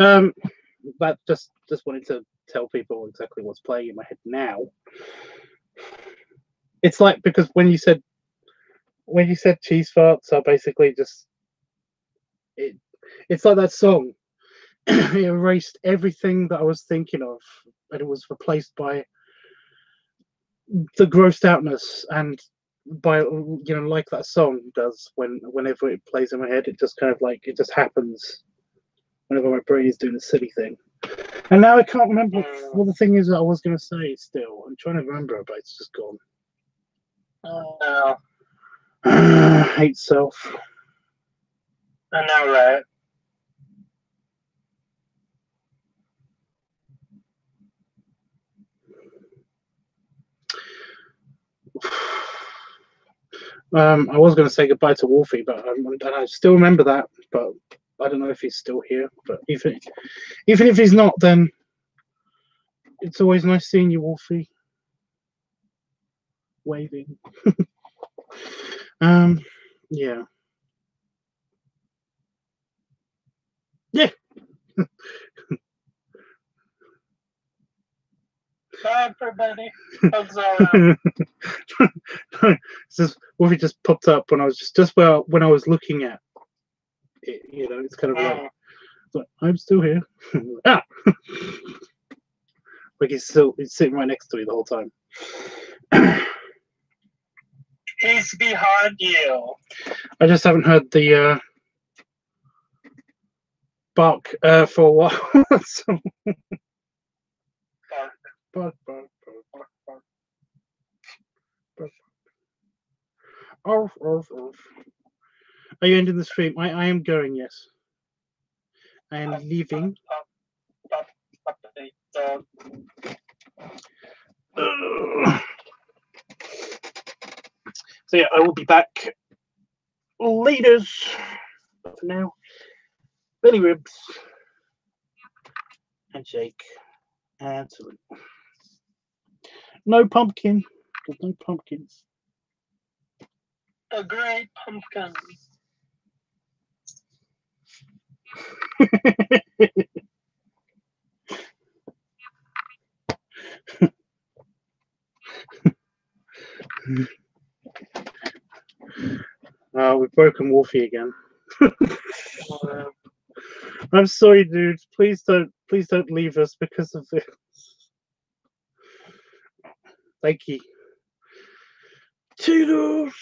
but just wanted to tell people exactly what's playing in my head now. It's like, because when you said cheese farts are basically just it's like that song. It erased everything that I was thinking of, and it was replaced by the grossed outness, and by, you know, like that song does whenever it plays in my head. It just kind of like, it just happens whenever my brain is doing a silly thing. And now I can't remember what the thing is that I was going to say still. I'm trying to remember, but it's just gone. No. Hate self. I know, right? I was going to say goodbye to Wolfie, but and I still remember that, but I don't know if he's still here. But even if he's not, then it's always nice seeing you, Wolfie. Waving. Yeah. Yeah. Bye, everybody. Wolfie just popped up when I was just when I was looking at it. You know, it's kind of like I'm still here. Ah. Like he's sitting right next to me the whole time. He's behind you. I just haven't heard the bark for a while. So. Bark. Arf. Are you ending the stream? I am going, yes. I am leaving. So yeah, I will be back leaders. But for now, belly ribs and shake and salute. No pumpkin. There's no pumpkins. A great pumpkin. We've broken Wolfie again. I'm sorry, dude. Please don't leave us because of this. Thank you. Toodles.